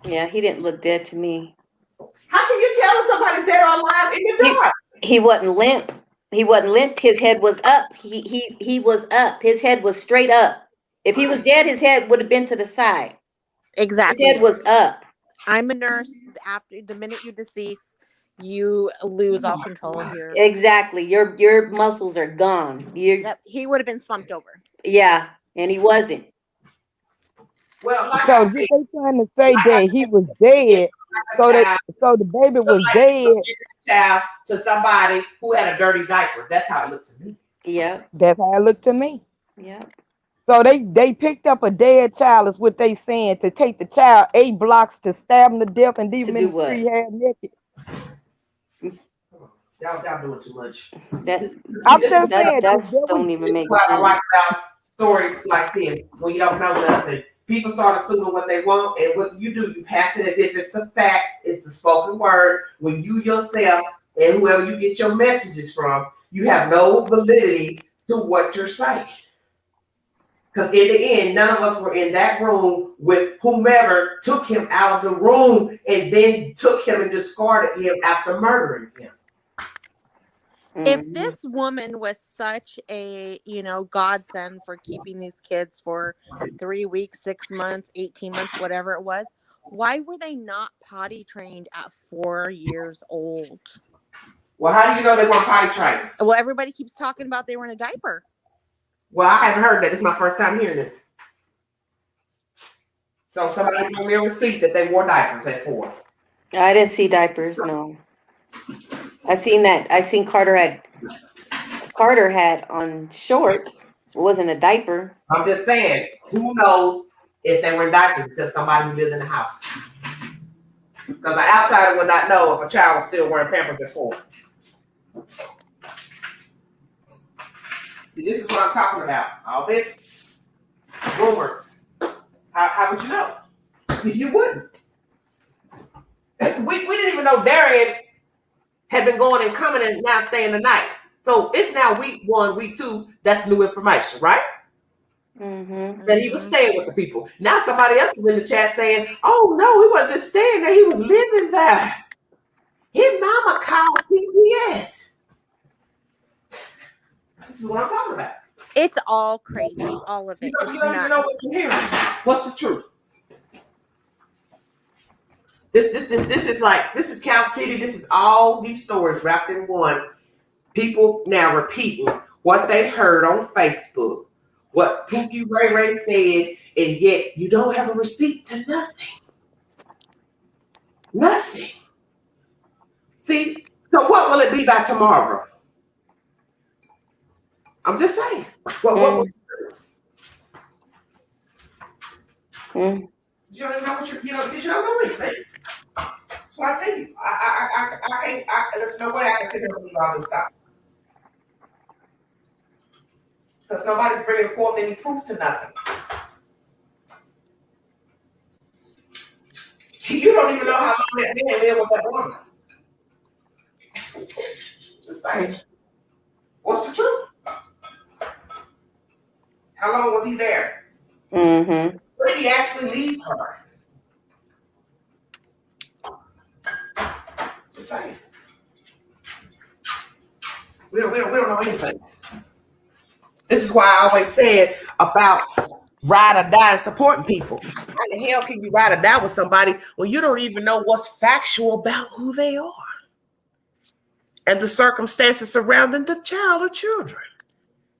Yeah, he didn't look dead to me. How can you tell if somebody's dead or alive in the dark? He wasn't limp. He wasn't limp. His head was up. He was up. His head was straight up. If he was dead, his head would have been to the side. Exactly. His head was up. I'm a nurse. After the minute you decease, you lose all control of your. Exactly. Your muscles are gone. Yep. He would have been slumped over. Yeah, and he wasn't. Well, like So they trying to say that he was dead. So the baby was dead. Child to somebody who had a dirty diaper. That's how it looked to me. Yeah. That's how it looked to me. Yeah. So they picked up a dead child, is what they saying, to take the child 8 blocks to stab him to death and leave him in the street half naked. Y'all doing too much. I'm just saying that don't even make sense. I watch about stories like this when you don't know nothing. People start assuming what they want, and what you do, you pass it as if it's the fact, it's the spoken word. When you yourself and whoever you get your messages from, you have no validity to what you're saying. Because in the end, none of us were in that room with whomever took him out of the room and then took him and discarded him after murdering him. If this woman was such a, godsend for keeping these kids for 3 weeks, 6 months, 18 months, whatever it was, why were they not potty trained at 4 years old? Well, how do you know they weren't potty trained? Well, everybody keeps talking about they were in a diaper. Well, I haven't heard that. This is my first time hearing this. So somebody gave me a receipt that they wore diapers at 4. I didn't see diapers, no. I seen that. I seen Carter had on shorts. It wasn't a diaper. I'm just saying, who knows if they were in diapers except somebody who lives in the house? Because an outsider would not know if a child was still wearing Pampers at 4. See, this is what I'm talking about. All this rumors. How would you know? You wouldn't. We didn't even know Darian had been going and coming and now staying the night. So it's now week 1, week 2. That's new information, right? that he was staying with the people. Now somebody else was in the chat saying, "Oh no, he wasn't just staying there; he was living there. His mama called CPS." This is what I'm talking about. It's all crazy, all of it. You don't even know what you're hearing. What's the truth? This is Cal City. This is all these stories wrapped in one. People now repeating what they heard on Facebook, what Pookie Ray Ray said, and yet you don't have a receipt to nothing. Nothing. See, so what will it be by tomorrow? I'm just saying. What you don't even know what you know. Did you don't know anything? So I tell you, I can't. There's no way I can sit here and believe all this stuff because nobody's bringing forth any proof to nothing. You don't even know how long that man lived with that woman. Just saying. What's the truth? How long was he there? Where did he actually leave her? Just saying. We don't know anything. This is why I always said about ride or die and supporting people. How the hell can you ride or die with somebody when you don't even know what's factual about who they are and the circumstances surrounding the child or children?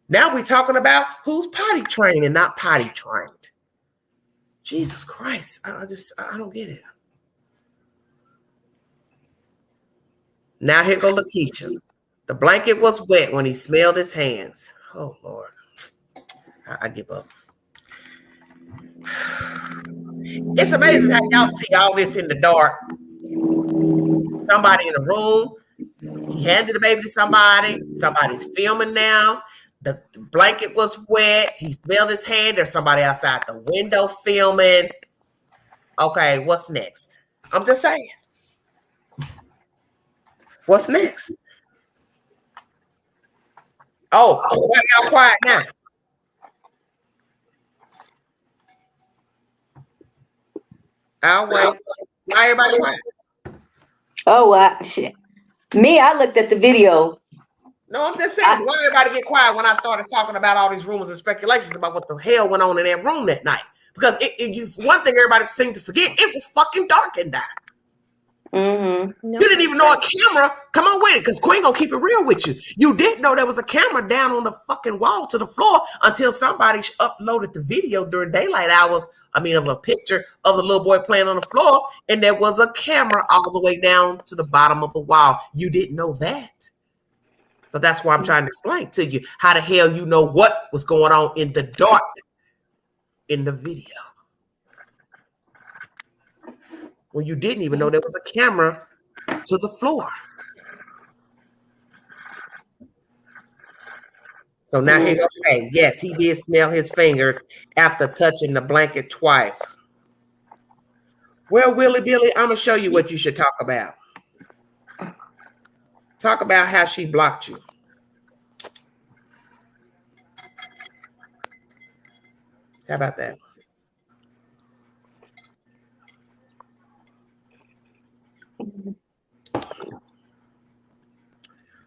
Now we're talking about who's potty trained and not potty trained. Jesus Christ, I don't get it. Now here go Lakeisha. The blanket was wet when he smelled his hands. Oh Lord, I give up. It's amazing how y'all see all this in the dark. Somebody in the room, he handed the baby to somebody. Somebody's filming now. The blanket was wet. He smelled his hand. There's somebody outside the window filming. Okay, what's next? I'm just saying. What's next? Oh, why y'all quiet now? I'll wait. Why everybody quiet? Oh, shit. Me, I looked at the video. No, I'm just saying, why everybody get quiet when I started talking about all these rumors and speculations about what the hell went on in that room that night? Because one thing everybody seemed to forget, it was fucking dark in there. Nope. You didn't even know a camera. Come on with it, because Queen gonna keep it real with you. You didn't know there was a camera down on the fucking wall to the floor until somebody uploaded the video during daylight hours. Of a picture of the little boy playing on the floor, and there was a camera all the way down to the bottom of the wall. You didn't know that. So that's why I'm trying to explain to you how the hell you know what was going on in the dark in the video. When you didn't even know there was a camera to the floor. So now he okay, yes, he did smell his fingers after touching the blanket twice. Well, Willie Billy, I'm gonna show you what you should talk about. Talk about how she blocked you. How about that?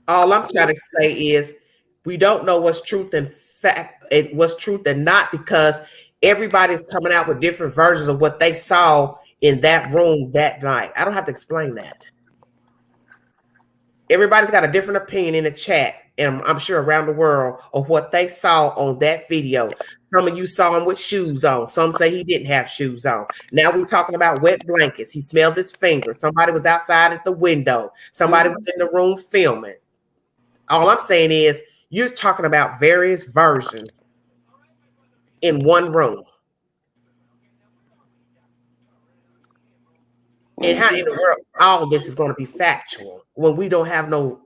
All I'm trying to say is we don't know what's truth and fact, what's truth and not, because everybody's coming out with different versions of what they saw in that room that night. I don't have to explain that. Everybody's got a different opinion in the chat, and I'm sure around the world, of what they saw on that video. Some of you saw him with shoes on. Some say he didn't have shoes on. Now we're talking about wet blankets. He smelled his fingers. Somebody was outside at the window. Somebody was in the room filming. All I'm saying is you're talking about various versions in one room. And how in the world all this is going to be factual when we don't have no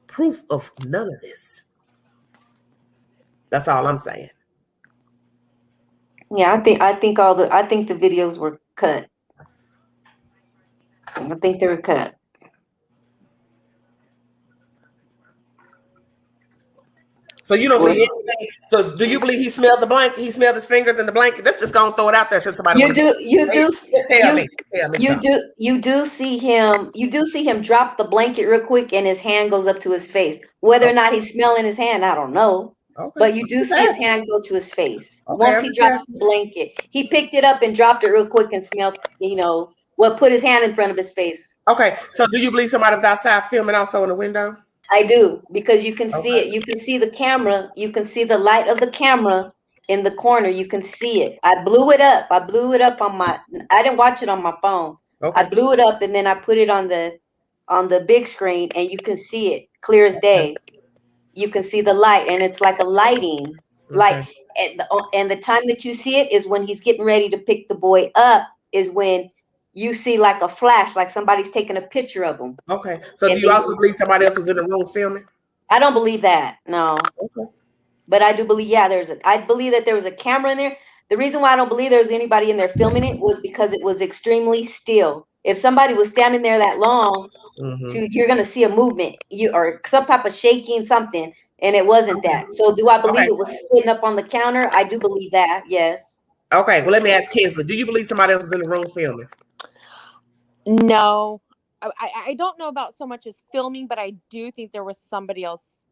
proof of none of this? That's all I'm saying. Yeah, I think the videos were cut. I think they were cut. So you don't believe anything. So do you believe he smelled the blanket? He smelled his fingers in the blanket. Let's just go and throw it out there since somebody You do tell me something. you do see him drop the blanket real quick and his hand goes up to his face. Whether or not he's smelling his hand, I don't know. Okay. But you do see his hand go to his face. Okay, Once he drops the blanket, he picked it up and dropped it real quick and smelled, put his hand in front of his face. Okay, so do you believe somebody was outside filming also in the window? I do, because you can see it. You can see the camera. You can see the light of the camera in the corner. You can see it. I blew it up. I didn't watch it on my phone. Okay. I blew it up and then I put it on the big screen, and you can see it clear as day. You can see the light, and it's like a lighting. Like, and the time that you see it is when he's getting ready to pick the boy up, is when you see like a flash, like somebody's taking a picture of him. Okay. So do you also believe somebody else was in the room filming? I don't believe that. No. Okay. But I do believe, I believe that there was a camera in there. The reason why I don't believe there was anybody in there filming it was because it was extremely still. If somebody was standing there that long, you're going to see a movement, or some type of shaking, something, and it wasn't that. So do I believe it was sitting up on the counter? I do believe that, yes. Okay, well, let me ask Kinsley, do you believe somebody else was in the room filming? No. I don't know about so much as filming, but I do think there was somebody else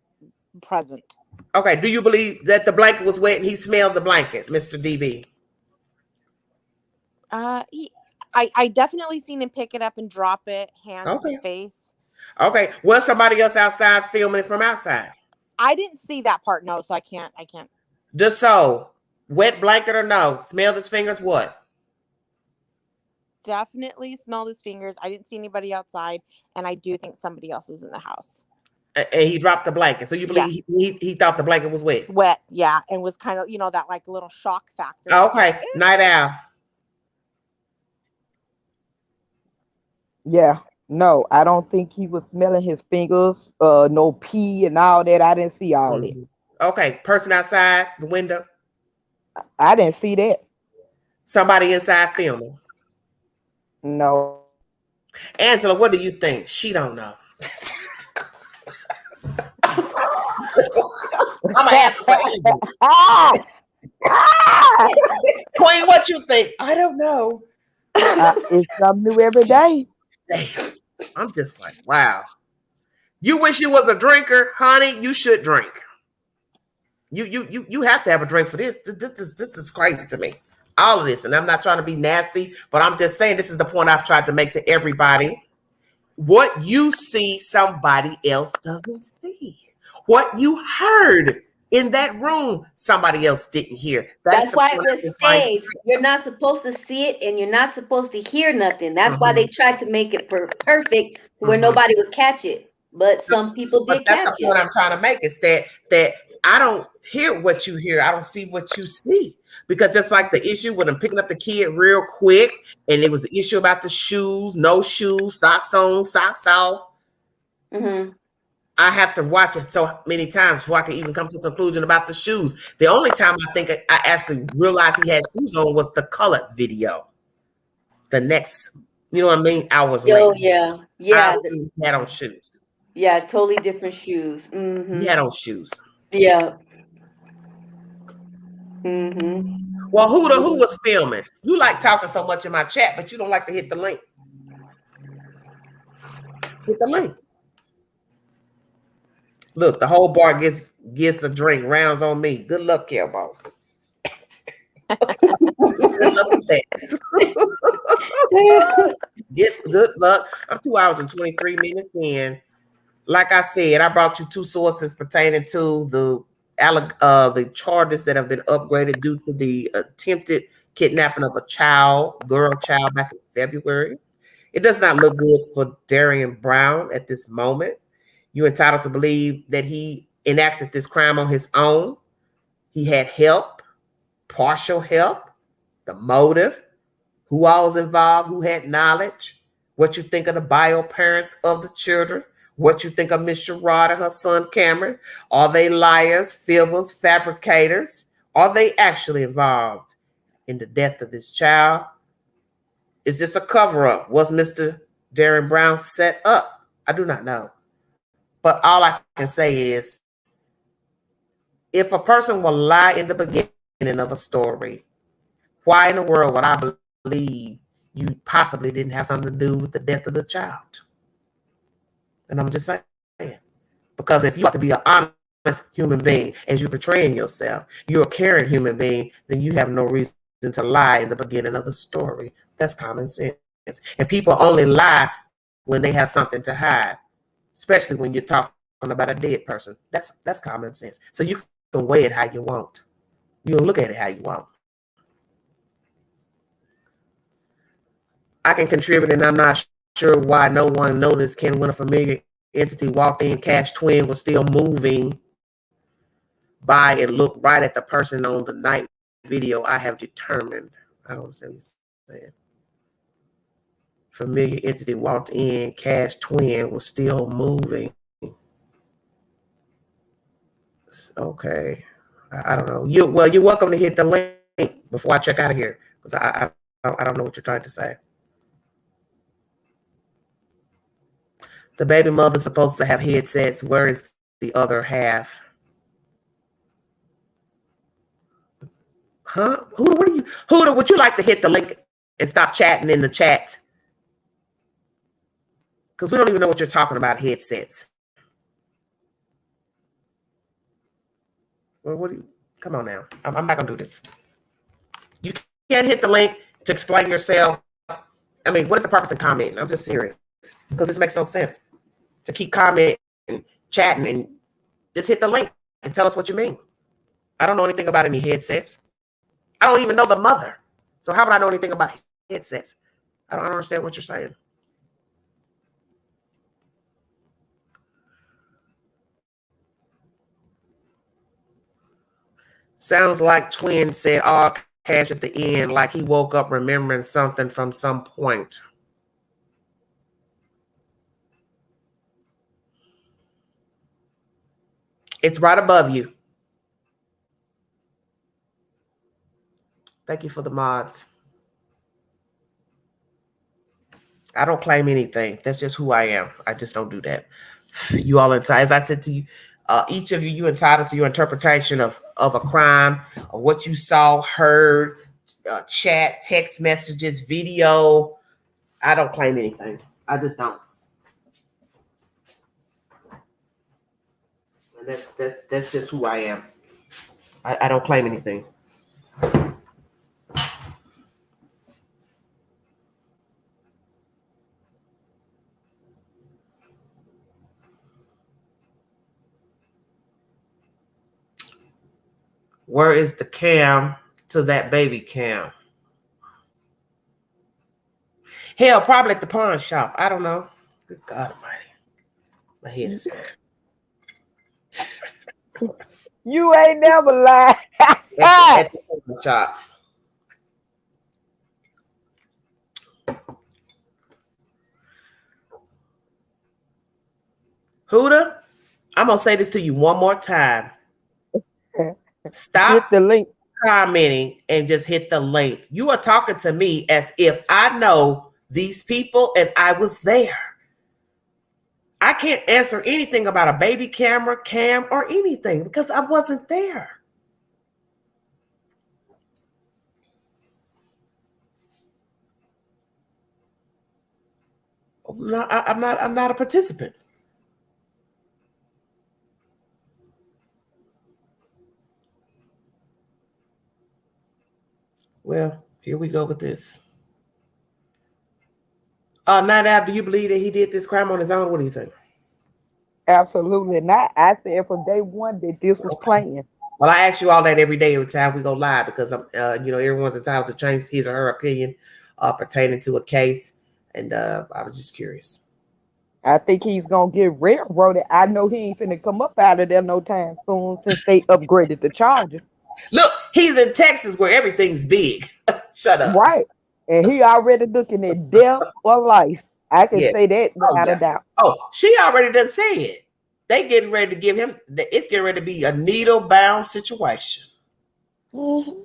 present. Okay, do you believe that the blanket was wet and he smelled the blanket, Mr. DB? I definitely seen him pick it up and drop it, hand to the face. Okay, was somebody else outside filming it from outside? I didn't see that part, no, so I can't. Just so, wet blanket or no, smelled his fingers, what? Definitely smelled his fingers. I didn't see anybody outside, and I do think somebody else was in the house. And he dropped the blanket. So you believe he thought the blanket was wet? Wet, yeah, and was kind of, that like little shock factor. Okay, Night Owl. Yeah, no, I don't think he was smelling his fingers, no pee and all that. I didn't see all that. Okay, person outside the window? I didn't see that. Somebody inside filming? No. Angela, what do you think? She don't know. I'm gonna answer for Angela. Queen, what you think? I don't know. It's something new every day. I'm just like, wow. You wish you was a drinker, honey. You should drink. You have to have a drink for this. This is crazy to me. All of this, and I'm not trying to be nasty, but I'm just saying this is the point I've tried to make to everybody. What you see, somebody else doesn't see. What you heard in that room, somebody else didn't hear. That's why it was staged. You're not supposed to see it, and you're not supposed to hear nothing. That's why they tried to make it perfect where nobody would catch it. But some people did catch it. That's the point I'm trying to make, is that I don't hear what you hear. I don't see what you see. Because just like the issue with him picking up the kid real quick, and it was an issue about the shoes, no shoes, socks on, socks off. I have to watch it so many times before I can even come to a conclusion about the shoes. The only time I think I actually realized he had shoes on was the colored video. The next, you know what I mean? Hours later. Oh, yeah. Yeah. He had on shoes. Yeah, totally different shoes. He had on shoes. Yeah. Well, who was filming? You like talking so much in my chat, but you don't like to hit the link. Hit the link. Look, the whole bar gets a drink. Rounds on me. Good luck, Kelbo. Good luck with that. Good luck. I'm 2 hours and 23 minutes in. Like I said, I brought you two sources pertaining to the charges that have been upgraded due to the attempted kidnapping of a girl child back in February. It does not look good for Darian Brown at this moment. You're entitled to believe that he enacted this crime on his own. He had help, partial help, the motive, who all was involved, who had knowledge, what you think of the bio parents of the children, what you think of Miss Sherrod and her son Cameron. Are they liars, fibbers, fabricators? Are they actually involved in the death of this child? Is this a cover-up? Was Mr. Darian Brown set up? I do not know. But all I can say is if a person will lie in the beginning of a story, why in the world would I believe you possibly didn't have something to do with the death of the child? And I'm just saying, because if you want to be an honest human being as you're portraying yourself, you're a caring human being, then you have no reason to lie in the beginning of the story. That's common sense. And people only lie when they have something to hide, especially when you're talking about a dead person. That's common sense. So you can weigh it how you want. You can look at it how you want. I can contribute, and I'm not sure why no one noticed Ken when a familiar entity walked in. Cash Twin was still moving by and looked right at the person on the night video. I have determined. I don't understand what you're saying. Familiar entity walked in. Cash Twin was still moving. Okay. I don't know. You're welcome to hit the link before I check out of here, because I don't know what you're trying to say. The baby mother's supposed to have headsets. Where is the other half? Huh? Huda, would you like to hit the link and stop chatting in the chat? Because we don't even know what you're talking about, headsets. Well, come on now. I'm not going to do this. You can't hit the link to explain yourself. I mean, what is the purpose of commenting? I'm just serious. Because this makes no sense. To keep commenting and chatting and just hit the link and tell us what you mean. I don't know anything about any headsets. I don't even know the mother. So how would I know anything about headsets? I don't understand what you're saying. Sounds like Twin said all cash at the end, like he woke up remembering something from some point. It's right above you. Thank you for the mods. I don't claim anything. That's just who I am. I just don't do that. You all entitled, as I said to you, each of you entitled to your interpretation of a crime, or what you saw, heard, chat, text messages, video. I don't claim anything. I just don't. And that's just who I am. I don't claim anything. Where is the cam to that baby cam? Hell, probably at the pawn shop. I don't know. Good God Almighty. My head is You ain't never lied. at the pawn shop. Huda, I'm gonna say this to you one more time. Stop Hit the link. commenting and just hit the link. You are talking to me as if I know these people and I was there. I can't answer anything about a baby camera, cam, or anything because I wasn't there. I'm not a participant. Well, here we go with this. Now, do you believe that he did this crime on his own? What do you think? Absolutely not. I said from day one that this was planned. Well, I ask you all that every day, every time we go live, because I'm, everyone's entitled to change his or her opinion pertaining to a case, and I was just curious. I think he's gonna get railroaded. I know he ain't finna come up out of there no time soon since they upgraded the charges. Look, he's in Texas where everything's big. Shut up. Right. And he already looking at death or life. I can say that without a doubt. Oh, she already done said it. They getting ready to give him, it's getting ready to be a needle-bound situation. Mm-hmm.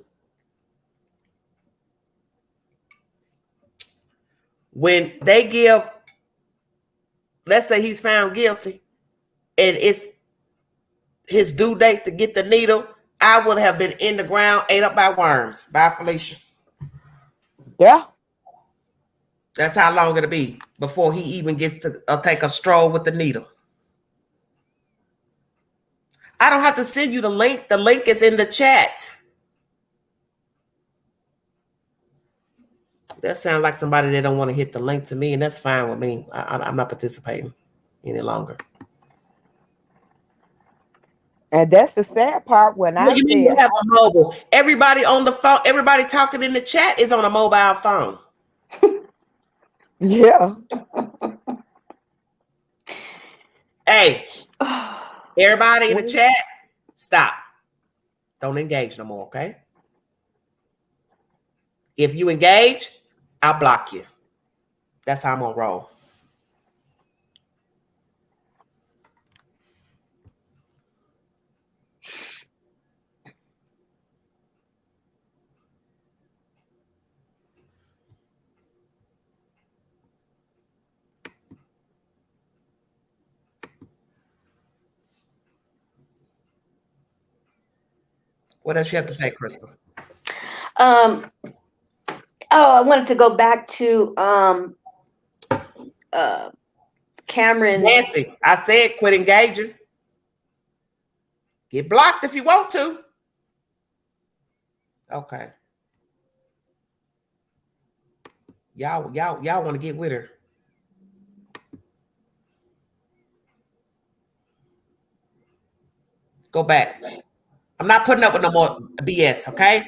When they give, let's say he's found guilty, and it's his due date to get the needle, I would have been in the ground, ate up by worms. Bye, Felicia. Yeah. That's how long it'll be before he even gets to take a stroll with the needle. I don't have to send you the link. The link is in the chat. That sounds like somebody that don't want to hit the link to me, and that's fine with me. I'm not participating any longer. And that's the sad part when What I do you mean said, you have a mobile? Everybody on the phone, everybody talking in the chat is on a mobile phone. yeah. Hey, everybody in the What is- chat, stop. Don't engage no more, okay? If you engage, I'll block you. That's how I'm gonna roll. What else you have to say, Crystal? I wanted to go back to Cameron. Nancy, I said quit engaging. Get blocked if you want to. Okay. Y'all want to get with her. Go back. I'm not putting up with no more BS, okay?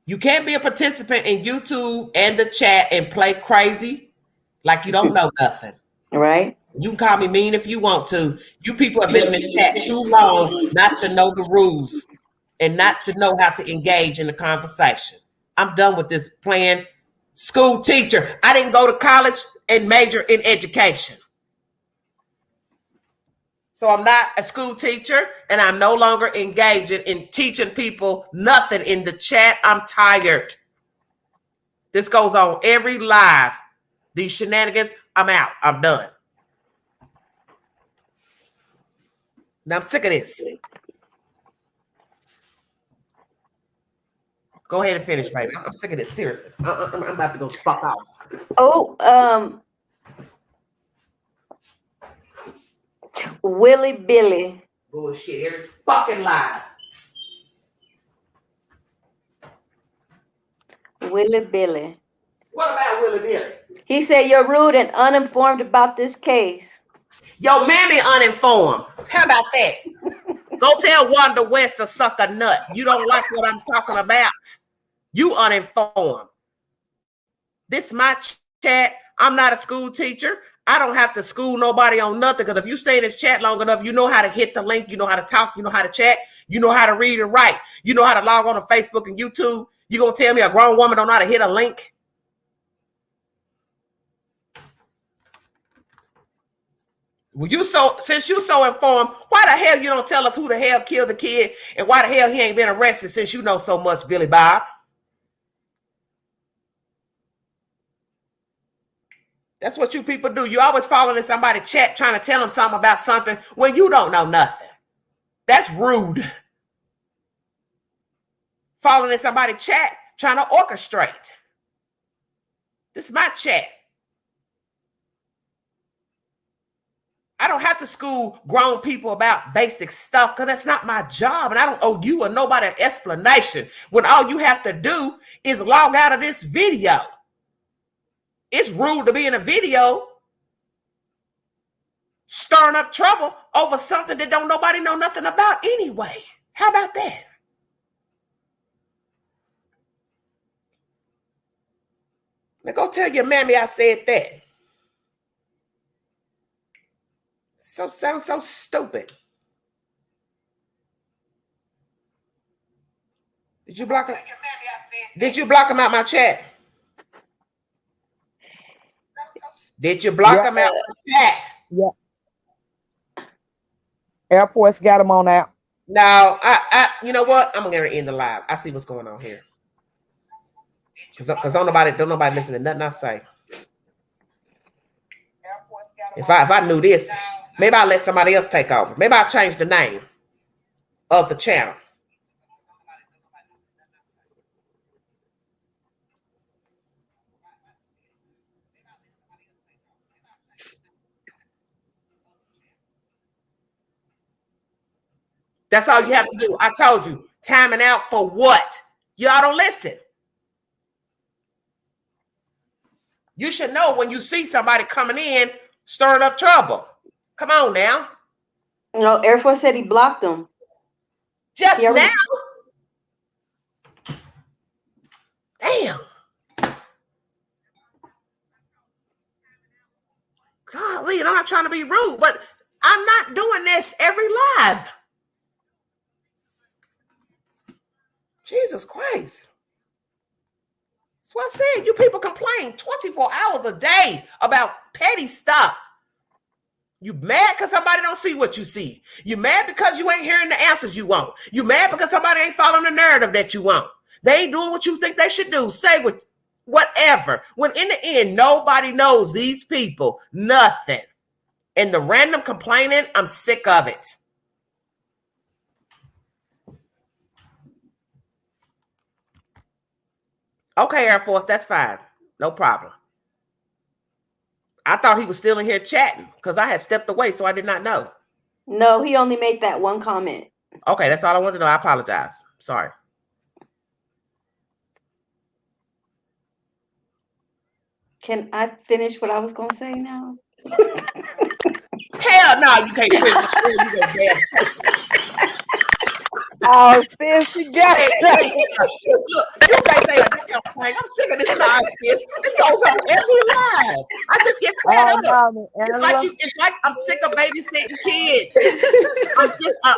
You can't be a participant in YouTube and the chat and play crazy like you don't know nothing. Right. You can call me mean if you want to. You people have been in the chat too long not to know the rules and not to know how to engage in the conversation. I'm done with this playing school teacher. I didn't go to college and major in education. So I'm not a school teacher, and I'm no longer engaging in teaching people nothing in the chat. I'm tired. This goes on every live. These shenanigans, I'm out. I'm done. Now I'm sick of this. Go ahead and finish, baby. I'm sick of this. Seriously. I'm about to go fuck off. Oh, Willie Billy. Bullshit. Every fucking live. Willie Billy. What about Willie Billy? He said you're rude and uninformed about this case. Yo, mammy uninformed. How about that? Go tell Wanda West to suck a nut. You don't like what I'm talking about. You uninformed. This my chat. I'm not a school teacher. I don't have to school nobody on nothing, because if you stay in this chat long enough, you know how to hit the link, you know how to talk, you know how to chat, you know how to read and write, you know how to log on to Facebook and YouTube. You gonna tell me a grown woman don't know how to hit a link? Well, since you so informed, why the hell you don't tell us who the hell killed the kid and why the hell he ain't been arrested since you know so much, Billy Bob? That's what you people do. You always following in somebody's chat trying to tell them something about something when you don't know nothing. That's rude. Following in somebody's chat trying to orchestrate. This is my chat. I don't have to school grown people about basic stuff because that's not my job. And I don't owe you or nobody an explanation when all you have to do is log out of this video. It's rude to be in a video stirring up trouble over something that don't nobody know nothing about anyway. How about that? Now go tell your mammy I said that. Sounds so stupid. Did you block him? Did you block him out my chat? Did you block him out my chat? Yeah. Air Force got him on out. No, you know what? I'm gonna end the live. I see what's going on here. Cause don't nobody listen to nothing I say. If I knew this, Maybe I'll let somebody else take over. Maybe I'll change the name of the channel. That's all you have to do. I told you. Timing out for what? Y'all don't listen. You should know when you see somebody coming in, stirring up trouble. Come on now. No, Air Force said he blocked them. Just now? Damn. Golly, and I'm not trying to be rude, but I'm not doing this every live. Jesus Christ. That's what I said. You people complain 24 hours a day about petty stuff. You mad because somebody don't see what you see. You mad because you ain't hearing the answers you want. You mad because somebody ain't following the narrative that you want. They ain't doing what you think they should do. Say whatever. When in the end, nobody knows these people. Nothing. And the random complaining, I'm sick of it. Okay, Air Force, that's fine. No problem. I thought he was still in here chatting because I had stepped away, so I did not know. No, he only made that one comment. Okay, that's all I wanted to know. I apologize. Sorry. Can I finish what I was going to say now? Hell no, you can't finish. Oh, sis, you got it. Look, you can't say a damn thing. I'm sick of this nonsense. This goes on every live. I just get fed up. No, It's like I'm sick of babysitting kids.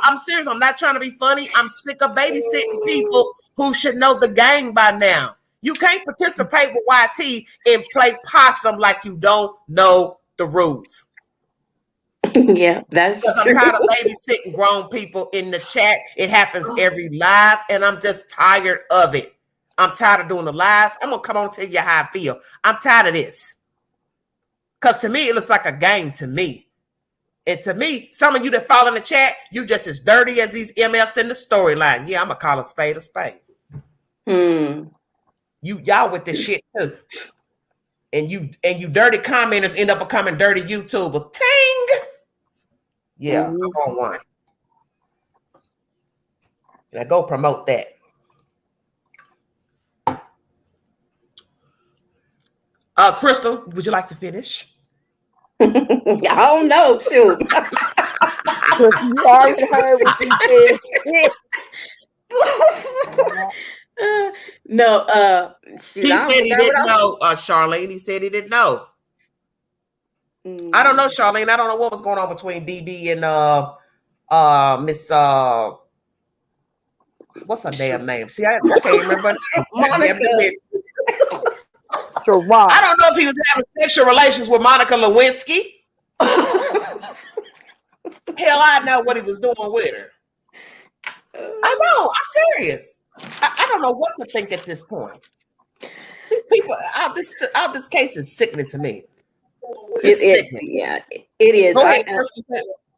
I'm serious. I'm not trying to be funny. I'm sick of babysitting people who should know the game by now. You can't participate with YT and play possum like you don't know the rules. Yeah, that's because I'm tired of babysitting grown people in the chat. It happens every live, and I'm just tired of it. I'm tired of doing the lives. I'm gonna come on and tell you how I feel. I'm tired of this. Because to me, it looks like a game to me. And to me, some of you that fall in the chat, you just as dirty as these MFs in the storyline. Yeah, I'm gonna call a spade a spade. Y'all with this shit too. And you dirty commenters end up becoming dirty YouTubers. Ting! Yeah, I'm on one. Now go promote that. Crystal, would you like to finish? I don't know, shoot. You already heard what you said. No, shoot, He said he didn't know, Charlene. He said he didn't know. I don't know, Charlene. I don't know what was going on between DB and Miss what's her damn name? See, I can't remember. Monica. I don't know if he was having sexual relations with Monica Lewinsky. Hell, I know what he was doing with her. I know. I'm serious. I don't know what to think at this point. These people, this case is sickening to me. It is. Go ahead,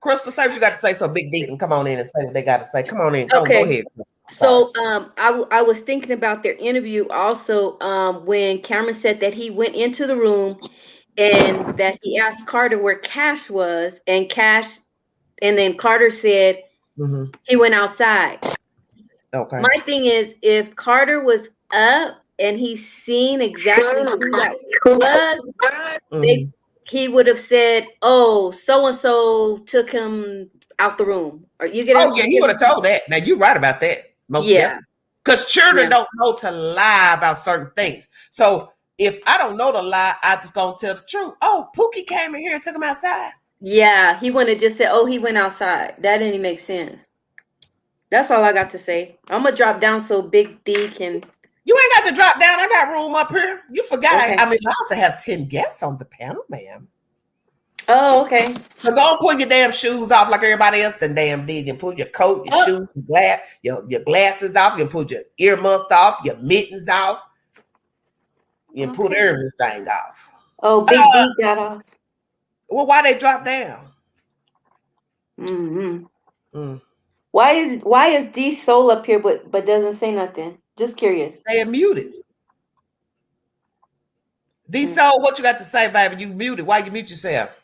Crystal, say what you got to say so Big D can come on in and say what they got to say. Come on in. Go ahead. So I was thinking about their interview also when Cameron said that he went into the room and that he asked Carter where Cash was, and then Carter said he went outside. Okay. My thing is, if Carter was up and he's seen exactly who that was, he would have said, "Oh, so and so took him out the room." Or you get? Oh yeah, he would have told that. Now you're right about that. Most definitely. Because children don't know to lie about certain things. So if I don't know the lie, I just gonna tell the truth. Oh, Pookie came in here and took him outside. Yeah, he wouldn't have just said, "Oh, he went outside." That didn't make sense. That's all I got to say. I'm gonna drop down so Big D can. You ain't got to drop down. I got room up here. You forgot. Okay. I'm allowed to have 10 guests on the panel, ma'am. Oh, okay. So go pull your damn shoes off like everybody else. Then damn did. You can pull your coat, your shoes, your glasses off. You can pull your earmuffs off, your mittens off. You can pull everything off. Oh, Big D got off. Well, why they drop down? Mm-hmm. Mm. Why is D Soul up here but doesn't say nothing? Just curious. They are muted. D Soul, what you got to say, baby? You muted. Why you mute yourself?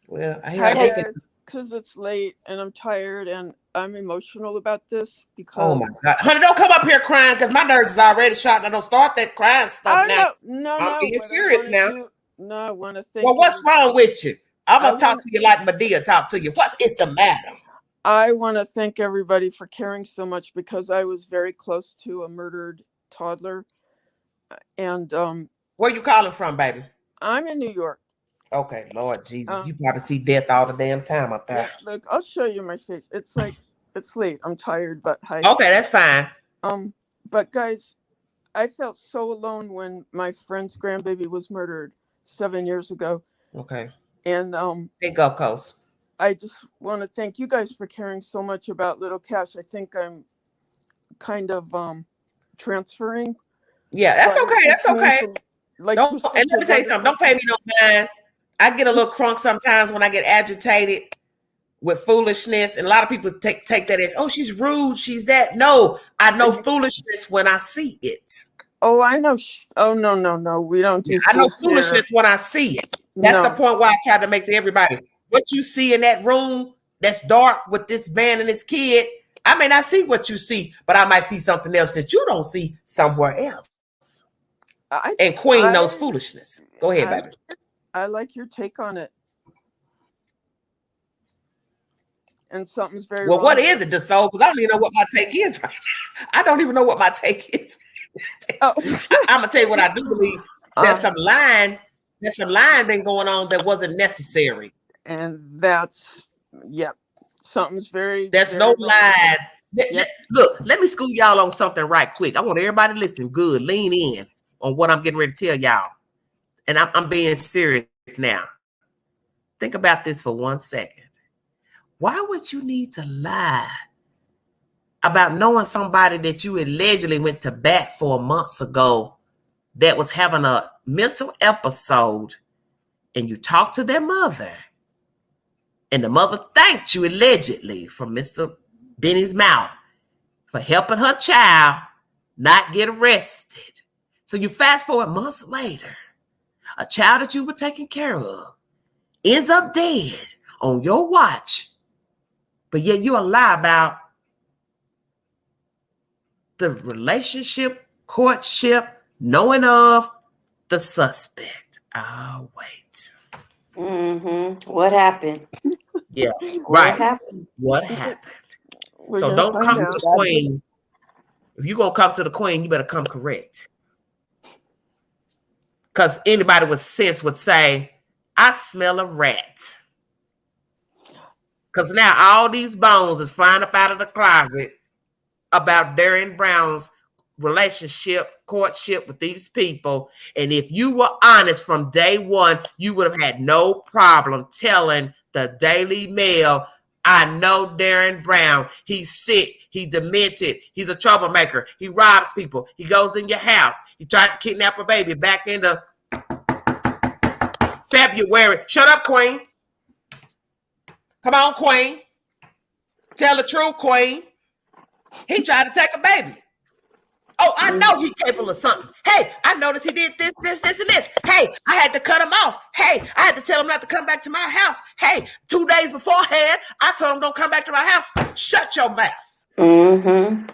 Well, I Hi guess guys, because it's late and I'm tired and I'm emotional about this oh because my God. Honey, don't come up here crying because my nerves is already shot. Now don't start that crying stuff now. I'm being what serious I now. do. No, I want to thank. Well, what's wrong with you? I'm I gonna talk want- to you like Medea talk to you. What is the matter? I want to thank everybody for caring so much because I was very close to a murdered toddler, and Where you calling from, baby? I'm in New York. Okay, Lord Jesus, you probably see death all the damn time up there. Look, I'll show you my face. It's like it's late. I'm tired, but hi. Okay, that's fine. But guys, I felt so alone when my friend's grandbaby was murdered 7 years ago. Okay. And Think up, Coast. I just want to thank you guys for caring so much about little Cash. I think I'm kind of transferring. Yeah, that's okay. That's okay. Don't, and let me tell you something. Don't pay me no mind. I get a little crunk sometimes when I get agitated with foolishness, and a lot of people take that as, oh, she's rude, she's that. No, I know foolishness when I see it. Oh, I know. Oh, no. We don't do I know foolishness when I see it. That's the point where I try to make to everybody. What you see in that room that's dark with this man and this kid, I may not see what you see, but I might see something else that you don't see somewhere else. And Queen knows foolishness. Go ahead, baby. I like your take on it. And something's very well. Wrong. What is it, the soul? Because I don't even know what my take is. I don't even know what my take is. I'm gonna tell you what I do believe. There's some lying. There's some lying been going on that wasn't necessary. And that's something's very. There's very no wrong. lie. Look, let me school y'all on something right quick. I want everybody to listen good. Lean in on what I'm getting ready to tell y'all. And I'm being serious now. Think about this for 1 second. Why would you need to lie about knowing somebody that you allegedly went to bat for months ago that was having a mental episode, and you talked to their mother, and the mother thanked you allegedly from Mr. Benny's mouth for helping her child not get arrested. So you fast forward months later, a child that you were taking care of ends up dead on your watch, but yet you lie about the relationship, courtship, knowing of the suspect. Oh, wait. Mm-hmm. What happened? Yeah, What happened? What happened? So don't come to the queen. If you're going to come to the queen, you better come correct. Because anybody with sense would say, I smell a rat. Because now all these bones is flying up out of the closet about Darren Brown's relationship, courtship with these people. And if you were honest from day one, you would have had no problem telling the Daily Mail, I know Darren Brown. He's sick. He's demented. He's a troublemaker. He robs people. He goes in your house. He tried to kidnap a baby back in the February. Shut up, Queen. Come on, Queen. Tell the truth, Queen. He tried to take a baby. Oh, I know he's capable of something. Hey, I noticed he did this, and this. Hey, I had to cut him off. Hey, I had to tell him not to come back to my house. Hey, 2 days beforehand, I told him don't come back to my house. Shut your mouth. Mm-hmm.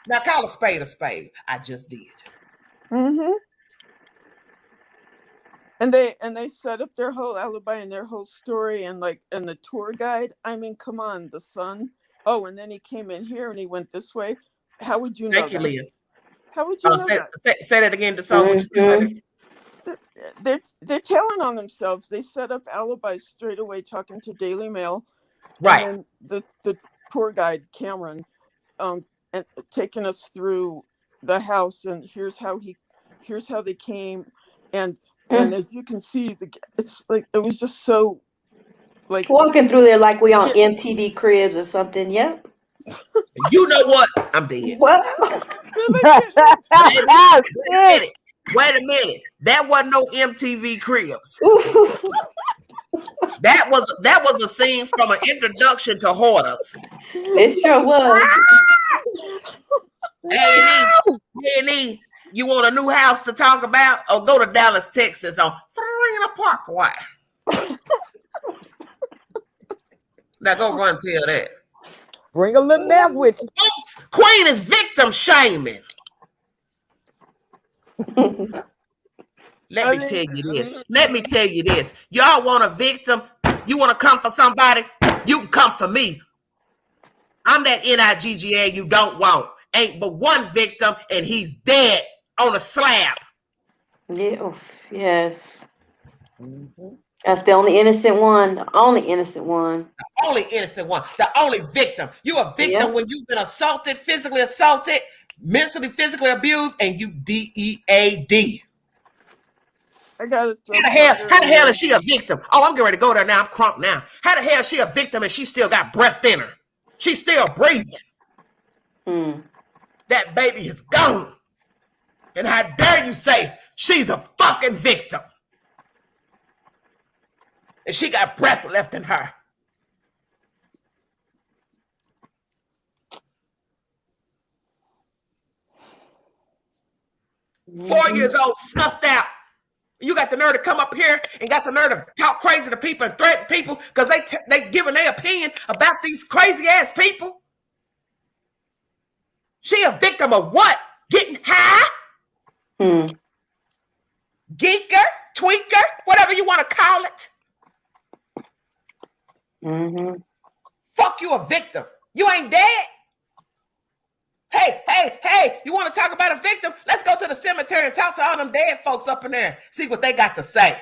Now call a spade a spade. I just did. Mm-hmm. And they set up their whole alibi and their whole story and the tour guide. I mean, come on, the son. Oh, and then he came in here and he went this way. How would you know? Thank you, Leah. How would you know that? Say that again to someone. They're telling on themselves. They set up alibis straight away, talking to Daily Mail, right? And then the tour guide Cameron, and taking us through the house, and here's how they came, and as you can see, it's like it was just so like walking through there like we on MTV Cribs or something. Yep. You know what? I'm dead. What? Wait a minute. That wasn't no MTV Cribs. That was a scene from an introduction to Hoarders. It sure was. Hey, you want a new house to talk about? Or go to Dallas, Texas on Florida Parkway. Now go run tell that. Bring a little math with you. Oops, Queen is victim shaming. Let me tell you this. Y'all want a victim? You want to come for somebody? You can come for me. I'm that NIGGA you don't want. Ain't but one victim, and he's dead on a slab. Yeah, yes. That's the only innocent one. The only innocent one. The only innocent one. The only victim. You a victim when you've been assaulted, physically assaulted, mentally, physically abused, and you DEAD. I got it. How the hell is she a victim? Oh, I'm getting ready to go there now. I'm crunk now. How the hell is she a victim and she still got breath in her? She's still breathing. That baby is gone. And how dare you say she's a fucking victim? And she got breath left in her. Mm-hmm. 4 years old, snuffed out. You got the nerve to come up here and got the nerve to talk crazy to people and threaten people because they giving their opinion about these crazy ass people. She a victim of what? Getting high? Geeker, tweaker, whatever you want to call it. Fuck you, a victim. You ain't dead. Hey, you want to talk about a victim? Let's go to the cemetery and talk to all them dead folks up in there. See what they got to say.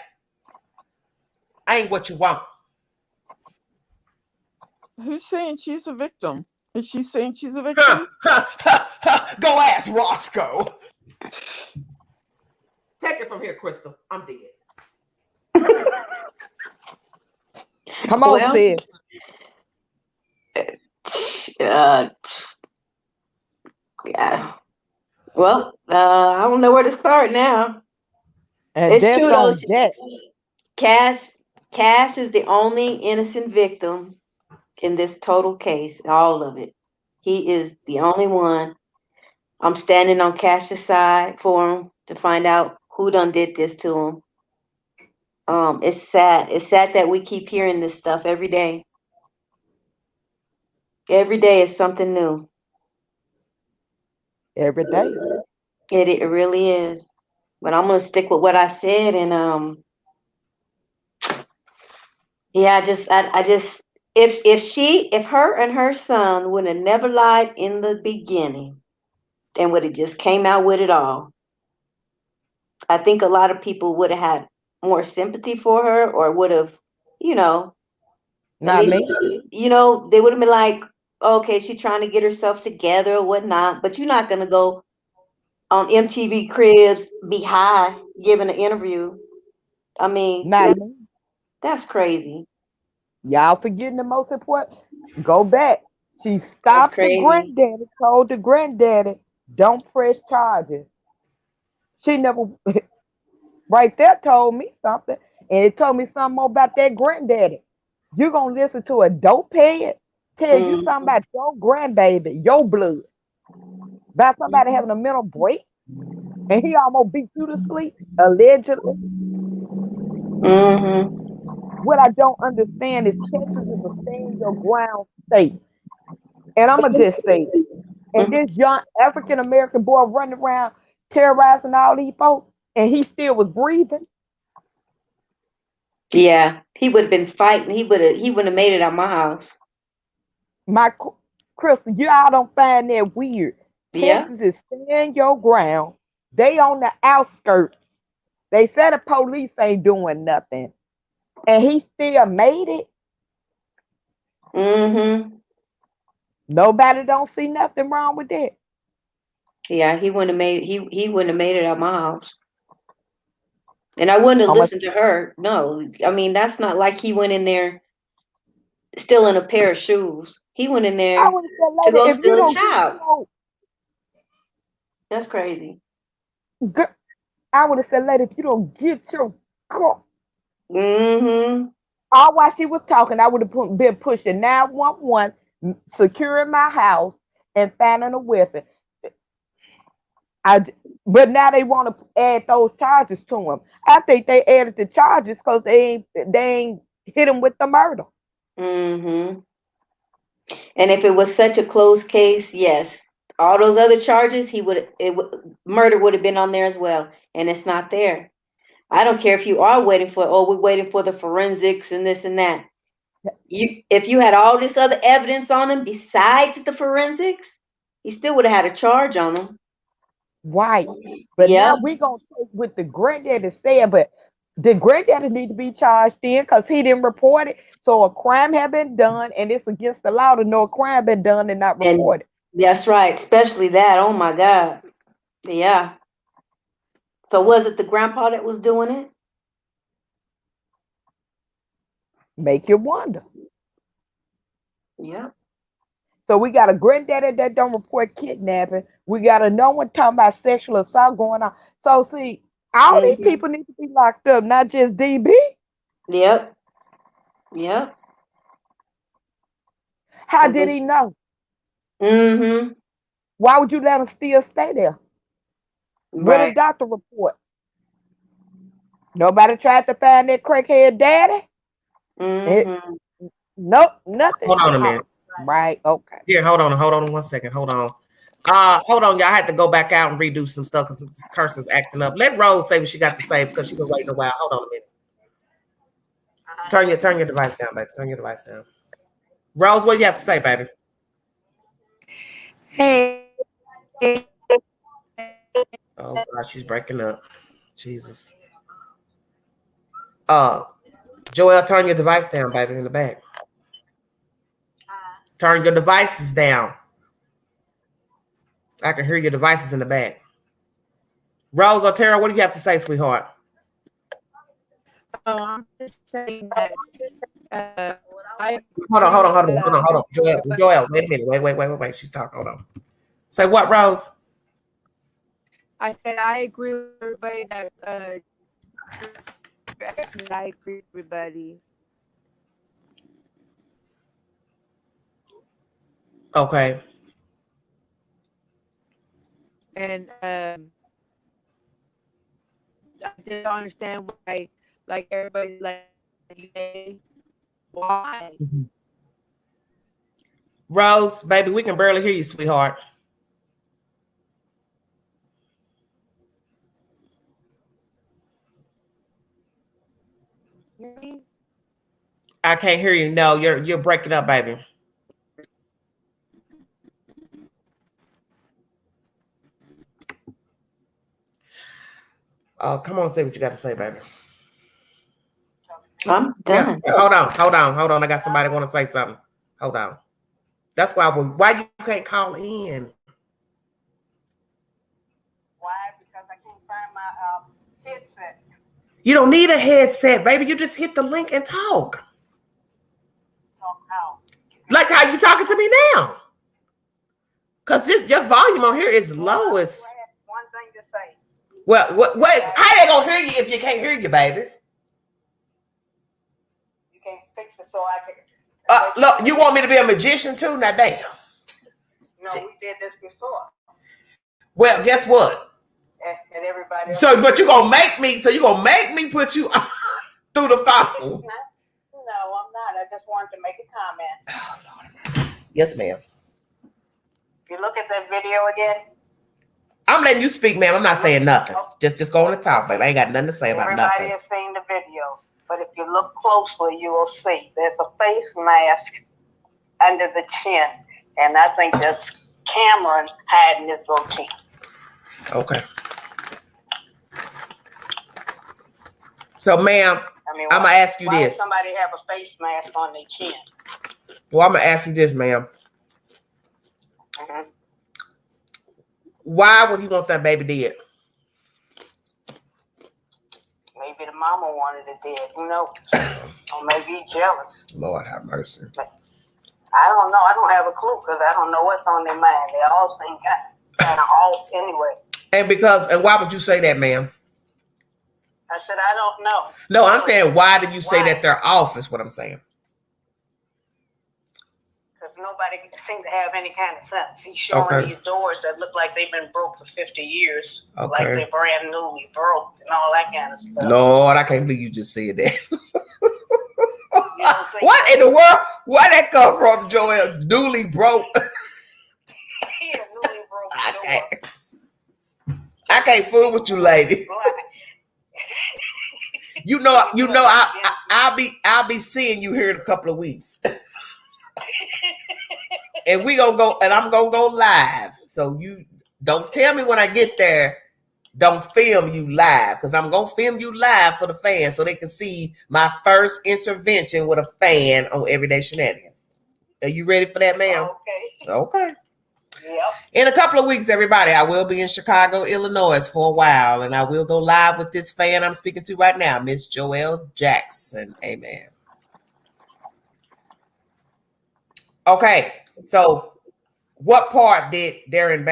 I ain't what you want. Who's saying she's a victim? Is she saying she's a victim? Go ask Roscoe. Take it from here, Crystal. I'm dead. Come on, sis. Yeah. Well, I don't know where to start now. And it's true though. Cash is the only innocent victim in this total case, all of it. He is the only one. I'm standing on Cash's side for him to find out who done did this to him. It's sad. It's sad that we keep hearing this stuff every day. Every day is something new. Every day. It really is. But I'm gonna stick with what I said, and yeah, I just if her and her son would have never lied in the beginning and would have just came out with it all, I think a lot of people would have had more sympathy for her, or would have, not me. They would have been like, okay, she's trying to get herself together or whatnot, but you're not gonna go on MTV Cribs, be high, giving an interview. I mean, that's crazy. Y'all forgetting the most important. Go back. She stopped the granddaddy, told the granddaddy, don't press charges. She never, right there, told me something. And it told me something more about that granddaddy. You're going to listen to a dope head tell you something about your grandbaby, your blood. About somebody having a mental break. And he almost beat you to sleep, allegedly. What I don't understand is Texas is a stand your ground state. And I'm going to just say, and this young African-American boy running around terrorizing all these folks, and he still was breathing. Yeah, he would have been fighting. He would have made it out my house. My Crystal, y'all don't find that weird. Texas is stand your ground. They on the outskirts. They said the police ain't doing nothing. And he still made it. Nobody don't see nothing wrong with that. Yeah, he wouldn't have made he wouldn't have made it out my house. And I wouldn't have listened to her. No. I mean, that's not like he went in there still in a pair of shoes. He went in there to go steal a child. That's crazy. I would have said, lady, if you don't get your car. all while she was talking, I would have been pushing 911, securing my house, and finding a weapon. But now they want to add those charges to him. I think they added the charges because they ain't hit him with the murder. Mm-hmm. And if it was such a close case, yes, all those other charges, murder would have been on there as well, and it's not there. I don't care if you are waiting for, we're waiting for the forensics and this and that. If you had all this other evidence on him besides the forensics, he still would have had a charge on him. Right. But Yeah. now we're going to take with the granddaddy said, but the granddaddy need to be charged in because he didn't report it. So a crime had been done, and it's against the law to know a crime been done and not reported. That's right. Especially that. Oh, my God. Yeah. So was it the grandpa that was doing it? Make you wonder. Yeah. So we got a granddaddy that don't report kidnapping. We got another one talking about sexual assault going on. So see, all these people need to be locked up, not just DB. Yep. Yep. How did he know? Mm-hmm. Why would you let him still stay there? What did doctor report? Nobody tried to find that crackhead daddy? Mm-hmm. Nope, nothing. Hold on a minute. Right, okay. Here, hold on 1 second. Hold on. Hold on, y'all. I had to go back out and redo some stuff because this cursor's acting up. Let Rose say what she got to say because she's been waiting a while. Hold on a minute. Turn your device down, baby. Turn your device down. Rose, what do you have to say, baby? Hey. Oh God, she's breaking up. Jesus. Joel, turn your device down, baby, in the back. Turn your devices down. I can hear your devices in the back. Rose or Tara, what do you have to say, sweetheart? Oh, I'm just saying that. Hold on. Joel, wait a minute. Wait. She's talking. Hold on. Say what, Rose? I said I agree with everybody that I agree with everybody. Okay. And I didn't understand why, like everybody's like, why? Rose, baby, we can barely hear you, sweetheart. Hear me? I can't hear you. No, you're breaking up, baby. Oh, come on, say what you got to say, baby. I'm done. Yeah, hold on. I got somebody want to say something. Hold on. That's why you can't call in. Why? Because I can't find my headset. You don't need a headset, baby. You just hit the link and talk. Talk how? Like how you talking to me now. Because your volume on here is lowest. I had one thing to say. Well, what? How they gonna hear you if you can't hear you, baby? You can't fix it so I can. Look, you want me to be a magician too? Now, damn. No, we did this before. Well, guess what? And everybody else. But you gonna make me? So you gonna make me put you through the phone? No, I'm not. I just wanted to make a comment. Oh, Lord. Yes, ma'am. If you look at that video again. I'm letting you speak, ma'am. I'm not saying nothing. Just go on the top, baby. I ain't got nothing to say about nothing. Everybody has seen the video, but if you look closely, you will see there's a face mask under the chin, and I think that's Cameron hiding his goatee. Okay. So, ma'am, I'm gonna ask you why this. Does somebody have a face mask on their chin? Well, I'm gonna ask you this, ma'am. Mm-hmm. Why would he want that baby dead? Maybe the mama wanted it dead. Who knows? Or maybe he's jealous. Lord have mercy. I don't know. I don't have a clue because I don't know what's on their mind. They all seem kind of off anyway. And why would you say that, ma'am? I said, I don't know. No, I'm saying, why did you say that they're off is what I'm saying. Because nobody seemed to have any kind of sense. He's showing these doors that look like they've been broke for 50 years. Okay. Like they're brand newly broke and all that kind of stuff. Lord, I can't believe you just said that. What so? In the world? Where that come from, Joel? Newly broke. Yeah, newly broke. I can't fool with you, lady. you know, I'll be seeing you here in a couple of weeks. And we gonna go, and I'm gonna go live. So you don't tell me when I get there, don't film you live, because I'm gonna film you live for the fans so they can see my first intervention with a fan on Everyday Shenanigans. Are you ready for that, ma'am? Okay. Okay. Yep. In a couple of weeks, everybody, I will be in Chicago, Illinois for a while, and I will go live with this fan I'm speaking to right now, Miss Joelle Jackson. Amen. Okay, so what part did Darren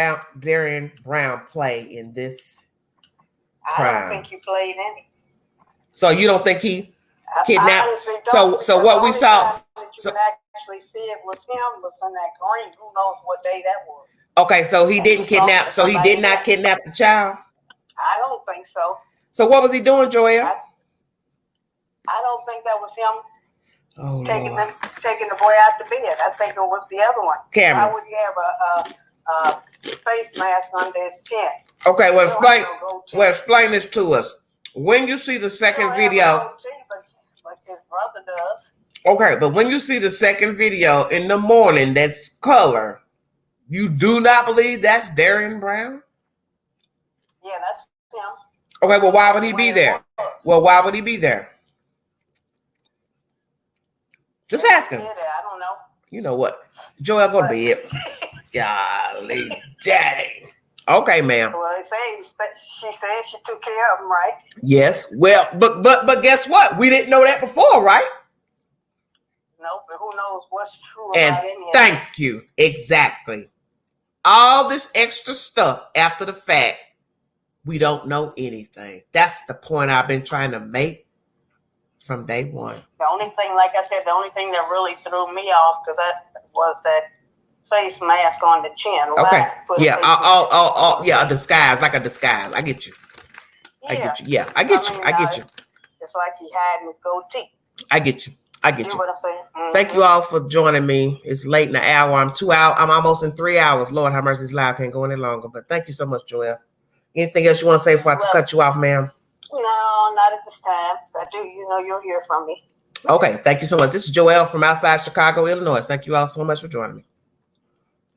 Brown play in this crime? I don't think he played any. So you don't think he kidnapped? So what we saw? That you can actually see it was him was in that green. Who knows what day that was? Okay, so he didn't kidnap. So he did not kidnap the child. I don't think so. So what was he doing, Joelle? I don't think that was him. Oh, taking the boy out to bed. I think it was the other one. Cameron. Why would he have a face mask under his chin? Okay, well explain this to us. When you see the second video, like his brother does. Okay, but when you see the second video in the morning, that's color. You do not believe that's Darren Brown? Yeah, that's him. Okay, well, why would he be there? Well, why would he be there? Just asking. I don't know. You know what? Joel, go to bed. Golly, dang. Okay, ma'am. Well, she said she took care of him, right? Yes. Well, but guess what? We didn't know that before, right? No, but who knows what's true and about any of thank you. Exactly. All this extra stuff after the fact, we don't know anything. That's the point I've been trying to make from day one. The only thing, like I said, the only thing that really threw me off because that was that face mask on the chin. Okay. Yeah. Yeah. A disguise, like a disguise. I get you. Yeah. I get you. Yeah. I get you. I get you. It's like he hiding his goatee. I get you. I get You you. know what I'm saying? Mm-hmm. Thank you all for joining me. It's late in the hour. I'm 2 hours. I'm almost in 3 hours. Lord have mercy, it's live. Can't go any longer. But thank you so much, Joelle. Anything else you want to say before I cut you off, ma'am? No, not at this time. I do. You know, you'll hear from me. Okay. Thank you so much. This is Joelle from outside Chicago, Illinois. Thank you all so much for joining me.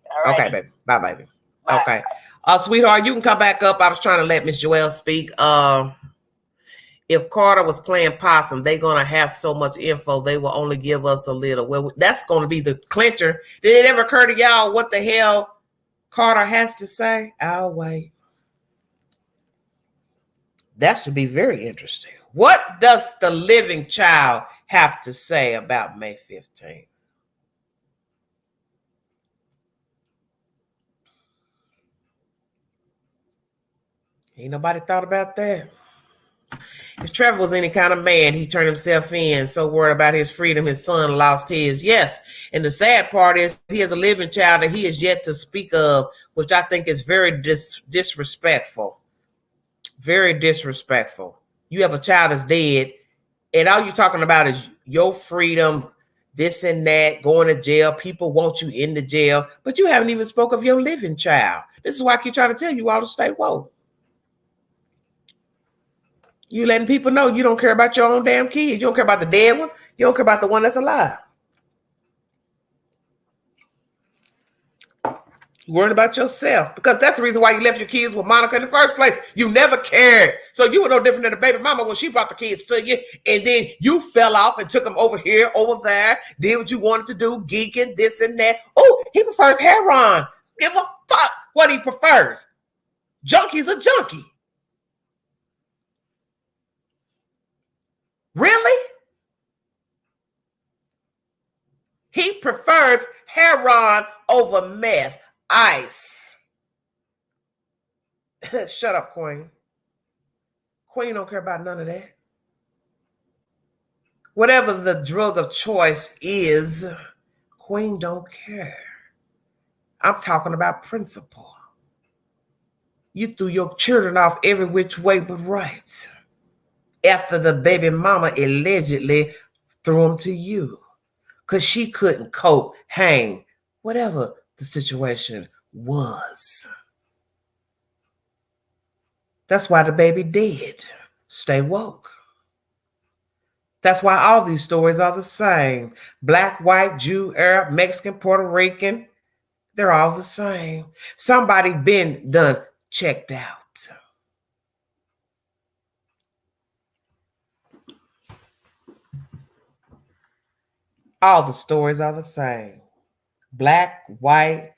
All right. Okay, baby. Bye, baby. Bye. Okay. Sweetheart, you can come back up. I was trying to let Miss Joelle speak. If Carter was playing possum, they're going to have so much info, they will only give us a little. Well, that's going to be the clincher. Did it ever occur to y'all what the hell Carter has to say? I'll wait. That should be very interesting. What does the living child have to say about May 15th? Ain't nobody thought about that. If Trevor was any kind of man, he turned himself in, so worried about his freedom, his son lost his. Yes, and the sad part is he has a living child that he is yet to speak of, which I think is very disrespectful. Very disrespectful. You have a child that's dead, and all you're talking about is your freedom, this and that, going to jail. People want you in the jail, but you haven't even spoke of your living child. This is why I keep trying to tell you all to stay woke. You letting people know you don't care about your own damn kids. You don't care about the dead one. You don't care about the one that's alive. You're worried about yourself because that's the reason why you left your kids with Monica in the first place. You never cared. So you were no different than a baby mama when she brought the kids to you. And then you fell off and took them over here, over there, did what you wanted to do, geeking, this and that. Oh, he prefers heroin. Give a fuck what he prefers. Junkie's a junkie. Really? He prefers heroin over meth, ice. Shut up, Queen. Queen don't care about none of that. Whatever the drug of choice is, Queen don't care. I'm talking about principle. You threw your children off every which way but right. After the baby mama allegedly threw them to you. Because she couldn't cope, hang, whatever the situation was. That's why the baby dead. Stay woke. That's why all these stories are the same. Black, white, Jew, Arab, Mexican, Puerto Rican, they're all the same. Somebody been done checked out. All the stories are the same. Black, white,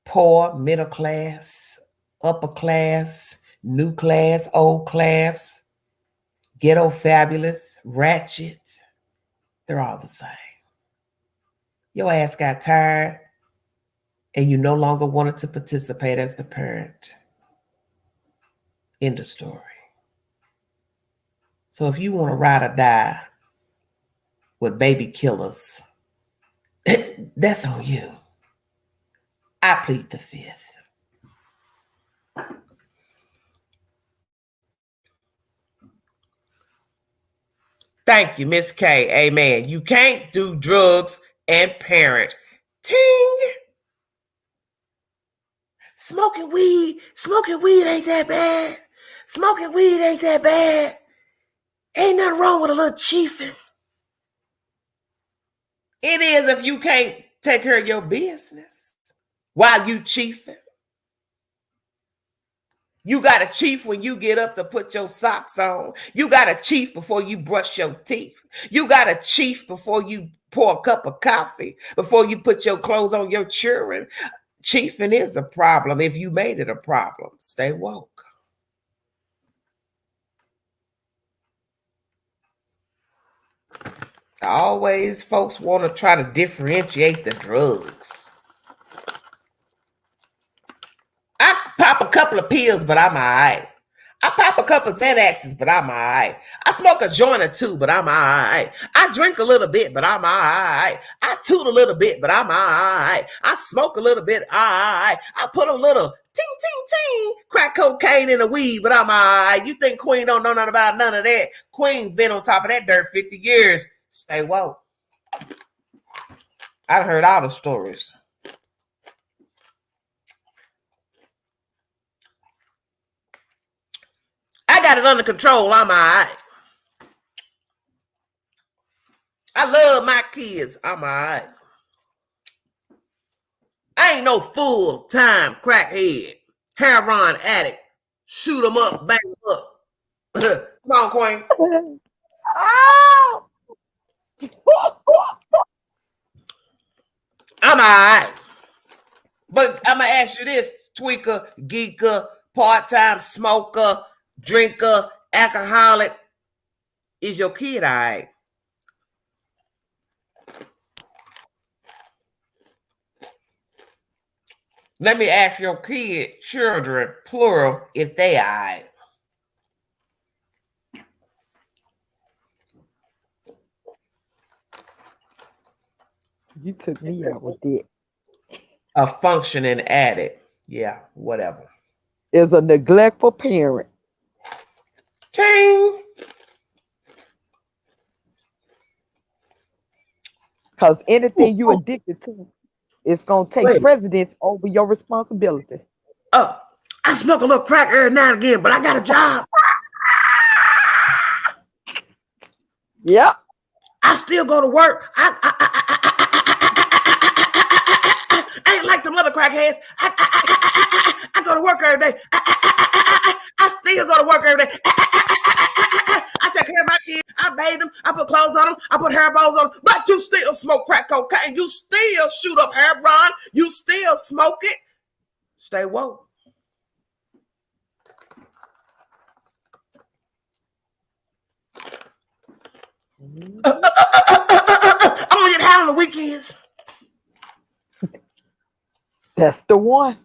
poor, middle class, upper class, new class, old class, ghetto fabulous, ratchet. They're all the same. Your ass got tired and you no longer wanted to participate as the parent. End of story. So if you want to ride or die with baby killers, that's on you. I plead the fifth. Thank you, Miss K. Amen. You can't do drugs and parent. Ting! Smoking weed ain't that bad. Smoking weed ain't that bad. Ain't nothing wrong with a little chiefing. It is if you can't take care of your business while you chiefing. You got to chief when you get up to put your socks on. You got to chief before you brush your teeth. You got to chief before you pour a cup of coffee, before you put your clothes on your children. Chiefing is a problem. If you made it a problem, stay woke. Always folks want to try to differentiate the drugs. I pop a couple of pills, but I'm all right. I pop a couple of Xanaxes, but I'm all right. I smoke a joint or two, but I'm all right. I drink a little bit, but I'm all right. I toot a little bit, but I'm all right. I smoke a little bit, all right. I put a little ting, ting, ting, crack cocaine in the weed, but I'm all right. You think Queen don't know nothing about none of that? Queen been on top of that dirt 50 years. Stay woke. I heard all the stories. I got it under control. I'm all right. I love my kids. I'm all right. I ain't no full-time crackhead, heroin addict. Shoot them up, bang them up. Come on, Queen. I'm all right. But I'm going to ask you this, tweaker, geeker, part-time smoker, drinker, alcoholic. Is your kid all right? Let me ask your kid, children, plural, if they all right. You took me out with that. A functioning addict. Yeah, whatever. Is a neglectful parent. Ting. Because anything you addicted to, it's going to take precedence over your responsibility. Oh, I smoke a little crack every now and again, but I got a job. Yep. I still go to work. I ain't like them other crackheads. I go to work every day. I still go to work every day. I take care of my kids. I bathe them. I put clothes on them. I put hair bows on them. But you still smoke crack cocaine. You still shoot up heroin. You still smoke it. Stay woke. I'm gonna get high on the weekends. That's the one.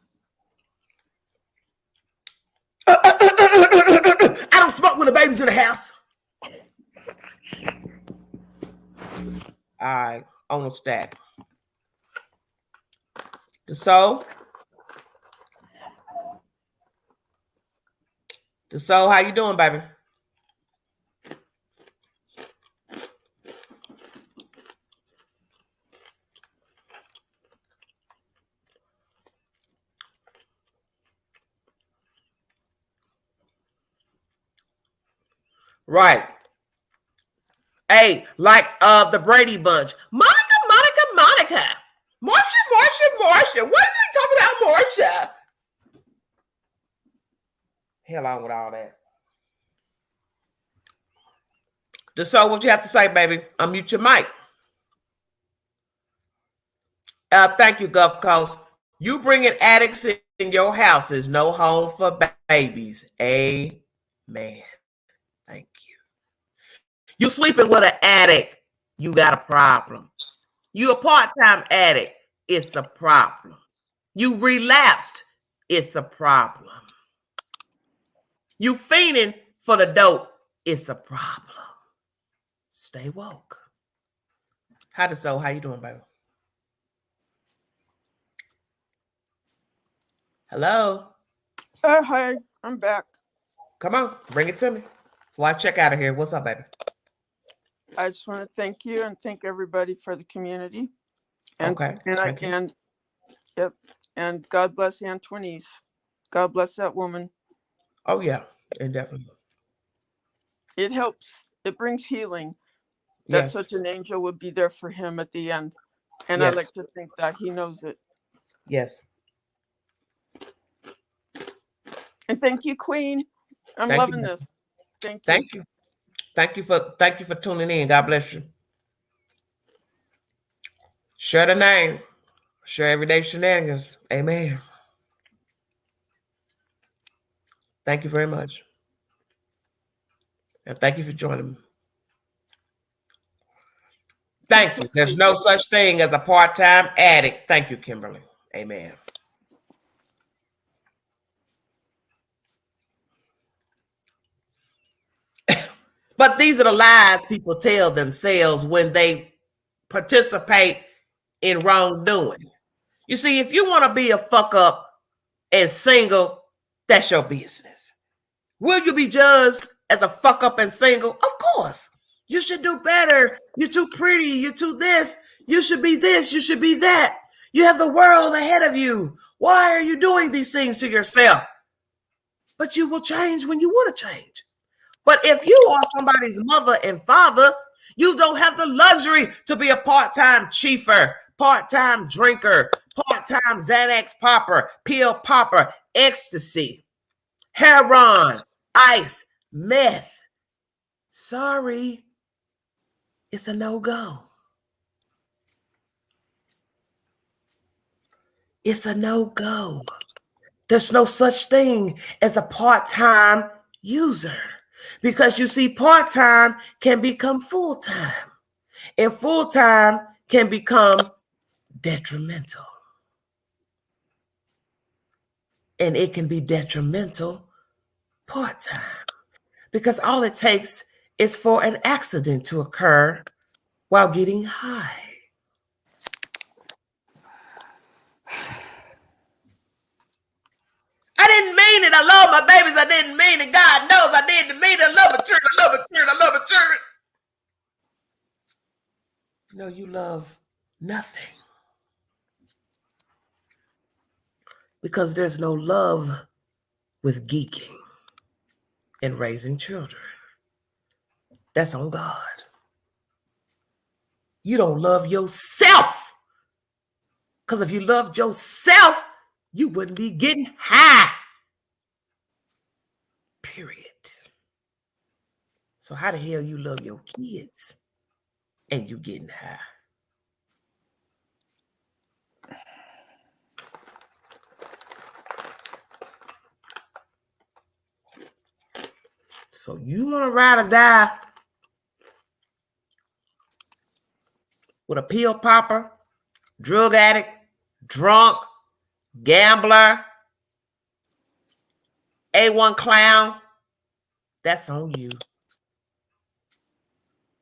I don't smoke when the baby's in the house. All right, on the stack. So, how you doing, baby? Right. Hey, like the Brady Bunch. Monica. Marsha. What is he talking about, Marsha? Hell on with all that. So what you have to say, baby? Unmute your mic. Thank you, Gulf Coast. You bringing addicts in your house is no home for babies. Amen. Thank you. You sleeping with an addict, you got a problem. You a part-time addict, it's a problem. You relapsed, it's a problem. You fiending for the dope, it's a problem. Stay woke. How you doing, baby? Hello? Hi, I'm back. Come on, bring it to me. Before I check out of here, what's up, baby? I just want to thank you and thank everybody for the community. And, Okay. And God bless Antoinette. God bless that woman. Oh yeah, and definitely. It helps. It brings healing. Yes. That such an angel would be there for him at the end. And yes. I like to think that he knows it. Yes. And thank you, Queen. I'm loving this. Thank you. Thank you for tuning in. God bless you. Share the name. Share everyday shenanigans. Amen. Thank you very much. And thank you for joining me. Thank you. There's no such thing as a part-time addict. Thank you, Kimberly. Amen. But these are the lies people tell themselves when they participate in wrongdoing. You see, if you want to be a fuck up and single, that's your business. Will you be judged as a fuck up and single? Of course. You should do better. You're too pretty. You're too this. You should be this. You should be that. You have the world ahead of you. Why are you doing these things to yourself? But you will change when you want to change. But if you are somebody's mother and father, you don't have the luxury to be a part-time chiefer, part-time drinker, part-time Xanax popper, pill popper, ecstasy, heroin, ice, meth. Sorry, it's a no-go. It's a no-go. There's no such thing as a part-time user. Because you see, part-time can become full-time. And full-time can become detrimental. And it can be detrimental part-time. Because all it takes is for an accident to occur while getting high. I didn't mean it. I love my babies. I didn't mean it. God knows I didn't mean it. I love a church. I love a church. I love a church. No, you love nothing. Because there's no love with geeking and raising children. That's on God. You don't love yourself. Because if you loved yourself, you wouldn't be getting high. Period. So how the hell you love your kids and you getting high? So you want to ride or die with a pill popper, drug addict, drunk, gambler, A1 clown, that's on you.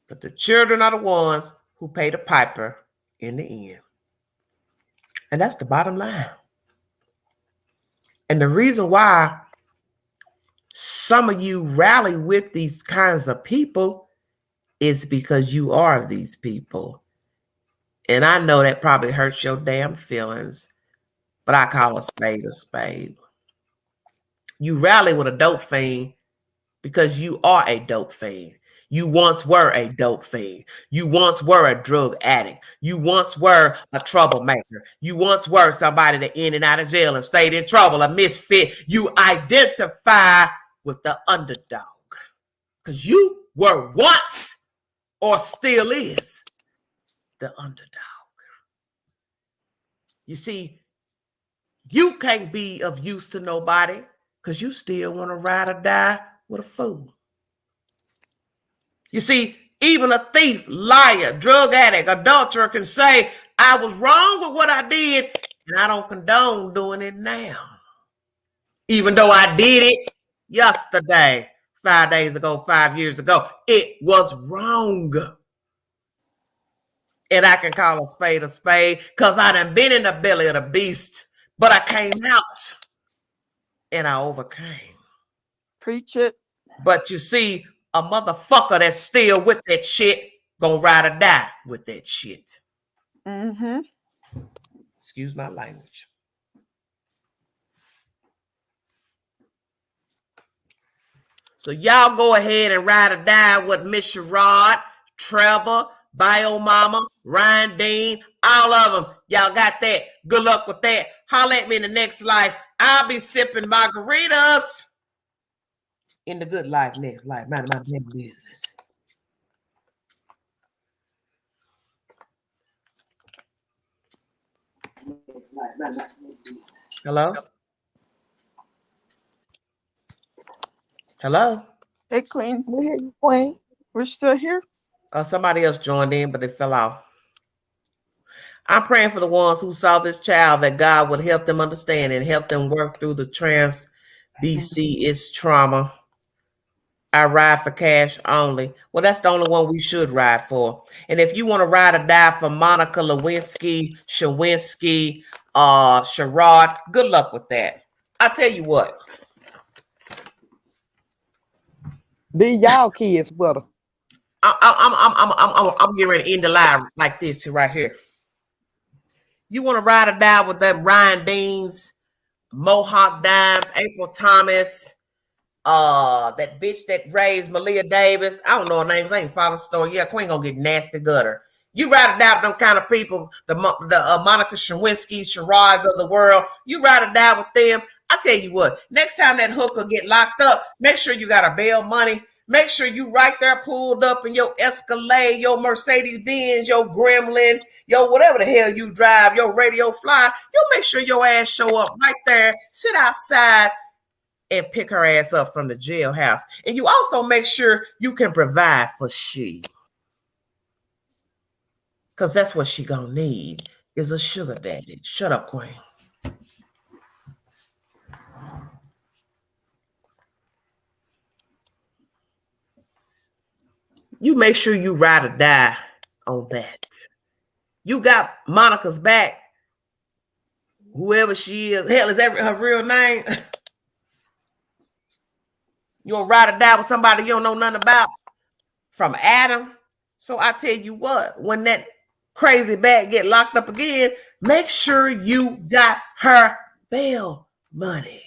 But the children are the ones who pay the piper in the end. And that's the bottom line. And the reason why some of you rally with these kinds of people is because you are these people. And I know that probably hurts your damn feelings, but I call a spade a spade. You rally with a dope fiend because you are a dope fiend. You once were a dope fiend. You once were a drug addict. You once were a troublemaker. You once were somebody that in and out of jail and stayed in trouble, a misfit. You identify with the underdog because you were once or still is the underdog. You see, you can't be of use to nobody because you still want to ride or die with a fool. You see, even a thief, liar, drug addict, adulterer can say, I was wrong with what I did, and I don't condone doing it now. Even though I did it yesterday, 5 days ago, 5 years ago, it was wrong. And I can call a spade because I done been in the belly of the beast, but I came out and I overcame. Preach it. But you see, a motherfucker that's still with that shit gonna ride or die with that shit. Mm-hmm. Excuse my language. So y'all go ahead and ride or die with Miss Sherrod, Trevor, Bio Mama, Ryan Dean, all of them. Y'all got that. Good luck with that. Holla at me in the next life. I'll be sipping margaritas in the good life, next life. Mind my damn business. Hello? Hello? Hey, Queen. We hear you, Queen. We're still here. Somebody else joined in, but they fell off. I'm praying for the ones who saw this child that God would help them understand and help them work through the trans BC is trauma. I ride for cash only. Well, that's the only one we should ride for. And if you want to ride or die for Monica Lewinsky, Shawinski, Sherrod, good luck with that. I tell you what. Be y'all kids with her. I'm getting ready to end the live like this right here. You want to ride or die with them Ryan Deans, Mohawk Dimes, April Thomas, that bitch that raised Malia Davis. I don't know her names. I ain't follow the story. Yeah, Queen gonna get nasty gutter. You ride or die with them kind of people, the Monica Shawinski, Sherrods of the world. You ride or die with them. I tell you what, next time that hooker get locked up, make sure you got a bail money. Make sure you right there pulled up in your Escalade, your Mercedes-Benz, your Gremlin, your whatever the hell you drive, your Radio Fly. You'll make sure your ass show up right there, sit outside, and pick her ass up from the jailhouse. And you also make sure you can provide for she. Because that's what she gonna need is a sugar daddy. Shut up, Queen. You make sure you ride or die on that. You got Monica's back. Whoever she is. Hell, is that her real name? You gonna ride or die with somebody you don't know nothing about? From Adam. So I tell you what, when that crazy bat get locked up again, make sure you got her bail money.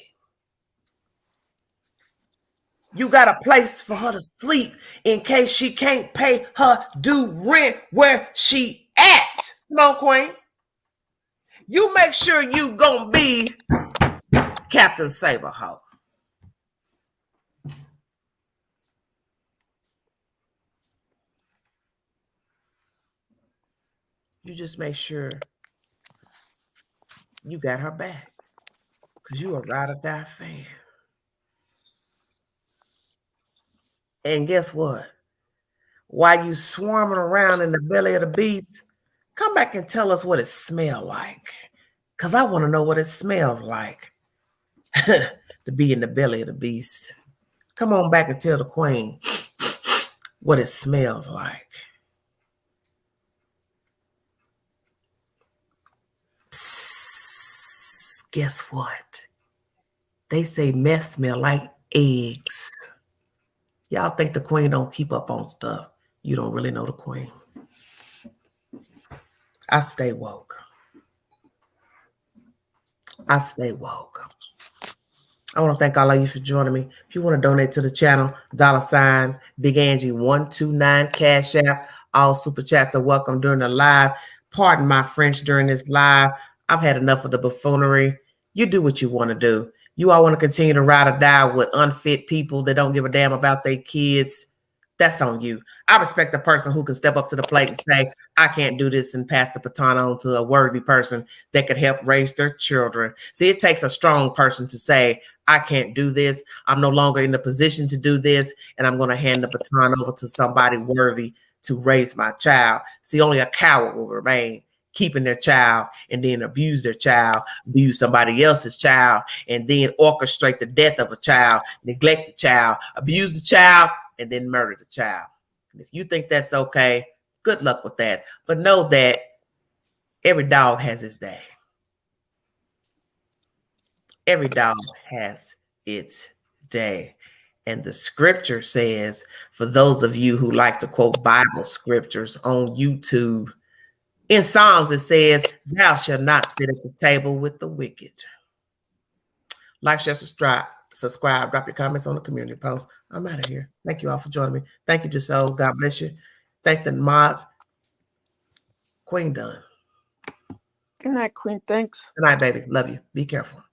You got a place for her to sleep in case she can't pay her due rent where she at. Come on, Queen. You make sure you gonna be Captain Saberhawk. You just make sure you got her back because you a ride or die fan. And guess what? While you swarming around in the belly of the beast, come back and tell us what it smells like. Because I want to know what it smells like. to be in the belly of the beast. Come on back and tell the queen what it smells like. Psst, guess what? They say meth smell like eggs. Y'all think the queen don't keep up on stuff. You don't really know the queen. I stay woke. I stay woke. I want to thank all of you for joining me. If you want to donate to the channel, $ Big Angie 129 Cash App. All super chats are welcome during the live. Pardon my French during this live. I've had enough of the buffoonery. You do what you want to do. You all want to continue to ride or die with unfit people that don't give a damn about their kids. That's on you. I respect the person who can step up to the plate and say, I can't do this, and pass the baton on to a worthy person that could help raise their children. See, it takes a strong person to say, I can't do this. I'm no longer in the position to do this, and I'm going to hand the baton over to somebody worthy to raise my child. See, only a coward will remain keeping their child and then abuse their child, abuse somebody else's child, and then orchestrate the death of a child, neglect the child, abuse the child, and then murder the child. And if you think that's okay, good luck with that. But know that every dog has its day. Every dog has its day. And the scripture says, for those of you who like to quote Bible scriptures on YouTube, in Psalms it says, thou shalt not sit at the table with the wicked. Like, share, subscribe, drop your comments on the community post. I'm out of here. Thank you all for joining me. Thank you, Giselle. God bless you. Thank the mods. Queen done. Good night, Queen. Thanks. Good night, baby. Love you. Be careful.